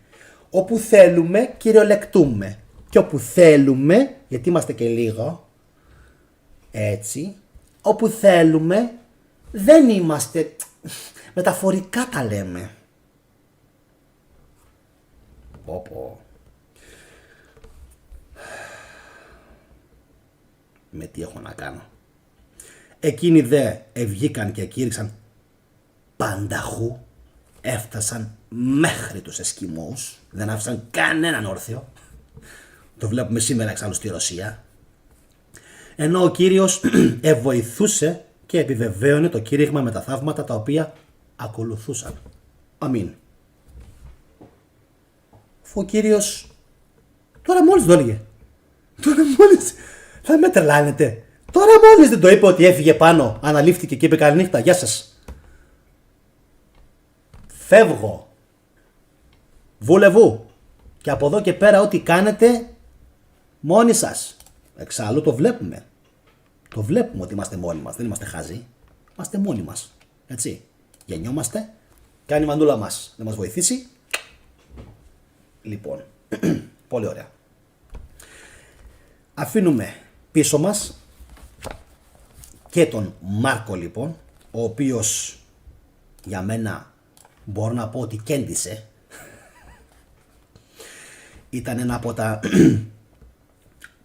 Όπου θέλουμε κυριολεκτούμε και όπου θέλουμε, γιατί είμαστε και λίγο έτσι, όπου θέλουμε δεν είμαστε, μεταφορικά τα λέμε. Πω. Με τι έχω να κάνω? Εκείνοι δε βγήκαν και κήρυξαν πανταχού, έφτασαν μέχρι τους Εσκιμώους, δεν άφησαν κανέναν όρθιο. Το βλέπουμε σήμερα εξάλλου στη Ρωσία. Ενώ ο Κύριος βοηθούσε και επιβεβαίωνε το κήρυγμα με τα θαύματα τα οποία ακολουθούσαν. Αμήν. Ο Κύριος τώρα μόλις το έλεγε. Τώρα μόλις. Θα με τρελάνετε. Τώρα μόλις δεν το είπε ότι έφυγε πάνω, αναλήφθηκε και είπε καληνύχτα, γεια σας. Φεύγω. Βουλεβού. Και από εδώ και πέρα ό,τι κάνετε μόνοι σας. Εξάλλου το βλέπουμε. Το βλέπουμε ότι είμαστε μόνοι μας. Δεν είμαστε χάζοι. Είμαστε μόνοι μας. Έτσι. Γεννιόμαστε. Κάνει η μανούλα μας να μας βοηθήσει. Λοιπόν. Πολύ ωραία. Αφήνουμε πίσω μας και τον Μάρκο λοιπόν, ο οποίος για μένα μπορώ να πω ότι κέντησε. Ήταν ένα από τα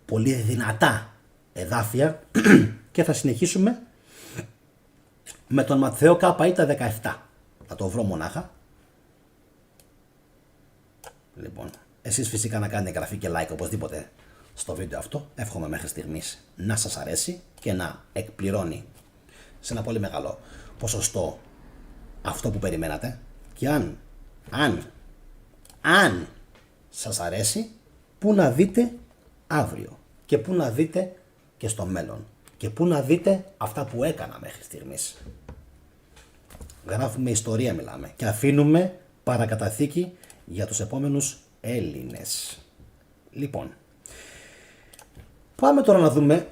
πολύ δυνατά εδάφια και θα συνεχίσουμε με τον Ματθαίο Κ.Ι. 17. Θα το βρω μονάχα. Λοιπόν, εσείς φυσικά να κάνετε εγγραφή και like οπωσδήποτε στο βίντεο αυτό. Εύχομαι μέχρι στιγμής να σας αρέσει και να εκπληρώνει σε ένα πολύ μεγάλο ποσοστό αυτό που περιμένατε. Και αν σας αρέσει, πού να δείτε αύριο και πού να δείτε και στο μέλλον και πού να δείτε αυτά που έκανα μέχρι στιγμής. Γράφουμε ιστορία, μιλάμε, και αφήνουμε παρακαταθήκη για τους επόμενους Έλληνες. Λοιπόν, πάμε τώρα να δούμε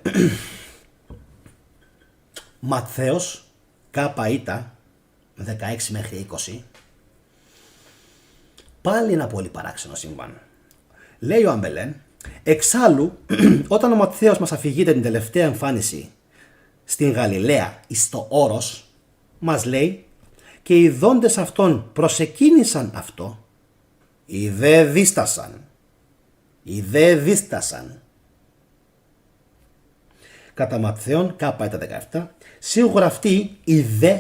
Ματθαίος Κ.Ι. 16 μέχρι 20. Πάλι ένα πολύ παράξενο συμβάν. Λέει ο Αμπελέν, εξάλλου όταν ο Ματθαίος μας αφηγείται την τελευταία εμφάνιση στην Γαλιλαία εις το όρος, μας λέει, και οι δόντες αυτών προσεκίνησαν αυτό, οι δε δίστασαν. Κατά Ματθαίον Κ.Ι. 17, σίγουρα αυτοί οι δε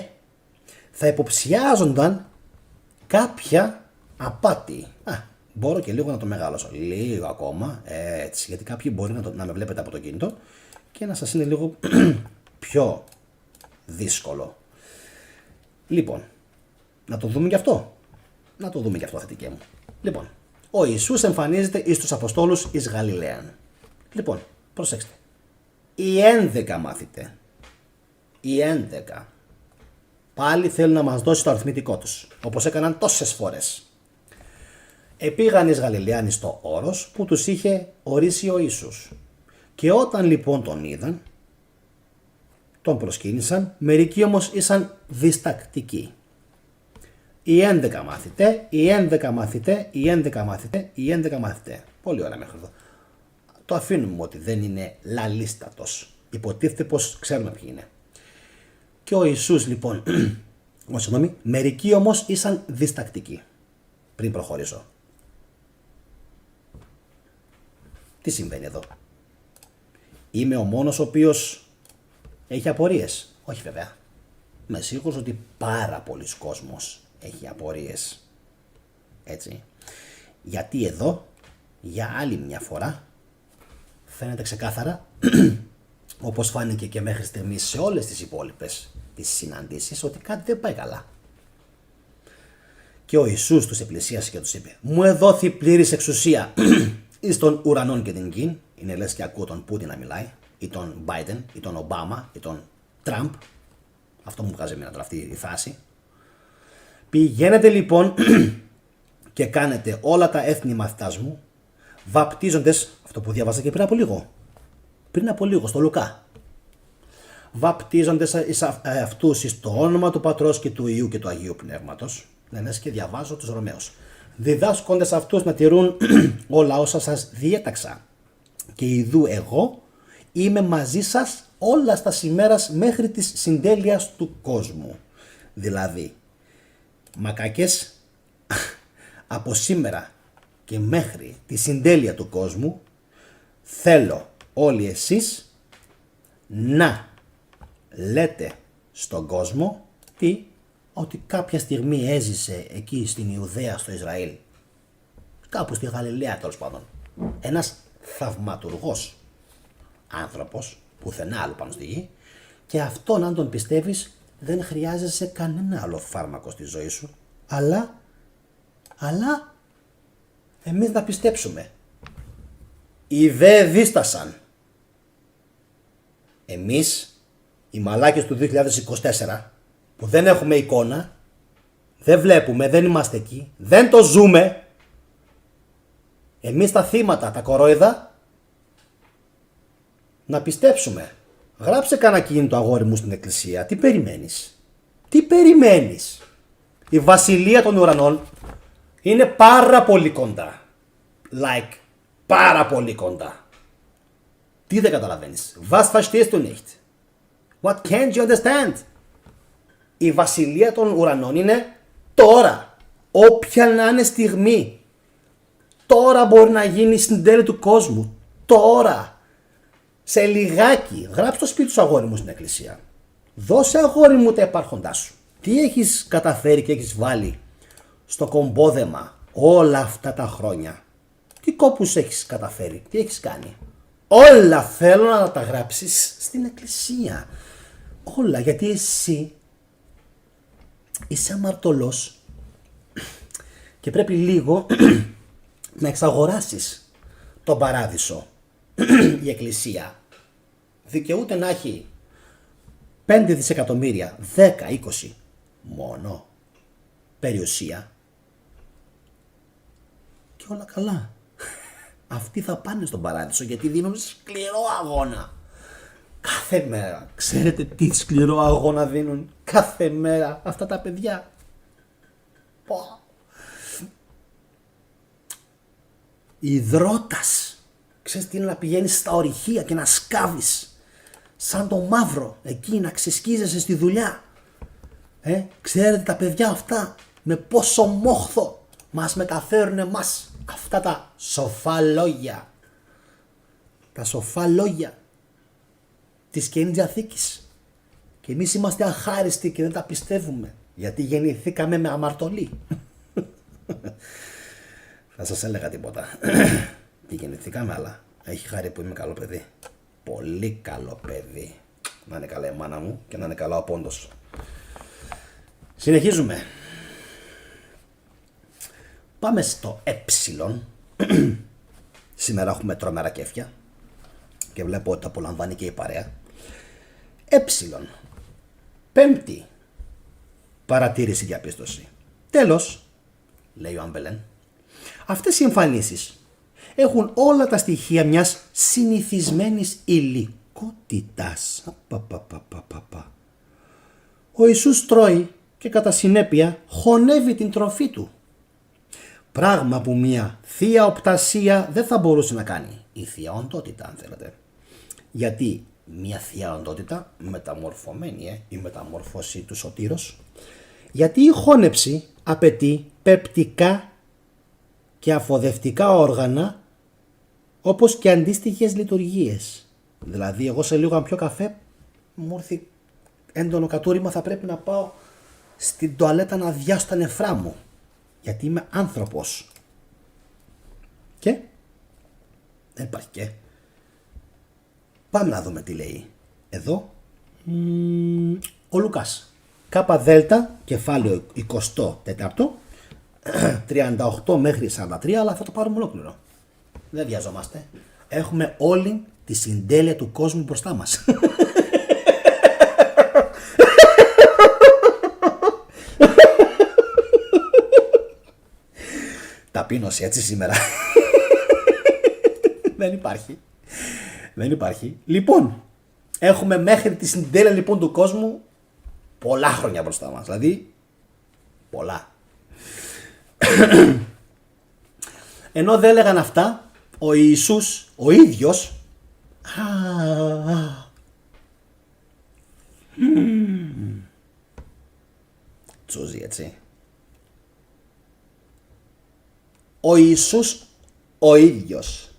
θα υποψιάζονταν κάποια απάτη. Μπορώ και λίγο να το μεγαλώσω. Λίγο ακόμα, έτσι, γιατί κάποιοι μπορεί να με βλέπετε από το κινητό και να σας είναι λίγο πιο δύσκολο. Λοιπόν, να το δούμε και αυτό. Θετικέ μου. Λοιπόν, ο Ιησούς εμφανίζεται εις τους Αποστόλους εις Γαλιλαίαν. Λοιπόν, προσέξτε. Οι 11 μάθητε. Οι 11. Πάλι θέλουν να μας δώσει το αριθμητικό τους, όπως έκαναν τόσες φορές. Επήγαν εις Γαλιλαίαν στο όρος που τους είχε ορίσει ο Ιησούς. Και όταν λοιπόν τον είδαν, τον προσκύνησαν, μερικοί όμως ήσαν διστακτικοί. Οι 11 μάθητε. Πολύ ωραία μέχρι εδώ. Το αφήνουμε ότι δεν είναι λαλίστατος. Υποτίθεται πως ξέρουμε ποιοι είναι. Και ο Ιησούς λοιπόν, μερικοί όμως ήσαν διστακτικοί. Πριν προχωρήσω. Τι συμβαίνει εδώ? Είμαι ο μόνος ο οποίος έχει απορίες? Όχι βέβαια. Είμαι σίγουρος ότι πάρα πολλοί κόσμος έχει απορίες. Έτσι. Γιατί εδώ, για άλλη μια φορά, φαίνεται ξεκάθαρα, όπως φάνηκε και μέχρι στιγμής σε όλες τις υπόλοιπες τις συναντήσεις, ότι κάτι δεν πάει καλά. Και ο Ιησούς τους επλησίασε και τους είπε, μου εδόθη πλήρης εξουσία εις των ουρανών και την γην. Είναι λες και ακούω τον Πούτιν να μιλάει, ή τον Biden, ή τον Ομπάμα, ή τον Τραμπ. Αυτό μου βγάζει εμένα τώρα αυτή η φάση. Πηγαίνετε λοιπόν και κάνετε όλα τα έθνη μαθητάς μου, βαπτίζοντες, αυτό που διάβασα και πριν από λίγο στο Λουκά, βαπτίζοντες αυτούς εις το όνομα του Πατρός και του Υιού και του Αγίου Πνεύματος, λένε και διαβάζω τους Ρωμαίους, διδάσκοντες αυτούς να τηρούν όλα όσα σας διέταξα, και ιδού εγώ είμαι μαζί σας όλα στα ημέρας μέχρι της συντέλειας του κόσμου. Δηλαδή, μακάκες, από σήμερα και μέχρι τη συντέλεια του κόσμου θέλω όλοι εσείς να λέτε στον κόσμο ότι κάποια στιγμή έζησε εκεί στην Ιουδαία, στο Ισραήλ, κάπου στη Γαλιλαία τέλος πάντων, ένας θαυματουργός άνθρωπος, πουθενά άλλο πάνω στη γη, και αυτόν αν τον πιστεύεις δεν χρειάζεσαι κανένα άλλο φάρμακο στη ζωή σου, αλλά εμείς να πιστέψουμε. Οι δε δίστασαν. Εμείς, οι μαλάκες του 2024, που δεν έχουμε εικόνα, δεν βλέπουμε, δεν είμαστε εκεί, δεν το ζούμε, εμείς τα θύματα, τα κορόιδα, να πιστέψουμε. Γράψε κανένα κίνητο, αγόρι μου, στην εκκλησία. Τι περιμένεις? Τι περιμένεις? Η βασιλεία των ουρανών είναι πάρα πολύ κοντά. Like, πάρα πολύ κοντά. Τι δεν καταλαβαίνεις? Was verstehst du nicht? What can't you understand? Η βασιλεία των ουρανών είναι τώρα. Όποια να είναι στιγμή. Τώρα μπορεί να γίνει στην τέλη του κόσμου. Τώρα. Σε λιγάκι. Γράψε το σπίτι σου, αγόρι μου, στην εκκλησία. Δώσε, αγόρι μου, τα υπάρχοντά σου. Τι έχεις καταφέρει και έχεις βάλει στο κομπόδεμα όλα αυτά τα χρόνια? Τι κόπους έχεις καταφέρει? Τι έχεις κάνει? Όλα θέλω να τα γράψεις στην εκκλησία. Όλα, γιατί εσύ είσαι αμαρτωλός και πρέπει λίγο να εξαγοράσεις τον παράδεισο. Η εκκλησία δικαιούται να έχει 5 δισεκατομμύρια, 10, 20 μόνο περιουσία και όλα καλά. Αυτοί θα πάνε στον παράδεισο γιατί δίνουν σκληρό αγώνα. Κάθε μέρα. Ξέρετε τι σκληρό αγώνα δίνουν κάθε μέρα αυτά τα παιδιά? Υδρότας. Ξέρεις τι είναι να πηγαίνεις στα ορυχεία και να σκάβεις σαν το μαύρο εκεί, να ξεσκίζεσαι στη δουλειά? Ξέρετε τα παιδιά αυτά με πόσο μόχθο μας μεταφέρουν εμάς αυτά τα σοφά λόγια. Τα σοφά λόγια της Καινής Διαθήκης. Και εμείς είμαστε αχάριστοι και δεν τα πιστεύουμε, γιατί γεννηθήκαμε με αμαρτωλή. Θα σας έλεγα τίποτα. Και γεννηθήκαμε, αλλά έχει χάρη που είμαι καλό παιδί. Πολύ καλό παιδί. Να είναι καλά η μάνα μου και να είναι καλά ο πόντος. Συνεχίζουμε. Πάμε στο ε. Σήμερα έχουμε τρομερά κέφια και βλέπω ότι τα απολαμβάνει και η παρέα. Ε. Πέμπτη παρατήρηση, διαπίστωση. Τέλος, λέει ο Άμπελεν, αυτές οι εμφανίσεις έχουν όλα τα στοιχεία μιας συνηθισμένης υλικότητας. Ο Ιησούς τρώει και κατά συνέπεια χωνεύει την τροφή του. Πράγμα που μια θεία οπτασία δεν θα μπορούσε να κάνει. Η θεία οντότητα, αν θέλετε. Γιατί μια θεία οντότητα μεταμορφωμένη, η μεταμόρφωση του σωτήρος, γιατί η χώνεψη απαιτεί πεπτικά και αφοδευτικά όργανα, όπως και αντίστοιχες λειτουργίες. Δηλαδή, εγώ σε λίγο αν πιω καφέ, μου έρθει έντονο κατούριμα, θα πρέπει να πάω στην τουαλέτα να αδειάσω τα νεφρά μου, γιατί είμαι άνθρωπος. Και δεν υπάρχει και. Πάμε να δούμε τι λέει εδώ ο Λουκάς. Κάπα δέλτα, κεφάλαιο 24, 38 μέχρι 43, αλλά θα το πάρουμε ολόκληρο. Δεν βιαζόμαστε. Έχουμε όλη τη συντέλεια του κόσμου μπροστά μας. Ταπείνωση έτσι σήμερα. Δεν υπάρχει. Δεν υπάρχει. Λοιπόν, έχουμε μέχρι τη συντέλεια λοιπόν του κόσμου πολλά χρόνια μπροστά μας. Δηλαδή, πολλά. Ενώ δεν έλεγαν αυτά, ο Ιησούς ο ίδιος τσούζει έτσι. Ο Ιησούς ο ίδιος.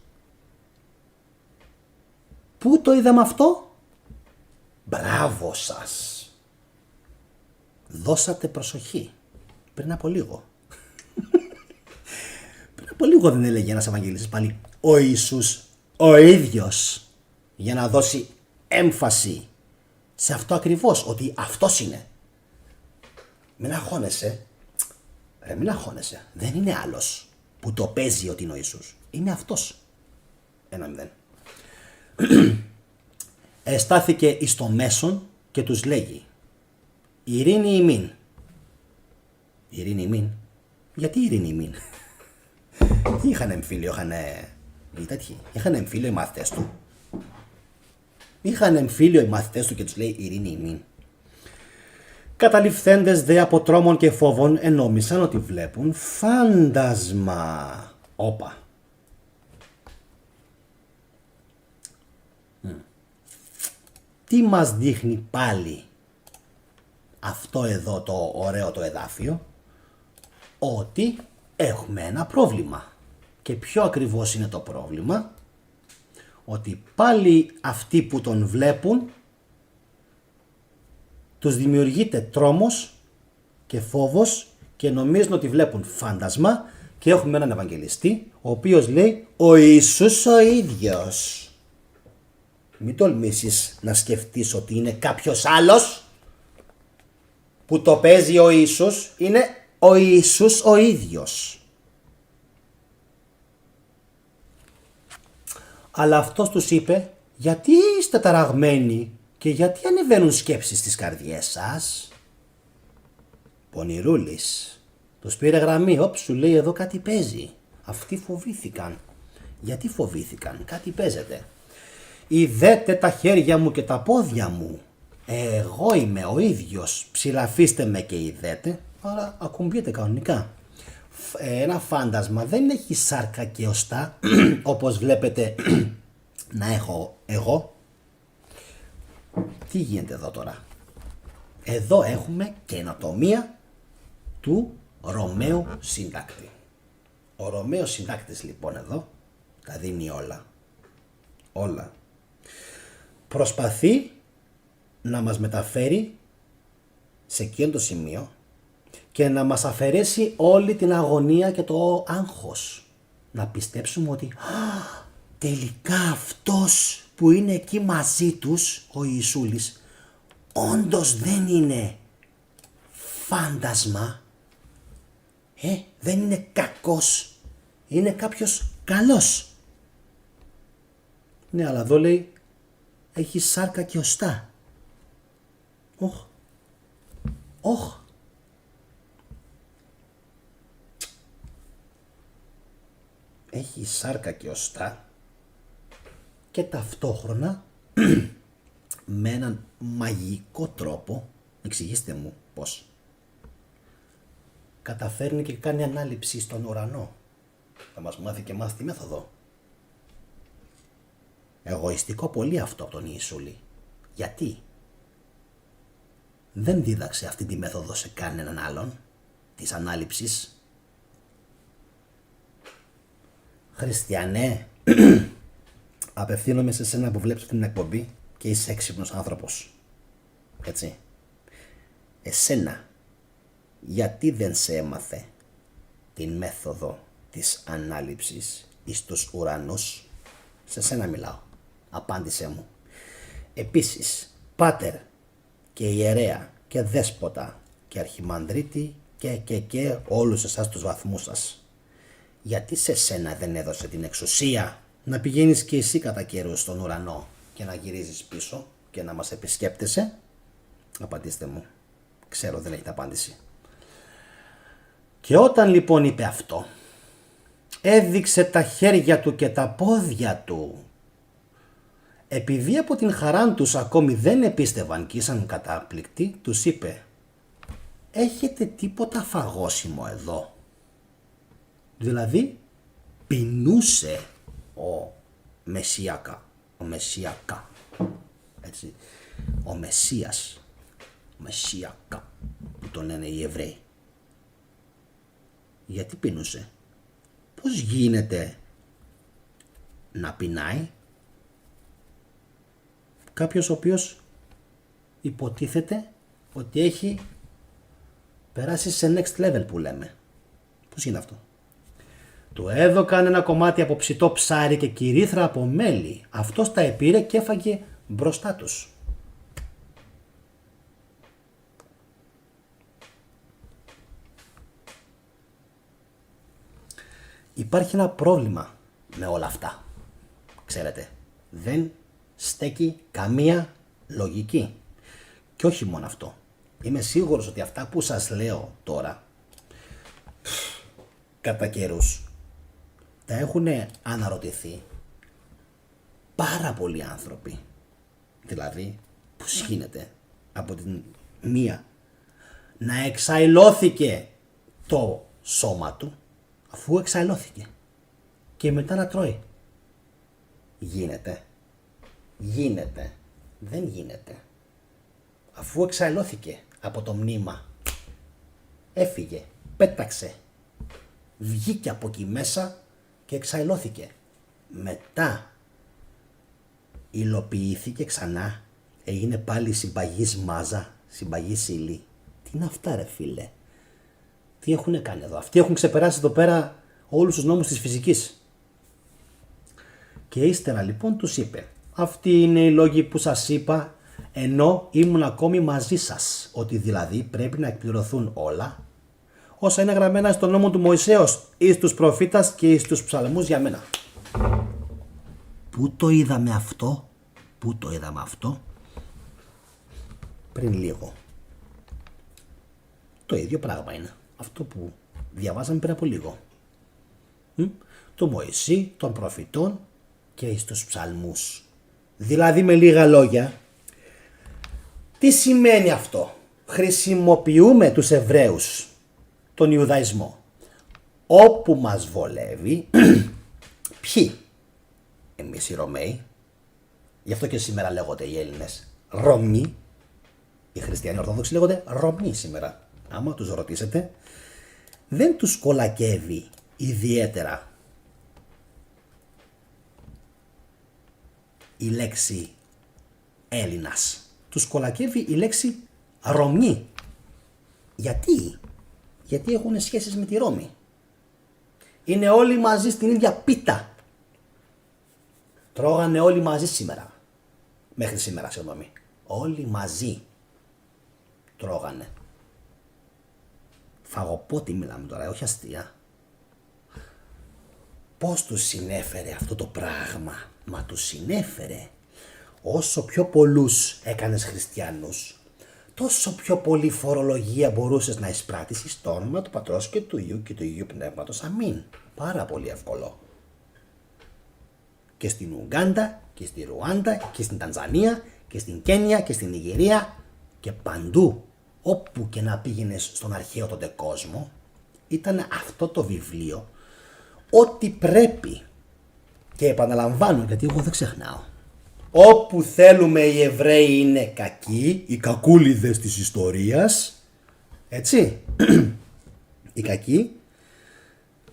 Πού το είδαμε αυτό? Μπράβο σας. Δώσατε προσοχή. Πριν από λίγο. Πριν από λίγο δεν έλεγε ένας Ευαγγελιστής πάλι ο Ιησούς ο ίδιος, για να δώσει έμφαση σε αυτό ακριβώς, ότι αυτός είναι. Μην αγχώνεσαι. Μην αγχώνεσαι. Δεν είναι άλλος που το παίζει ότι είναι ο Ιησούς. Είναι αυτός. 1-0. Εστάθηκε εις το μέσον και τους λέγει, ειρήνη ημίν. Ειρήνη ημίν. Γιατί ειρήνη ημίν? Είχαν εμφύλιο, είχαν εμφύλιο οι μαθητές του. Είχαν εμφύλιο οι μαθητές του και τους λέει ειρήνη ημίν. Καταληφθέντες δε από τρόμων και φόβων ενόμισαν ότι βλέπουν φάντασμα. Όπα. Τι μας δείχνει πάλι αυτό εδώ το ωραίο το εδάφιο? Ότι έχουμε ένα πρόβλημα. Και ποιο ακριβώς είναι το πρόβλημα? Ότι πάλι αυτοί που τον βλέπουν τους δημιουργείται τρόμος και φόβος και νομίζουν ότι βλέπουν φάντασμα και έχουμε έναν Ευαγγελιστή ο οποίος λέει ο Ιησούς ο ίδιος. Μην τολμήσεις να σκεφτείς ότι είναι κάποιος άλλος που το παίζει ο Ιησούς, είναι ο Ιησούς ο ίδιος. Αλλά αυτός τους είπε, γιατί είστε ταραγμένοι και γιατί ανεβαίνουν σκέψεις στις καρδιές σας? Πονηρούλης. Τους πήρε γραμμή, σου λέει εδώ κάτι παίζει. Αυτοί φοβήθηκαν. Γιατί φοβήθηκαν? Κάτι παίζεται. Ιδέτε τα χέρια μου και τα πόδια μου. Εγώ είμαι ο ίδιος. Ψηλαφίστε με και ιδέτε. Άρα ακουμπιέται κανονικά. Ένα φάντασμα δεν έχει σάρκα και οστά όπως βλέπετε να έχω εγώ. Τι γίνεται εδώ τώρα? Εδώ έχουμε καινοτομία του Ρωμαίου συντάκτη. Ο Ρωμαίος συντάκτης λοιπόν εδώ τα δίνει όλα. Όλα. Προσπαθεί να μας μεταφέρει σε εκείνο το σημείο και να μας αφαιρέσει όλη την αγωνία και το άγχος. Να πιστέψουμε ότι τελικά αυτός που είναι εκεί μαζί τους, ο Ιησούλης, όντως δεν είναι φάντασμα, δεν είναι κακός, είναι κάποιος καλός. Ναι, αλλά εδώ λέει έχει σάρκα και οστά. Όχ. Έχει σάρκα και οστά και ταυτόχρονα με έναν μαγικό τρόπο, εξηγήστε μου πώς, καταφέρνει και κάνει ανάληψη στον ουρανό. Θα μας μάθει και εμάς τη μέθοδο. Εγωιστικό πολύ αυτό από τον Ιησούλη. Γιατί δεν δίδαξε αυτή τη μέθοδο σε κανέναν άλλον, της ανάληψης? Χριστιανέ, απευθύνομαι σε σένα που βλέπεις την εκπομπή και είσαι έξυπνος άνθρωπος. Έτσι. Εσένα, γιατί δεν σε έμαθε την μέθοδο της ανάληψης εις τους ουρανούς? Σε σένα μιλάω. Απάντησέ μου. Επίσης, πάτερ και ιερέα και δέσποτα και αρχιμανδρίτη και όλους εσάς τους βαθμούς σας. Γιατί σε σένα δεν έδωσε την εξουσία να πηγαίνεις και εσύ κατά καιρούς στον ουρανό και να γυρίζεις πίσω και να μας επισκέπτεσαι? Απαντήστε μου. Ξέρω δεν έχετε απάντηση. Και όταν λοιπόν είπε αυτό, έδειξε τα χέρια του και τα πόδια του. Επειδή από την χαρά τους ακόμη δεν επίστευαν και ήσαν κατάπληκτοι, τους είπε, έχετε τίποτα φαγώσιμο εδώ? Δηλαδή πεινούσε ο Μεσσιακά, έτσι, ο Μεσσίας, Μεσσιακά που τον λένε οι Εβραίοι. Γιατί πεινούσε? Πώς γίνεται να πεινάει κάποιος ο οποίος υποτίθεται ότι έχει περάσει σε next level που λέμε? Πώς είναι αυτό? Του έδωκαν ένα κομμάτι από ψητό ψάρι και κυρίθρα από μέλι. Αυτός τα επήρε και έφαγε μπροστά τους. Υπάρχει ένα πρόβλημα με όλα αυτά. Ξέρετε, δεν στέκει καμία λογική. Και όχι μόνο αυτό. Είμαι σίγουρος ότι αυτά που σας λέω τώρα, κατά καιρούς, τα έχουν αναρωτηθεί πάρα πολλοί άνθρωποι. Δηλαδή, πώς γίνεται από την μία να εξαϊλώθηκε το σώμα του, αφού εξαϊλώθηκε, και μετά να τρώει. Γίνεται. Γίνεται. Δεν γίνεται. Αφού εξαϊλώθηκε από το μνήμα, έφυγε, πέταξε, βγήκε από εκεί μέσα και εξαϊλώθηκε. Μετά υλοποιήθηκε ξανά, έγινε πάλι συμπαγής μάζα, συμπαγής ύλη. Τι είναι αυτά ρε φίλε? Τι έχουν κάνει εδώ? Αυτοί έχουν ξεπεράσει εδώ πέρα όλους τους νόμους της φυσικής. Και ύστερα λοιπόν τους είπε, αυτοί είναι οι λόγοι που σας είπα ενώ ήμουν ακόμη μαζί σας, ότι δηλαδή πρέπει να εκπληρωθούν όλα όσα είναι γραμμένα στον νόμο του Μωυσέως εις τους προφήτας και εις τους ψαλμούς για μένα. Πού το είδαμε αυτό? Πού το είδαμε αυτό? Πριν λίγο. Το ίδιο πράγμα είναι αυτό που διαβάζαμε πριν από λίγο. Το Μωυσή, των προφητών και εις τους ψαλμούς. Δηλαδή με λίγα λόγια, τι σημαίνει αυτό? Χρησιμοποιούμε τους Εβραίους, τον Ιουδαϊσμό, όπου μας βολεύει. Ποιοι? Εμείς οι Ρωμαίοι. Γι' αυτό και σήμερα λέγονται οι Έλληνες Ρωμοί. Οι χριστιανοί Ορθόδοξοι λέγονται Ρωμοί σήμερα. Άμα τους ρωτήσετε, δεν τους κολακεύει ιδιαίτερα η λέξη Έλληνας. Τους κολακεύει η λέξη Ρωμοί. Γιατί? Γιατί έχουν σχέσεις με τη Ρώμη. Είναι όλοι μαζί στην ίδια πίτα. Τρώγανε όλοι μαζί σήμερα. Μέχρι σήμερα, συγγνώμη. Όλοι μαζί τρώγανε. Φαγοπότη μιλάμε τώρα, όχι αστεία. Πώς τους συνέφερε αυτό το πράγμα? Μα τους συνέφερε. Όσο πιο πολλούς έκανες χριστιανούς, τόσο πιο πολλή φορολογία μπορούσες να εισπράττεις στο όνομα του Πατρός και του Υιού και του Αγίου Πνεύματος. Αμήν. Πάρα πολύ εύκολο. Και στην Ουγκάντα και στη Ρουάντα και στην Τανζανία και στην Κένια και στην Νιγηρία και παντού, όπου και να πήγαινες στον αρχαίο τότε κόσμο, ήταν αυτό το βιβλίο ό,τι πρέπει. Και επαναλαμβάνω, γιατί εγώ δεν ξεχνάω, όπου θέλουμε οι Εβραίοι είναι κακοί, οι κακούλιδες της ιστορίας, έτσι, οι κακοί,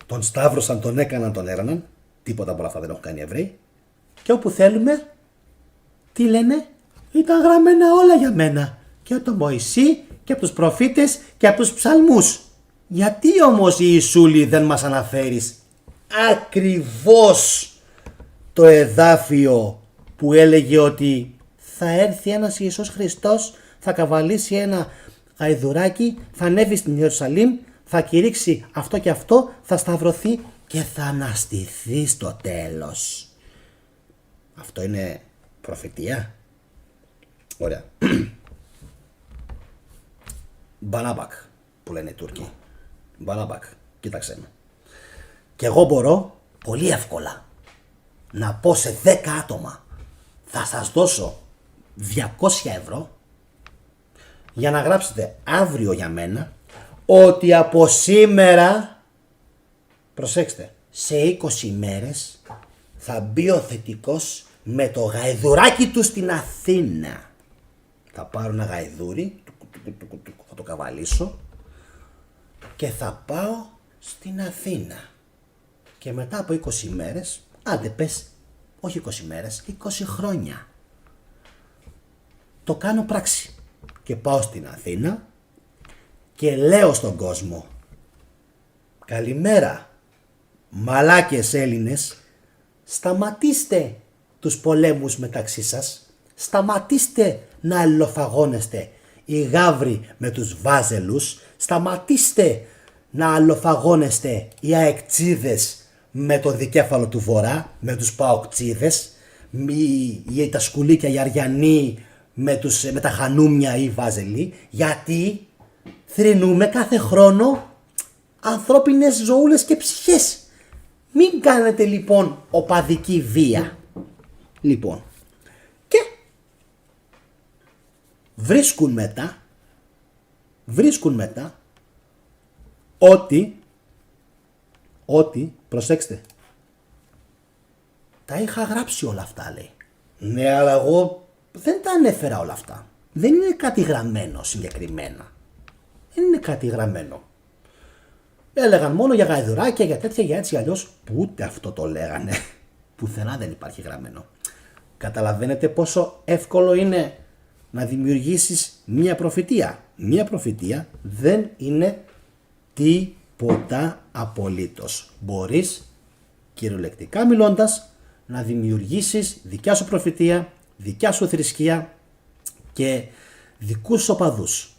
τον σταύρωσαν, τον έκαναν, τον έραναν, τίποτα από όλα αυτά δεν έχουν κάνει οι Εβραίοι, και όπου θέλουμε, τι λένε? Ήταν γραμμένα όλα για μένα, και από τον Μωυσή και από τους προφήτες και από τους ψαλμούς. Γιατί όμως Ιησούλη δεν μας αναφέρεις ακριβώς το εδάφιο που έλεγε ότι θα έρθει ένας Ιησούς Χριστός, θα καβαλήσει ένα γαϊδουράκι, θα ανέβει στην Ιερουσαλήμ, θα κηρύξει αυτό και αυτό, θα σταυρωθεί και θα αναστηθεί στο τέλος? Αυτό είναι προφητεία? Ωραία. Μπαλάμπακ που λένε οι Τούρκοι. Μπαλάμπακ, κοίταξε με. Και εγώ μπορώ πολύ εύκολα να πω σε 10 άτομα, θα σας δώσω 200 ευρώ για να γράψετε αύριο για μένα ότι από σήμερα, προσέξτε, σε 20 μέρες θα μπει ο θετικός με το γαϊδουράκι του στην Αθήνα. Θα πάρω ένα γαϊδούρι, θα το καβαλήσω και θα πάω στην Αθήνα. Και μετά από 20 μέρες, άντε πες, όχι 20 μέρες, 20 χρόνια, το κάνω πράξη. Και πάω στην Αθήνα και λέω στον κόσμο, καλημέρα, Μαλάκες Έλληνες, σταματήστε τους πολέμους μεταξύ σας. Σταματήστε να αλληλοφαγώνεστε οι γάβροι με τους βάζελους. Σταματήστε να αλληλοφαγώνεστε οι αεκτσίδες με το δικέφαλο του Βορρά, με τους παοκτσίδες, τα σκουλίκια οι Αριανοί με τα χανούμια ή βάζελοι, γιατί θρηνούμε κάθε χρόνο ανθρώπινες ζωούλες και ψυχές. Μην κάνετε λοιπόν οπαδική βία. Λοιπόν, και βρίσκουν μετά ότι, προσέξτε, τα είχα γράψει όλα αυτά, λέει. Ναι, αλλά εγώ δεν τα ανέφερα όλα αυτά. Δεν είναι κάτι γραμμένο συγκεκριμένα. Δεν είναι κάτι γραμμένο. Έλεγαν μόνο για γαϊδουράκια, για τέτοια, για έτσι, αλλιώς. Ούτε αυτό το λέγανε. Πουθενά δεν υπάρχει γραμμένο. Καταλαβαίνετε πόσο εύκολο είναι να δημιουργήσεις μία προφητεία. Μία προφητεία δεν είναι τίποτα απολύτως. Μπορείς, κυριολεκτικά μιλώντας, να δημιουργήσεις δικιά σου προφητεία, δικιά σου θρησκεία και δικούς σου οπαδούς.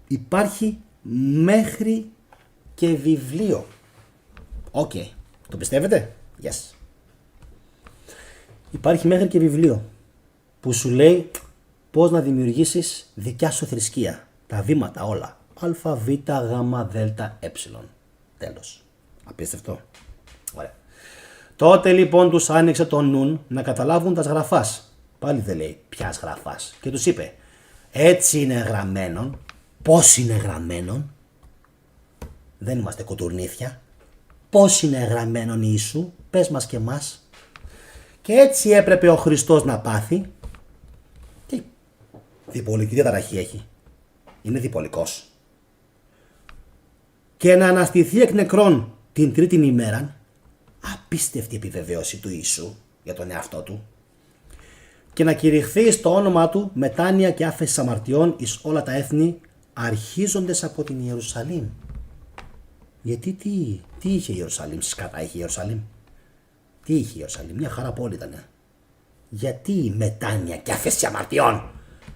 Υπάρχει μέχρι και βιβλίο. Οκ. Το πιστεύετε? Yes. Υπάρχει μέχρι και βιβλίο που σου λέει πώς να δημιουργήσεις δικιά σου θρησκεία. Τα βήματα όλα. Α, Β, Γ, Δ, Ε. Τέλος. Απίστευτο. Ωραία. Τότε λοιπόν τους άνοιξε το νουν να καταλάβουν τα γραφάς. Πάλι δεν λέει ποιας γραφάς. Και τους είπε, έτσι είναι γραμμένον. Πώς είναι γραμμένον? Δεν είμαστε κοτουρνίθια. Πώς είναι γραμμένον Ιησού? Πες μας και μας. Και έτσι έπρεπε ο Χριστός να πάθει. Και διπολική διαταραχή έχει. Είναι διπολικός. Και να αναστηθεί εκ νεκρών την τρίτη ημέρα. Απίστευτη επιβεβαίωση του Ιησού για τον εαυτό του. Και να κηρυχθεί στο όνομα του μετάνοια και άφεση αμαρτιών εις όλα τα έθνη, αρχίζοντες από την Ιερουσαλήμ. Γιατί τι είχε η Ιερουσαλήμ? Σκατά είχε η Ιερουσαλήμ. Τι είχε η Ιερουσαλήμ? Μια χαρά πόλη ήτανε. Γιατί η μετάνοια και άφεση αμαρτιών?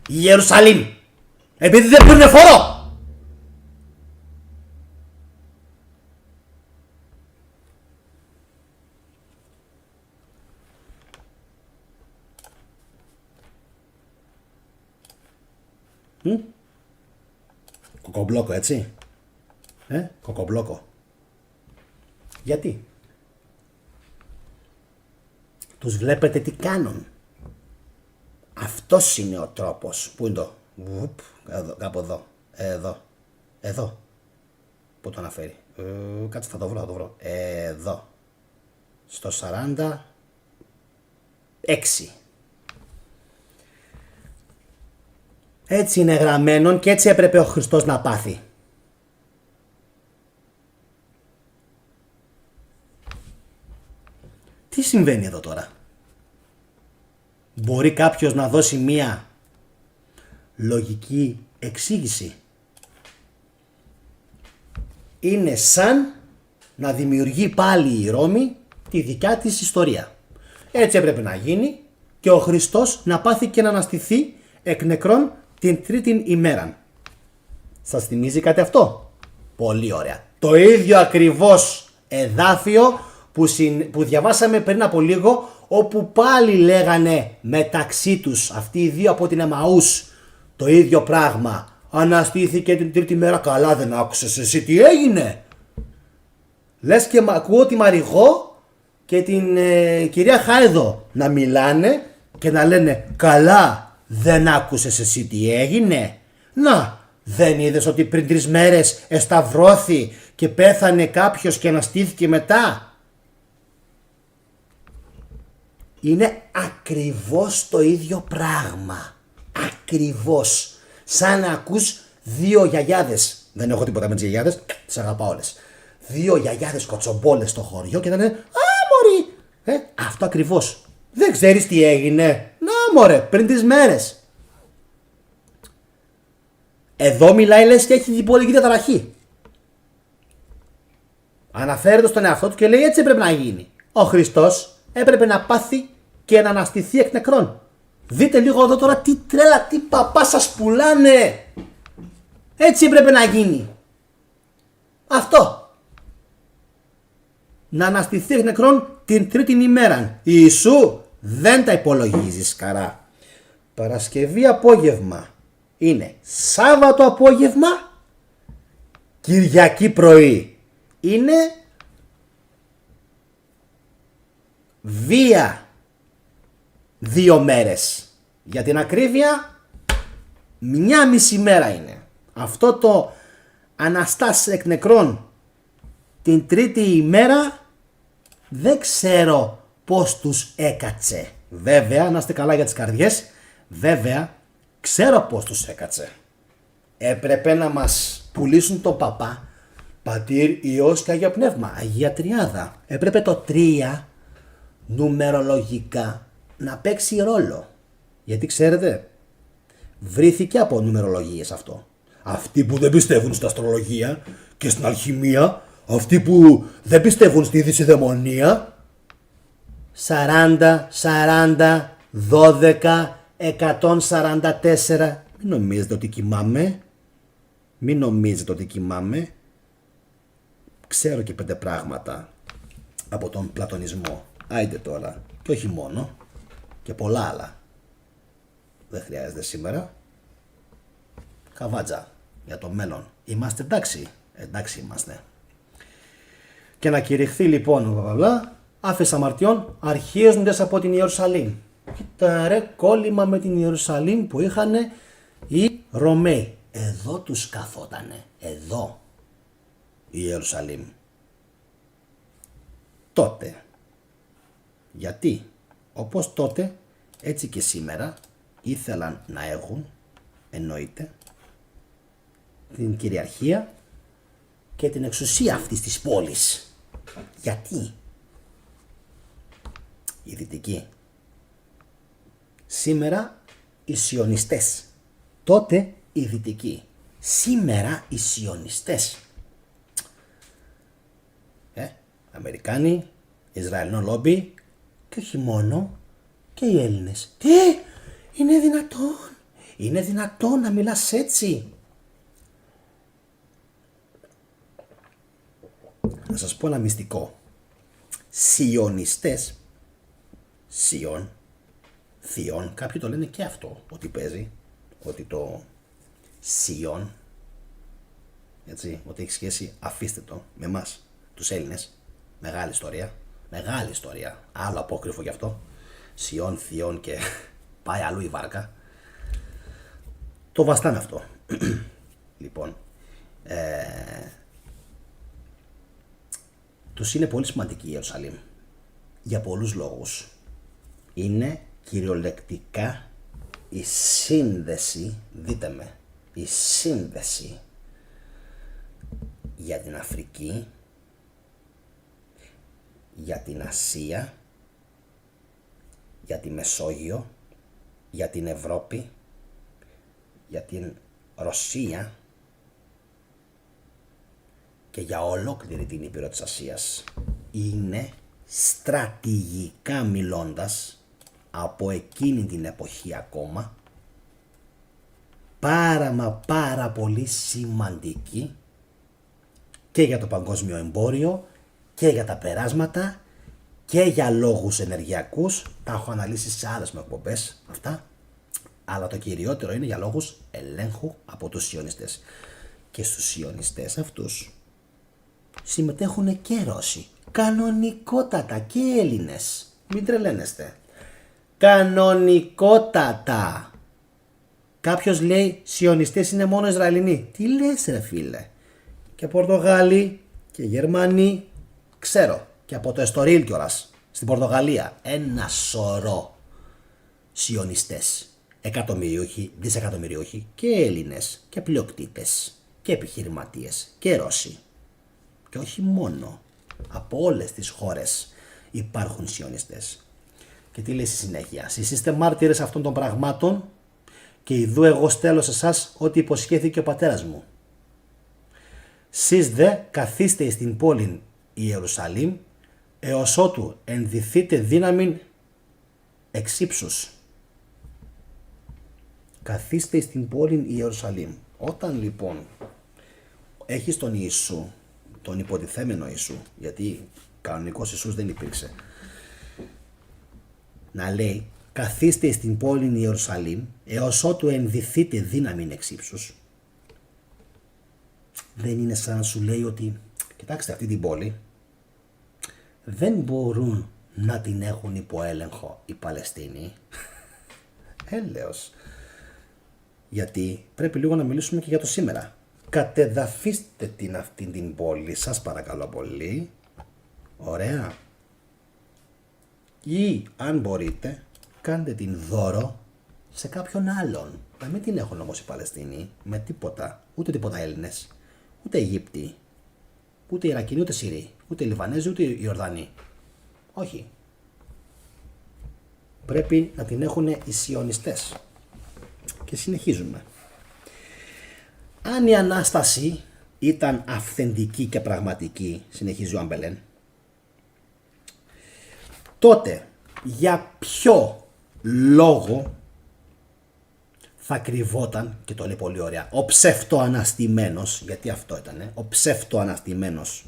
Η Ιερουσαλήμ. Επειδή δεν πήρνε φόρο. Κοκομπλόκο, έτσι. Κοκομπλόκο. Γιατί? Τους βλέπετε τι κάνουν. Αυτός είναι ο τρόπος. Πού είναι το? Κάπου εδώ. Εδώ. Πού το αναφέρει? Κάτσε, θα το βρω. Εδώ. Στο 46. Έτσι είναι γραμμένον και έτσι έπρεπε ο Χριστός να πάθει. Τι συμβαίνει εδώ τώρα? Μπορεί κάποιος να δώσει μία λογική εξήγηση? Είναι σαν να δημιουργεί πάλι η Ρώμη τη δικιά της ιστορία. Έτσι έπρεπε να γίνει και ο Χριστός να πάθει και να αναστηθεί εκ νεκρών την τρίτη ημέρα. Σας θυμίζει κάτι αυτό? Πολύ ωραία. Το ίδιο ακριβώς εδάφιο που διαβάσαμε πριν από λίγο, όπου πάλι λέγανε μεταξύ τους αυτοί οι δύο από την Εμαούς το ίδιο πράγμα. Αναστήθηκε την τρίτη μέρα. Καλά, δεν άκουσες εσύ τι έγινε? Λες και ακούω τη Μαριγώ και την κυρία Χάιδο να μιλάνε και να λένε καλά, δεν άκουσες εσύ τι έγινε? Να, δεν είδες ότι πριν 3 μέρες εσταυρώθη και πέθανε κάποιος και αναστήθηκε μετά? Είναι ακριβώς το ίδιο πράγμα. Ακριβώς. Σαν να ακούς δύο γιαγιάδες. Δεν έχω τίποτα με τις γιαγιάδες, τις αγαπάω όλες. Δύο γιαγιάδες κοτσομπόλες στο χωριό και λένε «Α, μωρή!» Αυτό ακριβώς. Δεν ξέρεις τι έγινε? Να, μωρέ, πριν 3 μέρες. Εδώ μιλάει λες και έχει διπολική διαταραχή. Αναφέρεται στον εαυτό του και λέει έτσι έπρεπε να γίνει. Ο Χριστός έπρεπε να πάθει και να αναστηθεί εκ νεκρών. Δείτε λίγο εδώ τώρα τι τρέλα, τι παπά σας πουλάνε. Έτσι έπρεπε να γίνει. Αυτό. Να αναστηθεί εκ νεκρών την τρίτη ημέρα. Ιησού δεν τα υπολογίζεις καρά. Παρασκευή απόγευμα είναι Σάββατο απόγευμα, Κυριακή πρωί είναι βία 2 μέρες. Για την ακρίβεια 1,5 μέρα είναι. Αυτό το αναστάσεις εκ νεκρών την τρίτη ημέρα δεν ξέρω πώς τους έκατσε. Βέβαια, να είστε καλά για τις καρδιές, βέβαια ξέρω πώς τους έκατσε. Έπρεπε να μας πουλήσουν το παπά, Πατήρ, Υιός και Άγιο Πνεύμα, Αγία Τριάδα. Έπρεπε το 3 νουμερολογικά να παίξει ρόλο. Γιατί ξέρετε, βρήθηκε από νουμερολογίες αυτό. Αυτοί που δεν πιστεύουν στην αστρολογία και στην αλχημία, αυτοί που δεν πιστεύουν στη δυσιδαιμονία, 40, 12, 144. Μην νομίζετε ότι κοιμάμαι. Μην νομίζετε ότι κοιμάμαι. Ξέρω και 5 πράγματα από τον πλατωνισμό. Άιντε τώρα. Και όχι μόνο. Και πολλά άλλα. Δεν χρειάζεται σήμερα. Καβάτζα για το μέλλον. Είμαστε εντάξει. Εντάξει είμαστε. Και να κηρυχθεί λοιπόν άφες αμαρτιών αρχίζοντας από την Ιερουσαλήμ. Κοίτα ρε κόλλημα με την Ιερουσαλήμ που είχαν οι Ρωμαίοι. Εδώ τους καθότανε. Εδώ η Ιερουσαλήμ. Τότε. Γιατί όπως τότε έτσι και σήμερα ήθελαν να έχουν, εννοείται, την κυριαρχία και την εξουσία αυτής της πόλης. Γιατί οι Δυτικοί, σήμερα οι Σιωνιστές, τότε οι Δυτικοί, σήμερα οι Σιωνιστές, Αμερικάνοι, Ισραηλινό λόμπι και όχι μόνο και οι Έλληνες. Τι, είναι δυνατόν να μιλάς έτσι? Να σας πω ένα μυστικό. Σιωνιστές, Σιών, Θειών, κάποιοι το λένε και αυτό, ότι παίζει, ότι το Σιών, έτσι, ότι έχει σχέση, αφήστε το, με εμάς, τους Έλληνες. Μεγάλη ιστορία, άλλο απόκριφο γι' αυτό. Σιών, Θειών και πάει αλλού η βάρκα. Το βαστάνε αυτό. Λοιπόν, τους είναι πολύ σημαντική η Ιερουσαλήμ για πολλούς λόγους. Είναι κυριολεκτικά η σύνδεση, δείτε με, η σύνδεση για την Αφρική, για την Ασία, για τη Μεσόγειο, για την Ευρώπη, για την Ρωσία και για ολόκληρη την Ήπειρο της Ασίας. Είναι στρατηγικά μιλώντας, από εκείνη την εποχή ακόμα, πάρα πολύ σημαντική και για το παγκόσμιο εμπόριο και για τα περάσματα και για λόγους ενεργειακούς. Τα έχω αναλύσει σε άλλες μου εκπομπές αυτά, αλλά το κυριότερο είναι για λόγους ελέγχου από τους Σιωνιστές. Και στους Σιωνιστές αυτούς συμμετέχουν και Ρώσοι, κανονικότατα, και Έλληνες, μην τρελαίνεστε, κανονικότατα. Κάποιος λέει Σιωνιστές είναι μόνο Ισραηλινοί. Τι λες ρε φίλε? Και Πορτογάλοι και Γερμανοί, ξέρω, και από το Εστορίλ κιόλας, στην Πορτογαλία, ένα σωρό Σιωνιστές, εκατομμυριούχοι, δισεκατομμυριούχοι, και Έλληνες και πλειοκτήτες και επιχειρηματίες και Ρώσοι. Και όχι μόνο, από όλες τις χώρες υπάρχουν Σιωνιστές. Και τι λέει στη συνέχεια? Εσείς είστε μάρτυρες αυτών των πραγμάτων και ιδού εγώ στέλνω σε εσάς ό,τι υποσχέθηκε ο πατέρας μου. Σεις δε καθίστε στην πόλη Ιερουσαλήμ, έως ότου ενδυθείτε δύναμιν εξ ύψους. Καθίστε στην πόλη Ιερουσαλήμ. Όταν λοιπόν έχεις τον Ιησού, τον υποτιθέμενο Ιησού, γιατί κανονικός Ιησούς δεν υπήρξε, να λέει καθίστε στην πόλη Ιερουσαλήμ έως ότου ενδυθείτε δύναμιν εξ ύψους, δεν είναι σαν να σου λέει ότι κοιτάξτε αυτή την πόλη δεν μπορούν να την έχουν υπό έλεγχο οι Παλαιστίνοι. Έλεος. Γιατί πρέπει λίγο να μιλήσουμε και για το σήμερα. Κατεδαφίστε αυτήν την πόλη, σας παρακαλώ πολύ. Ωραία. Ή αν μπορείτε κάντε την δώρο σε κάποιον άλλον. Να μην την έχουν όμως οι Παλαιστίνοι με τίποτα. Ούτε τίποτα Έλληνες, ούτε Αιγύπτιοι, ούτε Ιρακινοί, ούτε Σύριοι, ούτε Λιβανέζοι, ούτε Ιορδανοί. Όχι. Πρέπει να την έχουν οι Σιωνιστές. Και συνεχίζουμε. Αν η Ανάσταση ήταν αυθεντική και πραγματική, συνεχίζει ο Άμπελεν, τότε για ποιο λόγο θα κρυβόταν, και το λέει πολύ ωραία, ο ψευτοαναστημένος, γιατί αυτό ήταν, ο ψευτοαναστημένος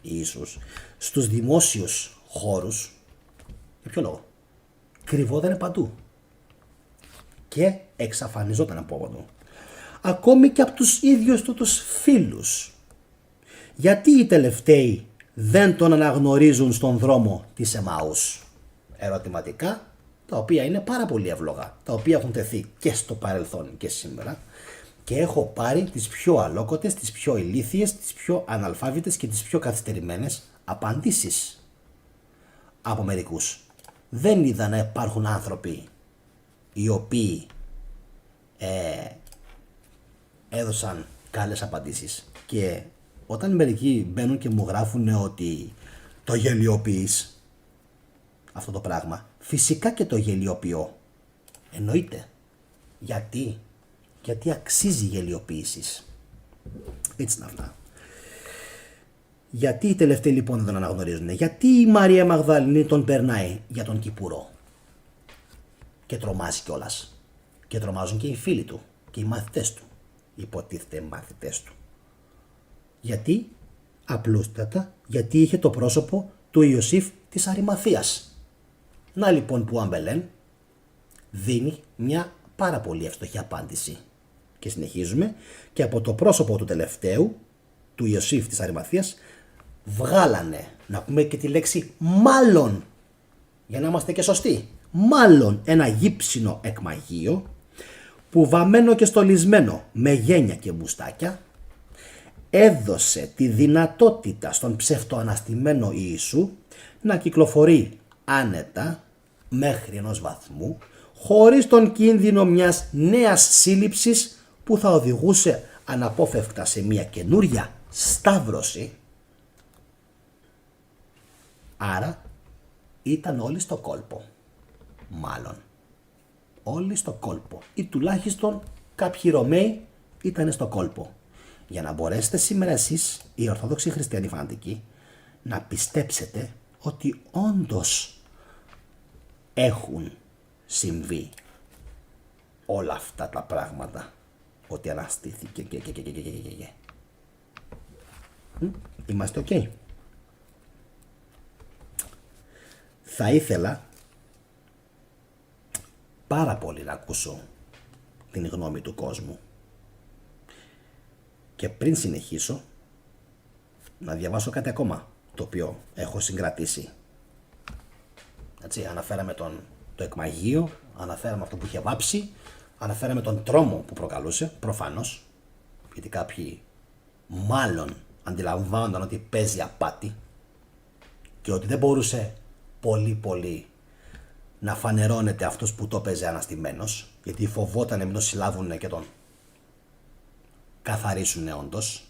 Ιησούς, στους δημόσιους χώρους? Για ποιο λόγο? Κρυβόταν παντού και εξαφανιζόταν από του. Ακόμη και από τους ίδιους του τους φίλους. Γιατί οι τελευταίοι δεν τον αναγνωρίζουν στον δρόμο της Εμαούς? Ερωτηματικά τα οποία είναι πάρα πολύ εύλογα, τα οποία έχουν τεθεί και στο παρελθόν και σήμερα, και έχω πάρει τις πιο αλόκοτες, τις πιο ηλίθιες, τις πιο αναλφάβητες και τις πιο καθυστερημένες απαντήσεις από μερικούς. Δεν είδα να υπάρχουν άνθρωποι οι οποίοι έδωσαν καλές απαντήσεις, και όταν μερικοί μπαίνουν και μου γράφουν ότι το γελιοποιείς αυτό το πράγμα, φυσικά και το γελιοποιώ. Εννοείται. Γιατί αξίζει γελιοποίησης. Έτσι είναι αυτά. Γιατί οι τελευταίοι λοιπόν δεν τον αναγνωρίζουν? Γιατί η Μαρία Μαγδαληνή τον περνάει για τον Κυπουρό και τρομάζει κιόλας? Και τρομάζουν και οι φίλοι του και οι μαθητές του, υποτίθεται μαθητές του. Γιατί? Απλούστατα γιατί είχε το πρόσωπο του Ιωσήφ της Αριμαθίας. Να λοιπόν που ο Άμπελεν δίνει μια πάρα πολύ εύστοχη απάντηση. Και συνεχίζουμε, και από το πρόσωπο του τελευταίου, του Ιωσήφ της Αριμαθίας, βγάλανε, να πούμε και τη λέξη μάλλον, για να είμαστε και σωστοί, μάλλον ένα γύψινο εκμαγείο που βαμμένο και στολισμένο με γένια και μπουστάκια έδωσε τη δυνατότητα στον ψευτοαναστημένο Ιησού να κυκλοφορεί άνετα μέχρι ενός βαθμού, χωρίς τον κίνδυνο μιας νέας σύλληψης που θα οδηγούσε αναπόφευκτα σε μια καινούρια σταύρωση. Άρα ήταν όλοι στο κόλπο. Μάλλον όλοι στο κόλπο, ή τουλάχιστον κάποιοι Ρωμαίοι ήταν στο κόλπο, για να μπορέσετε σήμερα εσείς, οι Ορθόδοξοι Χριστιανοί φανατικοί, να πιστέψετε ότι όντως έχουν συμβεί όλα αυτά τα πράγματα, ότι αναστήθηκε και. Είμαστε ok? Θα ήθελα πάρα πολύ να ακούσω την γνώμη του κόσμου, και πριν συνεχίσω να διαβάσω κάτι ακόμα το οποίο έχω συγκρατήσει. Έτσι, αναφέραμε το εκμαγείο, αναφέραμε αυτό που είχε βάψει, αναφέραμε τον τρόμο που προκαλούσε, προφανώς, γιατί κάποιοι μάλλον αντιλαμβάνονταν ότι παίζει απάτη και ότι δεν μπορούσε πολύ να φανερώνεται αυτός που το παίζει αναστημένος, γιατί φοβόταν να μην το συλλάβουν και τον καθαρίσουν όντως,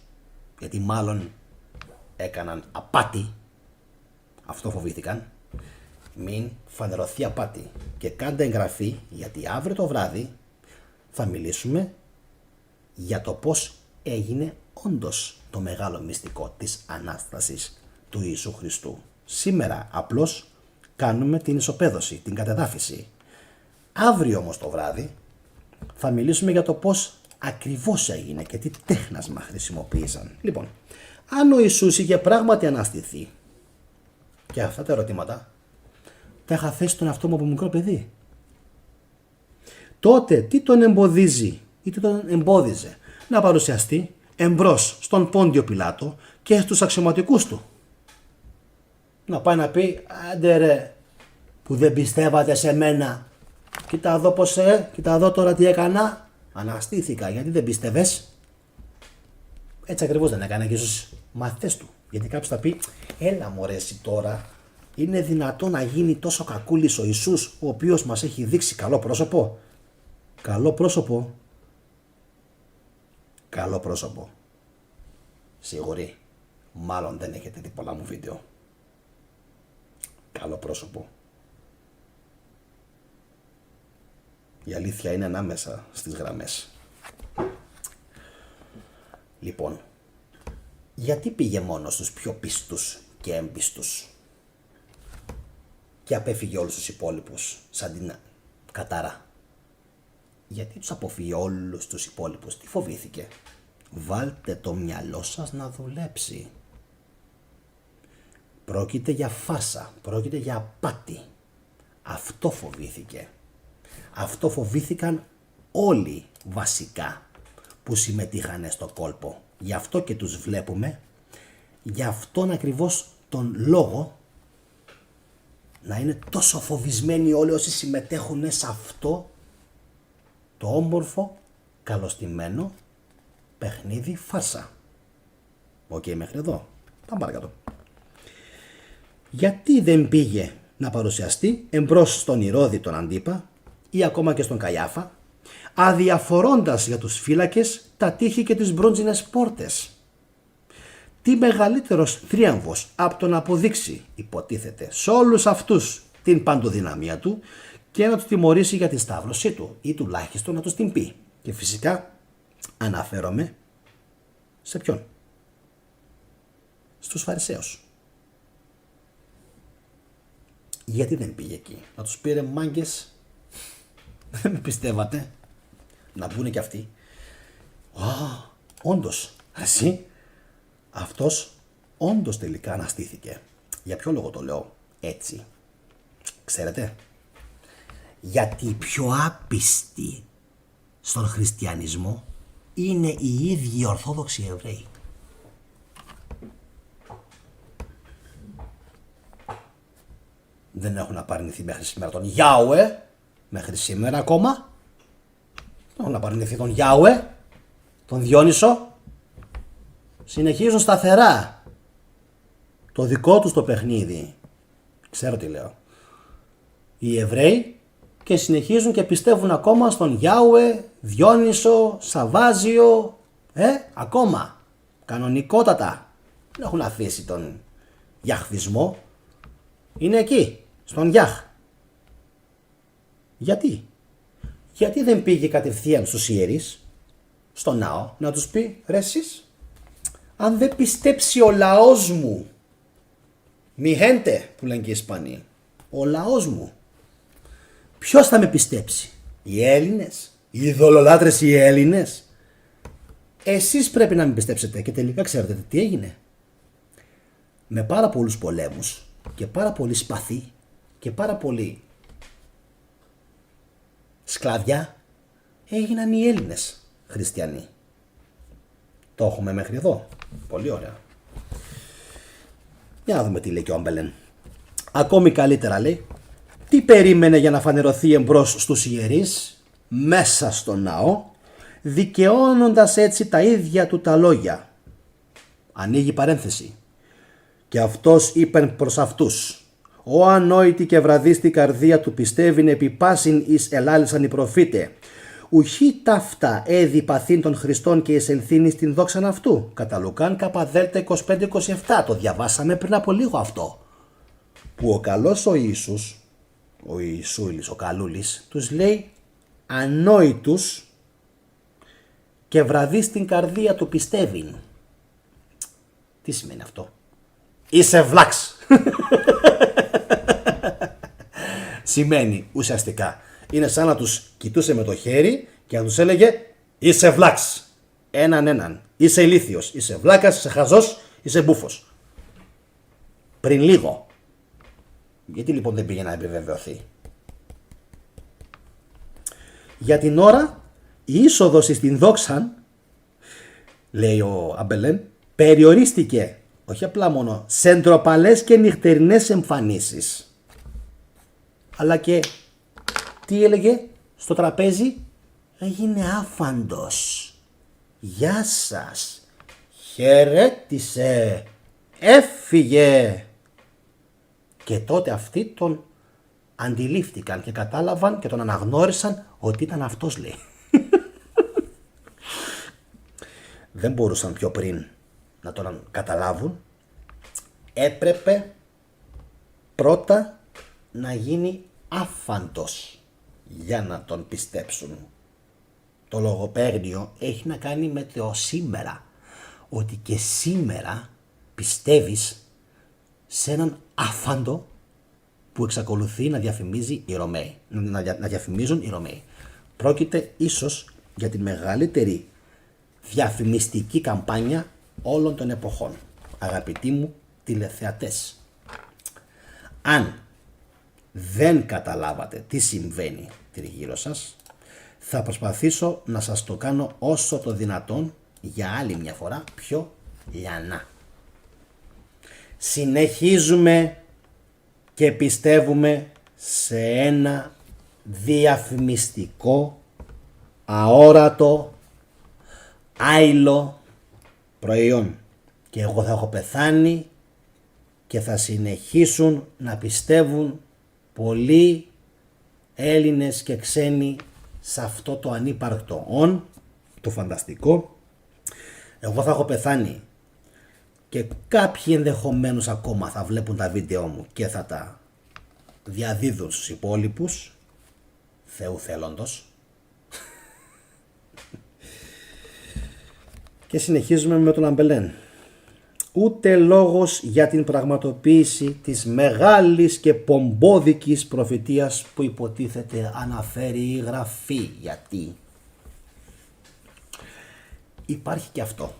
γιατί μάλλον έκαναν απάτη. Αυτό φοβήθηκαν. Μην φανερωθεί απάτη. Και κάντε εγγραφή, γιατί αύριο το βράδυ θα μιλήσουμε για το πώς έγινε όντως το μεγάλο μυστικό της Ανάστασης του Ιησού Χριστού. Σήμερα απλώς κάνουμε την ισοπαίδωση, την κατεδάφιση. Αύριο όμως το βράδυ θα μιλήσουμε για το πώς ακριβώς έγινε και τι τέχνασμα χρησιμοποίησαν. Λοιπόν, αν ο Ιησούς είχε πράγματι αναστηθεί, και αυτά τα ερωτήματα τα είχα θέσει τον εαυτό μου από μικρό παιδί, τότε τι τον εμποδίζει ή τι τον εμπόδιζε να παρουσιαστεί εμπρός στον Πόντιο Πιλάτο και στους αξιωματικούς του? Να πάει να πει, άντε ρε που δεν πιστεύατε σε μένα, κοίτα εδώ πως κοίτα εδώ τώρα τι έκανα, αναστήθηκα, γιατί δεν πίστευες? Έτσι ακριβώς δεν έκανε και στους μαθητές του. Γιατί κάποιος θα πει, έλα μωρέ εσύ τώρα, είναι δυνατόν να γίνει τόσο κακούλης ο Ιησούς, ο οποίος μας έχει δείξει καλό πρόσωπο? Καλό πρόσωπο. Καλό πρόσωπο. Σίγουροι, μάλλον δεν έχετε δει πολλά μου βίντεο. Καλό πρόσωπο. Η αλήθεια είναι ανάμεσα στις γραμμές. Λοιπόν, γιατί πήγε μόνο στους πιο πιστούς και έμπιστους και απέφυγε όλους τους υπόλοιπους σαν την κατάρα? Γιατί τους αποφύγει όλους τους υπόλοιπους? Τι φοβήθηκε? Βάλτε το μυαλό σας να δουλέψει. Πρόκειται για φάσα, πρόκειται για απάτη. Αυτό φοβήθηκε. Αυτό φοβήθηκαν όλοι βασικά που συμμετείχαν στο κόλπο. Γι' αυτό και τους βλέπουμε, γι' αυτόν ακριβώς τον λόγο να είναι τόσο φοβισμένοι όλοι όσοι συμμετέχουν σε αυτό το όμορφο, καλωστημένο παιχνίδι φάρσα. Οκ, μέχρι εδώ. Πάμε παρακάτω. Γιατί δεν πήγε να παρουσιαστεί εμπρός στον Ηρώδη τον Αντίπα ή ακόμα και στον Καϊάφα, αδιαφορώντας για τους φύλακες τα τείχη και τις μπρόντζινες πόρτες? Τι μεγαλύτερος θρίαμβος από το να αποδείξει, υποτίθεται, σε όλους αυτούς την παντοδυναμία του και να τους τιμωρήσει για τη σταύρωσή του ή τουλάχιστον να τους την πει? Και φυσικά αναφέρομαι σε ποιον? Στους Φαρισαίους. Γιατί δεν πήγε εκεί? Να τους πήρε, μάγκες, δεν με πιστεύατε? Να πούνε και αυτοί, όντως, εσύ, αυτός όντως τελικά αναστήθηκε. Για ποιο λόγο το λέω έτσι? Ξέρετε, γιατί οι πιο άπιστοι στον χριστιανισμό είναι οι ίδιοι οι Ορθόδοξοι Εβραίοι. Δεν έχουν απαρνηθεί μέχρι σήμερα τον Γιάουε, μέχρι σήμερα ακόμα. Δεν έχουν απαρνηθεί τον Γιάουε, τον Διόνυσο. Συνεχίζουν σταθερά το δικό τους το παιχνίδι. Ξέρω τι λέω. Οι Εβραίοι, και συνεχίζουν και πιστεύουν ακόμα στον Γιάουε, Διόνυσο, Σαββάζιο, ακόμα. Κανονικότατα. Δεν έχουν αφήσει τον γιαχβισμό. Είναι εκεί, στον Γιάχ. Γιατί δεν πήγε κατευθείαν στους ιερείς, στο ναό, να τους πει, ρε εσείς, αν δεν πιστέψει ο λαός μου, mi gente που λένε και οι Ισπανοί, ο λαός μου, ποιος θα με πιστέψει? Οι Έλληνες, οι ειδωλολάτρες οι Έλληνες? Εσείς πρέπει να με πιστέψετε. Και τελικά ξέρετε τι έγινε? Με πάρα πολλούς πολέμους και πάρα πολύ σπαθί και πάρα πολύ σκλαβιά έγιναν οι Έλληνες χριστιανοί. Το έχουμε μέχρι εδώ. Πολύ ωραία. Για να δούμε τι λέει και ο Άμπελεν. Ακόμη καλύτερα λέει, τι περίμενε για να φανερωθεί εμπρός στους ιερείς μέσα στο ναό, δικαιώνοντας έτσι τα ίδια του τα λόγια. Ανοίγει παρένθεση. Και αυτός είπεν προς αυτούς, ο ανόητη και βραδίστη καρδία του πιστεύειν επί πάσιν εις ελάλησαν οι προφήτε. Ουχή ταύτα έδι παθήν των Χριστών και εισελθύνει στην δόξαν αυτού. Κατά Λουκάν καπαδέλτα 25-27. Το διαβάσαμε πριν από λίγο αυτό. Που ο καλός ο Ιησούς, ο Ιησούλης, ο καλούλης, τους λέει ανόητους και βραδί στην καρδία του πιστεύειν. Τι σημαίνει αυτό? είσαι βλάξ. Σημαίνει ουσιαστικά, είναι σαν να τους κοιτούσε με το χέρι και να τους έλεγε είσαι βλάξ. Έναν. Είσαι ηλίθιος, είσαι βλάκας, είσαι χαζός, είσαι μπούφος. Πριν λίγο. Γιατί λοιπόν δεν πήγε να επιβεβαιωθεί? Για την ώρα η είσοδος στην δόξαν, λέει ο Αμπελέν, περιορίστηκε όχι απλά μόνο σε ντροπαλές και νυχτερινές εμφανίσεις, αλλά και τι έλεγε στο τραπέζι? Έγινε άφαντος. Γεια σας. Χαιρέτησε. Έφυγε. Και τότε αυτοί τον αντιλήφθηκαν και κατάλαβαν και τον αναγνώρισαν ότι ήταν αυτός, λέει. Δεν μπορούσαν πιο πριν να τον καταλάβουν. Έπρεπε πρώτα να γίνει άφαντος για να τον πιστέψουν. Το λογοπαίγνιο έχει να κάνει με το σήμερα. Ότι και σήμερα πιστεύεις σε έναν άφαντο που εξακολουθεί να διαφημίζει οι Ρωμαίοι, να διαφημίζουν οι Ρωμαίοι. Πρόκειται ίσως για τη μεγαλύτερη διαφημιστική καμπάνια όλων των εποχών. Αγαπητοί μου τηλεθεατές, αν δεν καταλάβατε τι συμβαίνει τριγύρω σας, θα προσπαθήσω να σας το κάνω όσο το δυνατόν για άλλη μια φορά πιο λιανά. Συνεχίζουμε και πιστεύουμε σε ένα διαφημιστικό, αόρατο, άειλο προϊόν. Και εγώ θα έχω πεθάνει και θα συνεχίσουν να πιστεύουν πολλοί Έλληνες και ξένοι σε αυτό το ανύπαρκτο το φανταστικό. Εγώ θα έχω πεθάνει και κάποιοι ενδεχομένως ακόμα θα βλέπουν τα βίντεο μου και θα τα διαδίδουν στους υπόλοιπους, Θεού θέλοντος. Και συνεχίζουμε με τον Αμπελέν. Ούτε λόγος για την πραγματοποίηση της μεγάλης και πομπόδικης προφητείας που υποτίθεται αναφέρει η Γραφή. Γιατί υπάρχει και αυτό.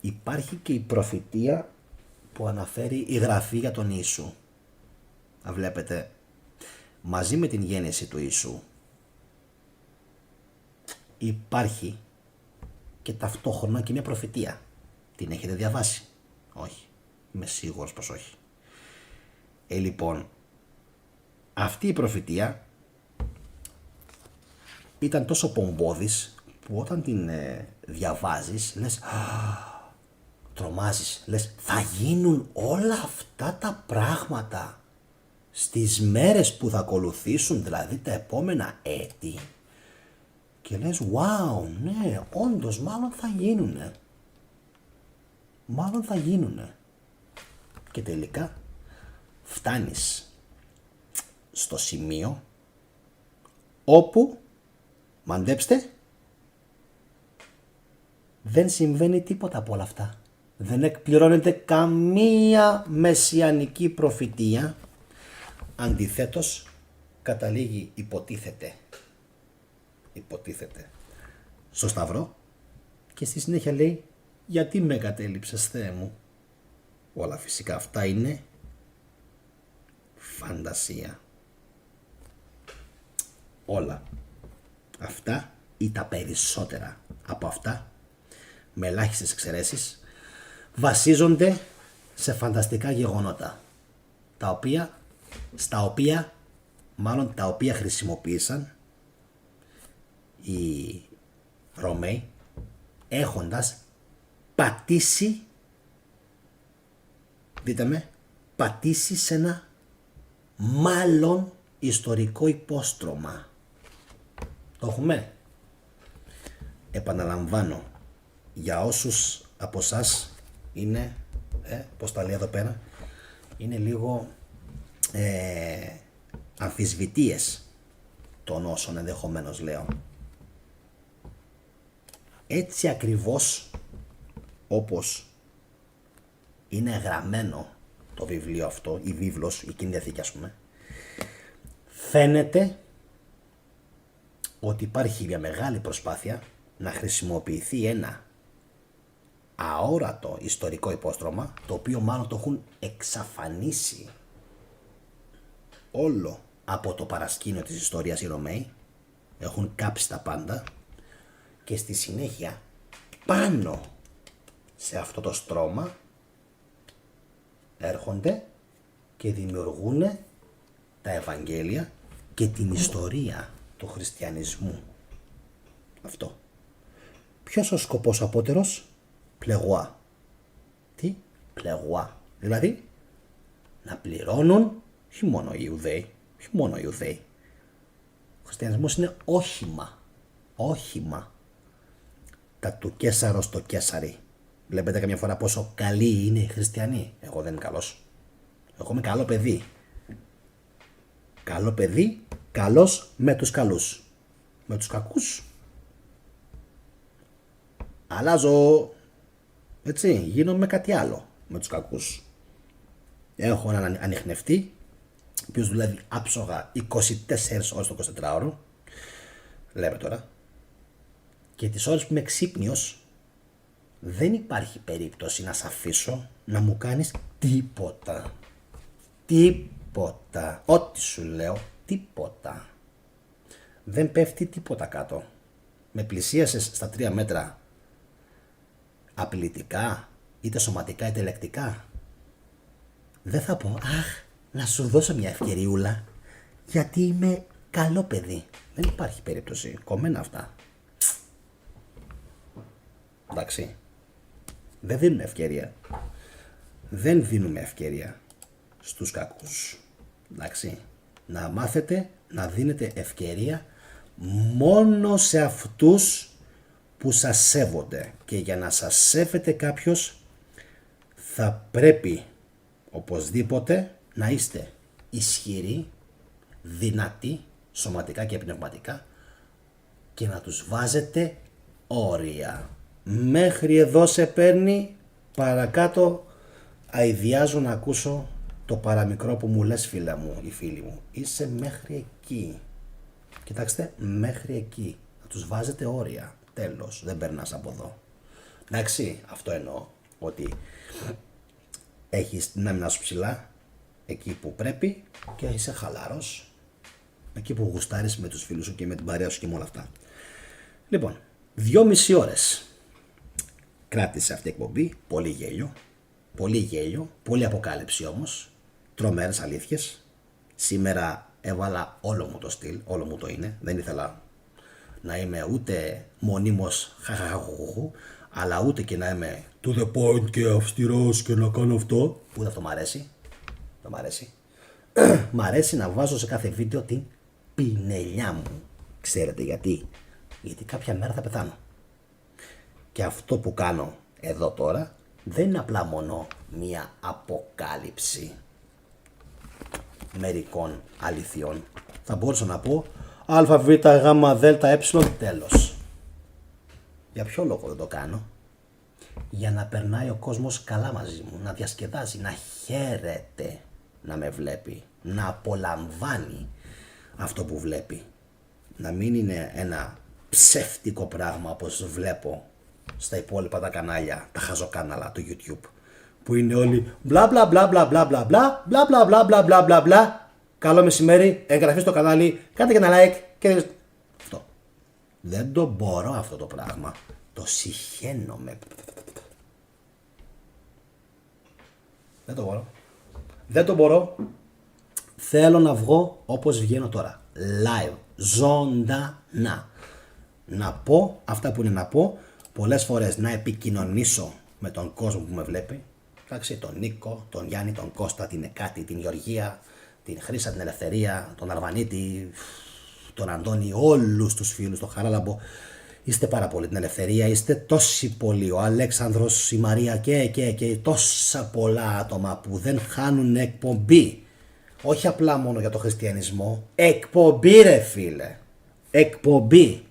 Υπάρχει και η προφητεία που αναφέρει η Γραφή για τον Ιησού. Βλέπετε, μαζί με την γέννηση του Ιησού υπάρχει και ταυτόχρονα και μια προφητεία. Την έχετε διαβάσει? Όχι. Είμαι σίγουρος πως όχι. Λοιπόν, αυτή η προφητεία ήταν τόσο πομπόδης που όταν την διαβάζεις λες, τρομάζεις, λες θα γίνουν όλα αυτά τα πράγματα στις μέρες που θα ακολουθήσουν, δηλαδή τα επόμενα έτη. Και λες, wow, ναι, όντως μάλλον θα γίνουνε. Μάλλον θα γίνουνε. Και τελικά φτάνεις στο σημείο όπου, μαντέψτε, δεν συμβαίνει τίποτα από όλα αυτά. Δεν εκπληρώνεται καμία μεσιανική προφητεία. Αντιθέτως, καταλήγει, υποτίθεται στο Σταυρό και στη συνέχεια λέει, γιατί με εγκατέλειψες, Θεέ μου? Όλα φυσικά αυτά είναι φαντασία. Όλα αυτά ή τα περισσότερα από αυτά, με ελάχιστες εξαιρέσεις, βασίζονται σε φανταστικά γεγονότα, τα οποία χρησιμοποίησαν οι Ρωμαίοι έχοντας πατήσει σε ένα μάλλον ιστορικό υπόστρωμα. Το έχουμε? Επαναλαμβάνω, για όσους από εσάς είναι, πώς τα λέει εδώ πέρα, είναι λίγο αμφισβητείες των όσων ενδεχομένως λέω. Έτσι ακριβώς όπως είναι γραμμένο το βιβλίο αυτό, η βίβλος, η Κοινή Διαθήκη ας πούμε, φαίνεται ότι υπάρχει μια μεγάλη προσπάθεια να χρησιμοποιηθεί ένα αόρατο ιστορικό υπόστρωμα, το οποίο μάλλον το έχουν εξαφανίσει όλο από το παρασκήνιο της ιστορίας οι Ρωμαίοι, έχουν κάψει τα πάντα και στη συνέχεια πάνω σε αυτό το στρώμα έρχονται και δημιουργούν τα Ευαγγέλια και την ιστορία του χριστιανισμού. Αυτό. Ποιος ο σκοπός απότερος? Πλεγουά. Τι? Πλεγουά. Δηλαδή να πληρώνουν όχι μόνο οι Ιουδαίοι, όχι μόνο οι Ιουδαίοι. Ο χριστιανισμός είναι όχημα. Όχημα. Τα του Κέσαρο στο Κέσαρι. Βλέπετε καμιά φορά πόσο καλοί είναι οι χριστιανοί. Εγώ δεν είμαι καλός. Εγώ είμαι καλό παιδί. Καλό παιδί, καλός με τους καλούς. Με τους κακούς αλλάζω. Έτσι, γίνομαι κάτι άλλο με τους κακούς. Έχω έναν ανιχνευτή, ο οποίος δουλεύει άψογα 24 ώρες το 24ωρο. Λέμε τώρα. Και τις ώρες που είμαι ξύπνιος, δεν υπάρχει περίπτωση να σε αφήσω να μου κάνεις τίποτα. Τίποτα. Ό,τι σου λέω, τίποτα. Δεν πέφτει τίποτα κάτω. Με πλησίασες στα 3 μέτρα απειλητικά, είτε σωματικά είτε λεκτικά. Δεν θα πω, αχ, να σου δώσω μια ευκαιριούλα, γιατί είμαι καλό παιδί. Δεν υπάρχει περίπτωση. Κομμένα αυτά. Εντάξει. Δεν δίνουμε ευκαιρία. Δεν δίνουμε ευκαιρία στους κακούς. Εντάξει. Να μάθετε να δίνετε ευκαιρία μόνο σε αυτούς που σας σέβονται. Και για να σας σέβεται κάποιος θα πρέπει οπωσδήποτε να είστε ισχυροί, δυνατοί, σωματικά και πνευματικά, και να τους βάζετε όρια. Μέχρι εδώ σε παίρνει, παρακάτω αηδιάζω να ακούσω το παραμικρό που μου λες, φίλα μου ή φίλοι μου. Είσαι μέχρι εκεί. Κοιτάξτε, μέχρι εκεί. Να τους βάζετε όρια. Τέλος, δεν περνάς από εδώ. Εντάξει, αυτό εννοώ. Ότι έχεις την άμυνα σου ψηλά, εκεί που πρέπει, και είσαι χαλαρός, εκεί που γουστάρεις με τους φίλους σου και με την παρέα σου και με όλα αυτά. Λοιπόν, 2,5 ώρες κράτησε αυτή η εκπομπή. Πολύ γέλιο. Πολύ γέλιο. Πολύ αποκάλυψη όμως. Τρομερές αλήθειες. Σήμερα έβαλα όλο μου το στυλ. Όλο μου το είναι. Δεν ήθελα να είμαι ούτε μονίμως χαχαχαχουχου, αλλά ούτε και να είμαι to the point και αυστηρός και να κάνω αυτό. Ούτε αυτό μ' αρέσει. Δεν μ' αρέσει. Μ' αρέσει να βάζω σε κάθε βίντεο την πινελιά μου. Ξέρετε γιατί? Γιατί κάποια μέρα θα πεθάνω. Και αυτό που κάνω εδώ τώρα δεν είναι απλά μόνο μία αποκάλυψη μερικών αληθιών. Θα μπορούσα να πω α, β, γ, δ, ε, τέλος. Για ποιο λόγο δεν το κάνω? Για να περνάει ο κόσμος καλά μαζί μου, να διασκεδάζει, να χαίρεται να με βλέπει, να απολαμβάνει αυτό που βλέπει. Να μην είναι ένα ψεύτικο πράγμα όπως βλέπω στα υπόλοιπα τα κανάλια, τα χαζοκάναλα του YouTube, που είναι όλοι μπλα μπλα μπλα μπλα μπλα μπλα μπλα μπλα μπλα μπλα μπλα μπλα μπλα μπλα. Καλό μεσημέρι, εγγραφή στο κανάλι, κάντε και ένα like και αυτό. Δεν το μπορώ αυτό το πράγμα. Το συχαίνομαι. Δεν το μπορώ. Δεν το μπορώ. Θέλω να βγω όπως βγαίνω τώρα. Live. Ζωντανά. Να πω αυτά που είναι να πω. Πολλές φορές να επικοινωνήσω με τον κόσμο που με βλέπει. Εντάξει, τον Νίκο, τον Γιάννη, τον Κώστα, την Εκάτη, την Γεωργία, την Χρύσα, την Ελευθερία, τον Αρβανίτη, τον Αντώνη, όλους τους φίλους, τον Χαράλαμπο. Είστε πάρα πολύ, την Ελευθερία, είστε τόσοι πολλοί. Ο Αλέξανδρος, η Μαρία και τόσα πολλά άτομα που δεν χάνουν εκπομπή. Όχι απλά μόνο για το χριστιανισμό. Εκπομπή, ρε φίλε. Εκπομπή.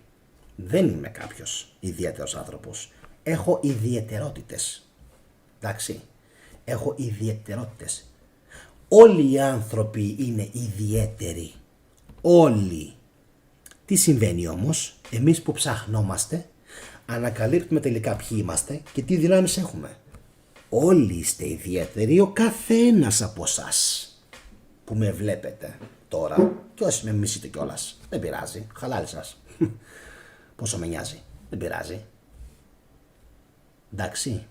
Δεν είμαι κάποιος ιδιαίτερος άνθρωπος. Έχω ιδιαιτερότητες. Εντάξει. Έχω ιδιαιτερότητες. Όλοι οι άνθρωποι είναι ιδιαίτεροι. Όλοι. Τι συμβαίνει όμως? Εμείς που ψαχνόμαστε, ανακαλύπτουμε τελικά ποιοι είμαστε και τι δυνάμεις έχουμε. Όλοι είστε ιδιαίτεροι, ο καθένας από εσάς που με βλέπετε τώρα, και όσοι με μισείτε κιόλας, δεν πειράζει, χαλάλι σας. Πόσο με νοιάζει, δεν πειράζει. Εντάξει,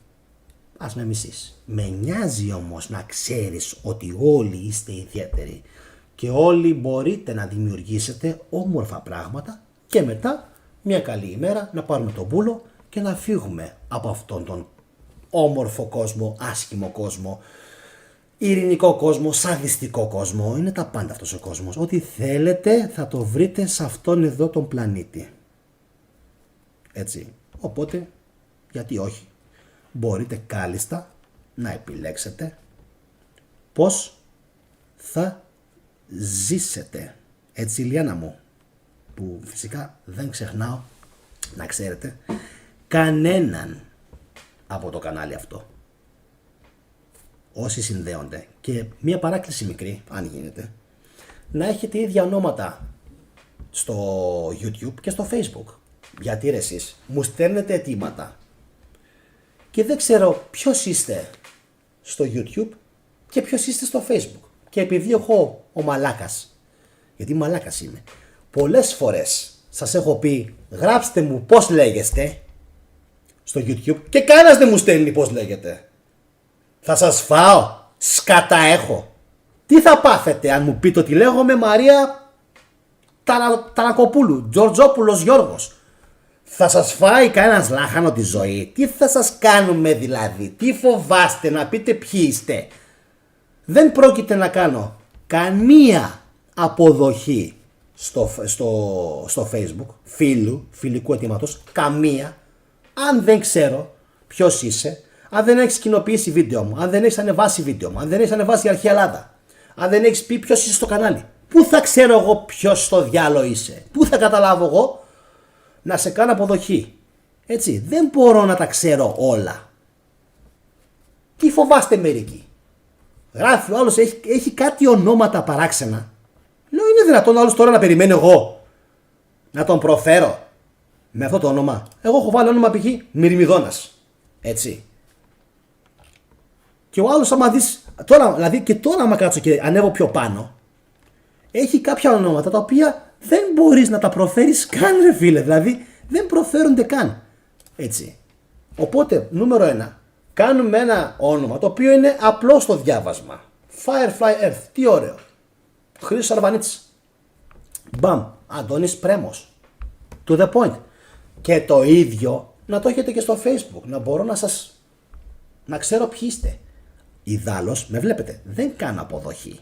ας με μισείς. Με νοιάζει όμως να ξέρεις ότι όλοι είστε ιδιαίτεροι και όλοι μπορείτε να δημιουργήσετε όμορφα πράγματα και μετά μια καλή ημέρα να πάρουμε τον μπούλο και να φύγουμε από αυτόν τον όμορφο κόσμο, άσχημο κόσμο, ειρηνικό κόσμο, σαδιστικό κόσμο. Είναι τα πάντα αυτός ο κόσμος. Ό,τι θέλετε θα το βρείτε σε αυτόν εδώ τον πλανήτη. Έτσι. Οπότε, γιατί όχι. Μπορείτε κάλλιστα να επιλέξετε πώς θα ζήσετε. Έτσι, Ηλιάνα μου, που φυσικά δεν ξεχνάω να ξέρετε κανέναν από το κανάλι αυτό. Όσοι συνδέονται, και μία παράκληση μικρή, αν γίνεται, να έχετε ίδια ονόματα στο YouTube και στο Facebook. Γιατί ρε εσείς μου στέλνετε αιτήματα και δεν ξέρω ποιος είστε στο YouTube και ποιος είστε στο Facebook. Και επειδή εγώ ο μαλάκας, γιατί μαλάκας είμαι, πολλές φορές σας έχω πει γράψτε μου πώς λέγεστε στο YouTube και κανένας δεν μου στέλνει πώς λέγεται. Θα σας φάω, σκατά έχω. Τι θα πάθετε αν μου πείτε ότι λέγομαι Μαρία Ταρακοπούλου, Τζορτζόπουλος Γιώργος? Θα σας φάει κανένας λάχανο τη ζωή? Τι θα σας κάνουμε δηλαδή? Τι φοβάστε να πείτε ποιοι είστε? Δεν πρόκειται να κάνω καμία αποδοχή στο Facebook φιλικού αιτήματος, καμία, αν δεν ξέρω ποιος είσαι, αν δεν έχεις κοινοποιήσει βίντεο μου, αν δεν έχεις ανεβάσει βίντεο μου, αν δεν έχεις ανεβάσει Αρχαία Ελλάδα, αν δεν έχεις πει ποιος είσαι στο κανάλι. Πού θα ξέρω εγώ ποιος στο διάλο είσαι? Πού θα καταλάβω εγώ να σε κάνω αποδοχή? Έτσι, δεν μπορώ να τα ξέρω όλα. Τι φοβάστε μερικοί? Γράφει ο άλλος, έχει κάτι ονόματα παράξενα. Λέω, είναι δυνατόν ο άλλος τώρα να περιμένει εγώ να τον προφέρω με αυτό το όνομα? Εγώ έχω βάλει όνομα π.χ. Μυρμηδόνας. Έτσι. Και ο άλλος, άμα δεις, τώρα, δηλαδή και τώρα άμα κάτσω και ανέβω πιο πάνω, έχει κάποια ονόματα τα οποία δεν μπορείς να τα προφέρεις καν, ρε φίλε. Δηλαδή δεν προφέρονται καν. Έτσι. Οπότε, νούμερο 1, κάνουμε ένα όνομα το οποίο είναι απλό στο διάβασμα. Firefly Earth. Τι ωραίο. Χρήστος Αρβανίτης. Μπαμ. Αντώνης Πρέμος. To the point. Και το ίδιο να το έχετε και στο Facebook. Να μπορώ να ξέρω ποιοι είστε. Ιδάλλως, με βλέπετε, δεν κάνω αποδοχή.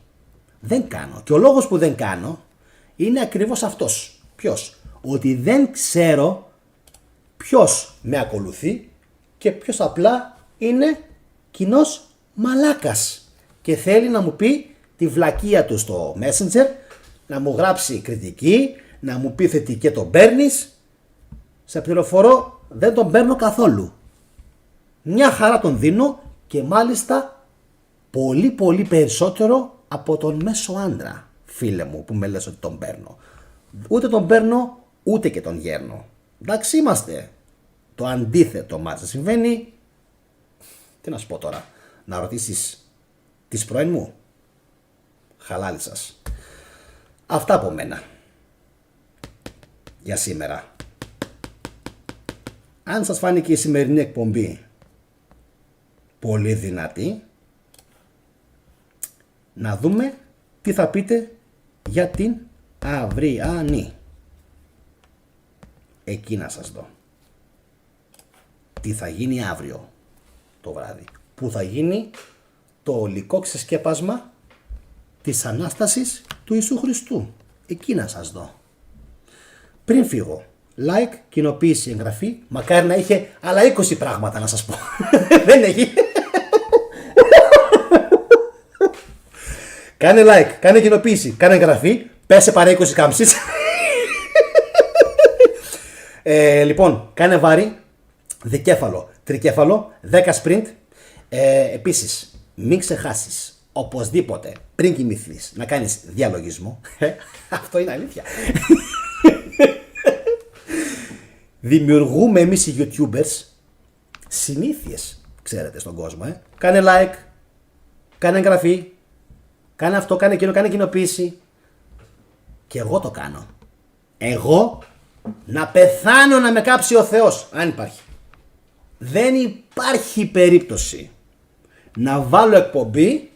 Δεν κάνω. Και ο λόγος που δεν κάνω είναι ακριβώς αυτός. Ποιος? Ότι δεν ξέρω ποιος με ακολουθεί και ποιος απλά είναι κοινός μαλάκας και θέλει να μου πει τη βλακεία του στο Messenger, να μου γράψει κριτική, να μου πει θετική τον παίρνεις. Σε πληροφορώ, δεν τον παίρνω καθόλου. Μια χαρά τον δίνω και μάλιστα πολύ πολύ περισσότερο από τον μέσο άντρα, φίλε μου, που με λες ότι τον παίρνω. Ούτε τον παίρνω, ούτε και τον γέρνω. Εντάξει είμαστε. Το αντίθετο μάτσα συμβαίνει. Τι να σου πω τώρα? Να ρωτήσεις της πρώην μου? Χαλάλι σας. Αυτά από μένα για σήμερα. Αν σας φάνηκε η σημερινή εκπομπή πολύ δυνατή, να δούμε τι θα πείτε για την αυριανή. Εκεί να σας δω. Τι θα γίνει αύριο το βράδυ. Που θα γίνει το ολικό ξεσκέπασμα της Ανάστασης του Ιησού Χριστού. Εκεί να σας δω. Πριν φύγω, like, κοινοποίηση, εγγραφή. Μακάρι να είχε άλλα 20 πράγματα να σας πω. Δεν έχει. Κάνε like, κάνε κοινοποίηση, κάνε εγγραφή. Πέσε παρά 20 κάμψεις. Λοιπόν, κάνε βάρη, δικέφαλο, τρικέφαλο, 10 sprint. Επίσης, μην ξεχάσεις οπωσδήποτε πριν κοιμηθείς να κάνεις διαλογισμό. Αυτό είναι αλήθεια. Δημιουργούμε εμείς οι YouTubers συνήθειες, ξέρετε, στον κόσμο. Κάνε like, κάνε εγγραφή, κάνε αυτό, κάνε εκείνο, κάνε κοινοποίηση. Και εγώ το κάνω. Εγώ να πεθάνω να με κάψει ο Θεός, αν υπάρχει. Δεν υπάρχει περίπτωση να βάλω εκπομπή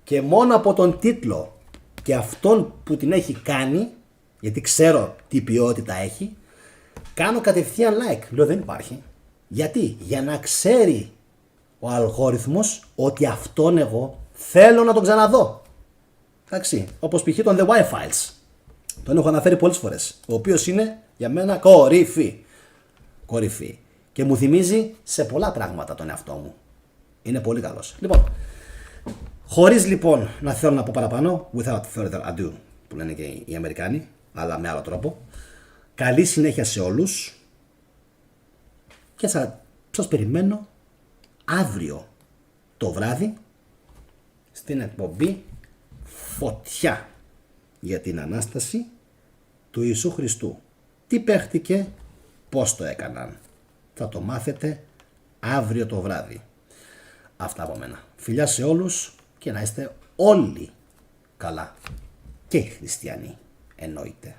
και μόνο από τον τίτλο και αυτόν που την έχει κάνει, γιατί ξέρω τι ποιότητα έχει, κάνω κατευθείαν like. Λέω δεν υπάρχει. Γιατί? Για να ξέρει ο αλγόριθμος ότι αυτόν εγώ θέλω να τον ξαναδώ. Εντάξει, όπως π.χ. τον The Y-Files. Τον έχω αναφέρει πολλές φορές. Ο οποίος είναι για μένα κορυφή. Κορυφή. Και μου θυμίζει σε πολλά πράγματα τον εαυτό μου. Είναι πολύ καλός. Λοιπόν, χωρίς λοιπόν να θέλω να πω παραπάνω, without further ado, που λένε και οι Αμερικάνοι, αλλά με άλλο τρόπο, καλή συνέχεια σε όλους και σας περιμένω αύριο το βράδυ στην εκπομπή Φωτιά για την Ανάσταση του Ιησού Χριστού. Τι παίχτηκε, πώς το έκαναν. Θα το μάθετε αύριο το βράδυ. Αυτά από μένα. Φιλιά σε όλους και να είστε όλοι καλά. Και οι χριστιανοί εννοείται.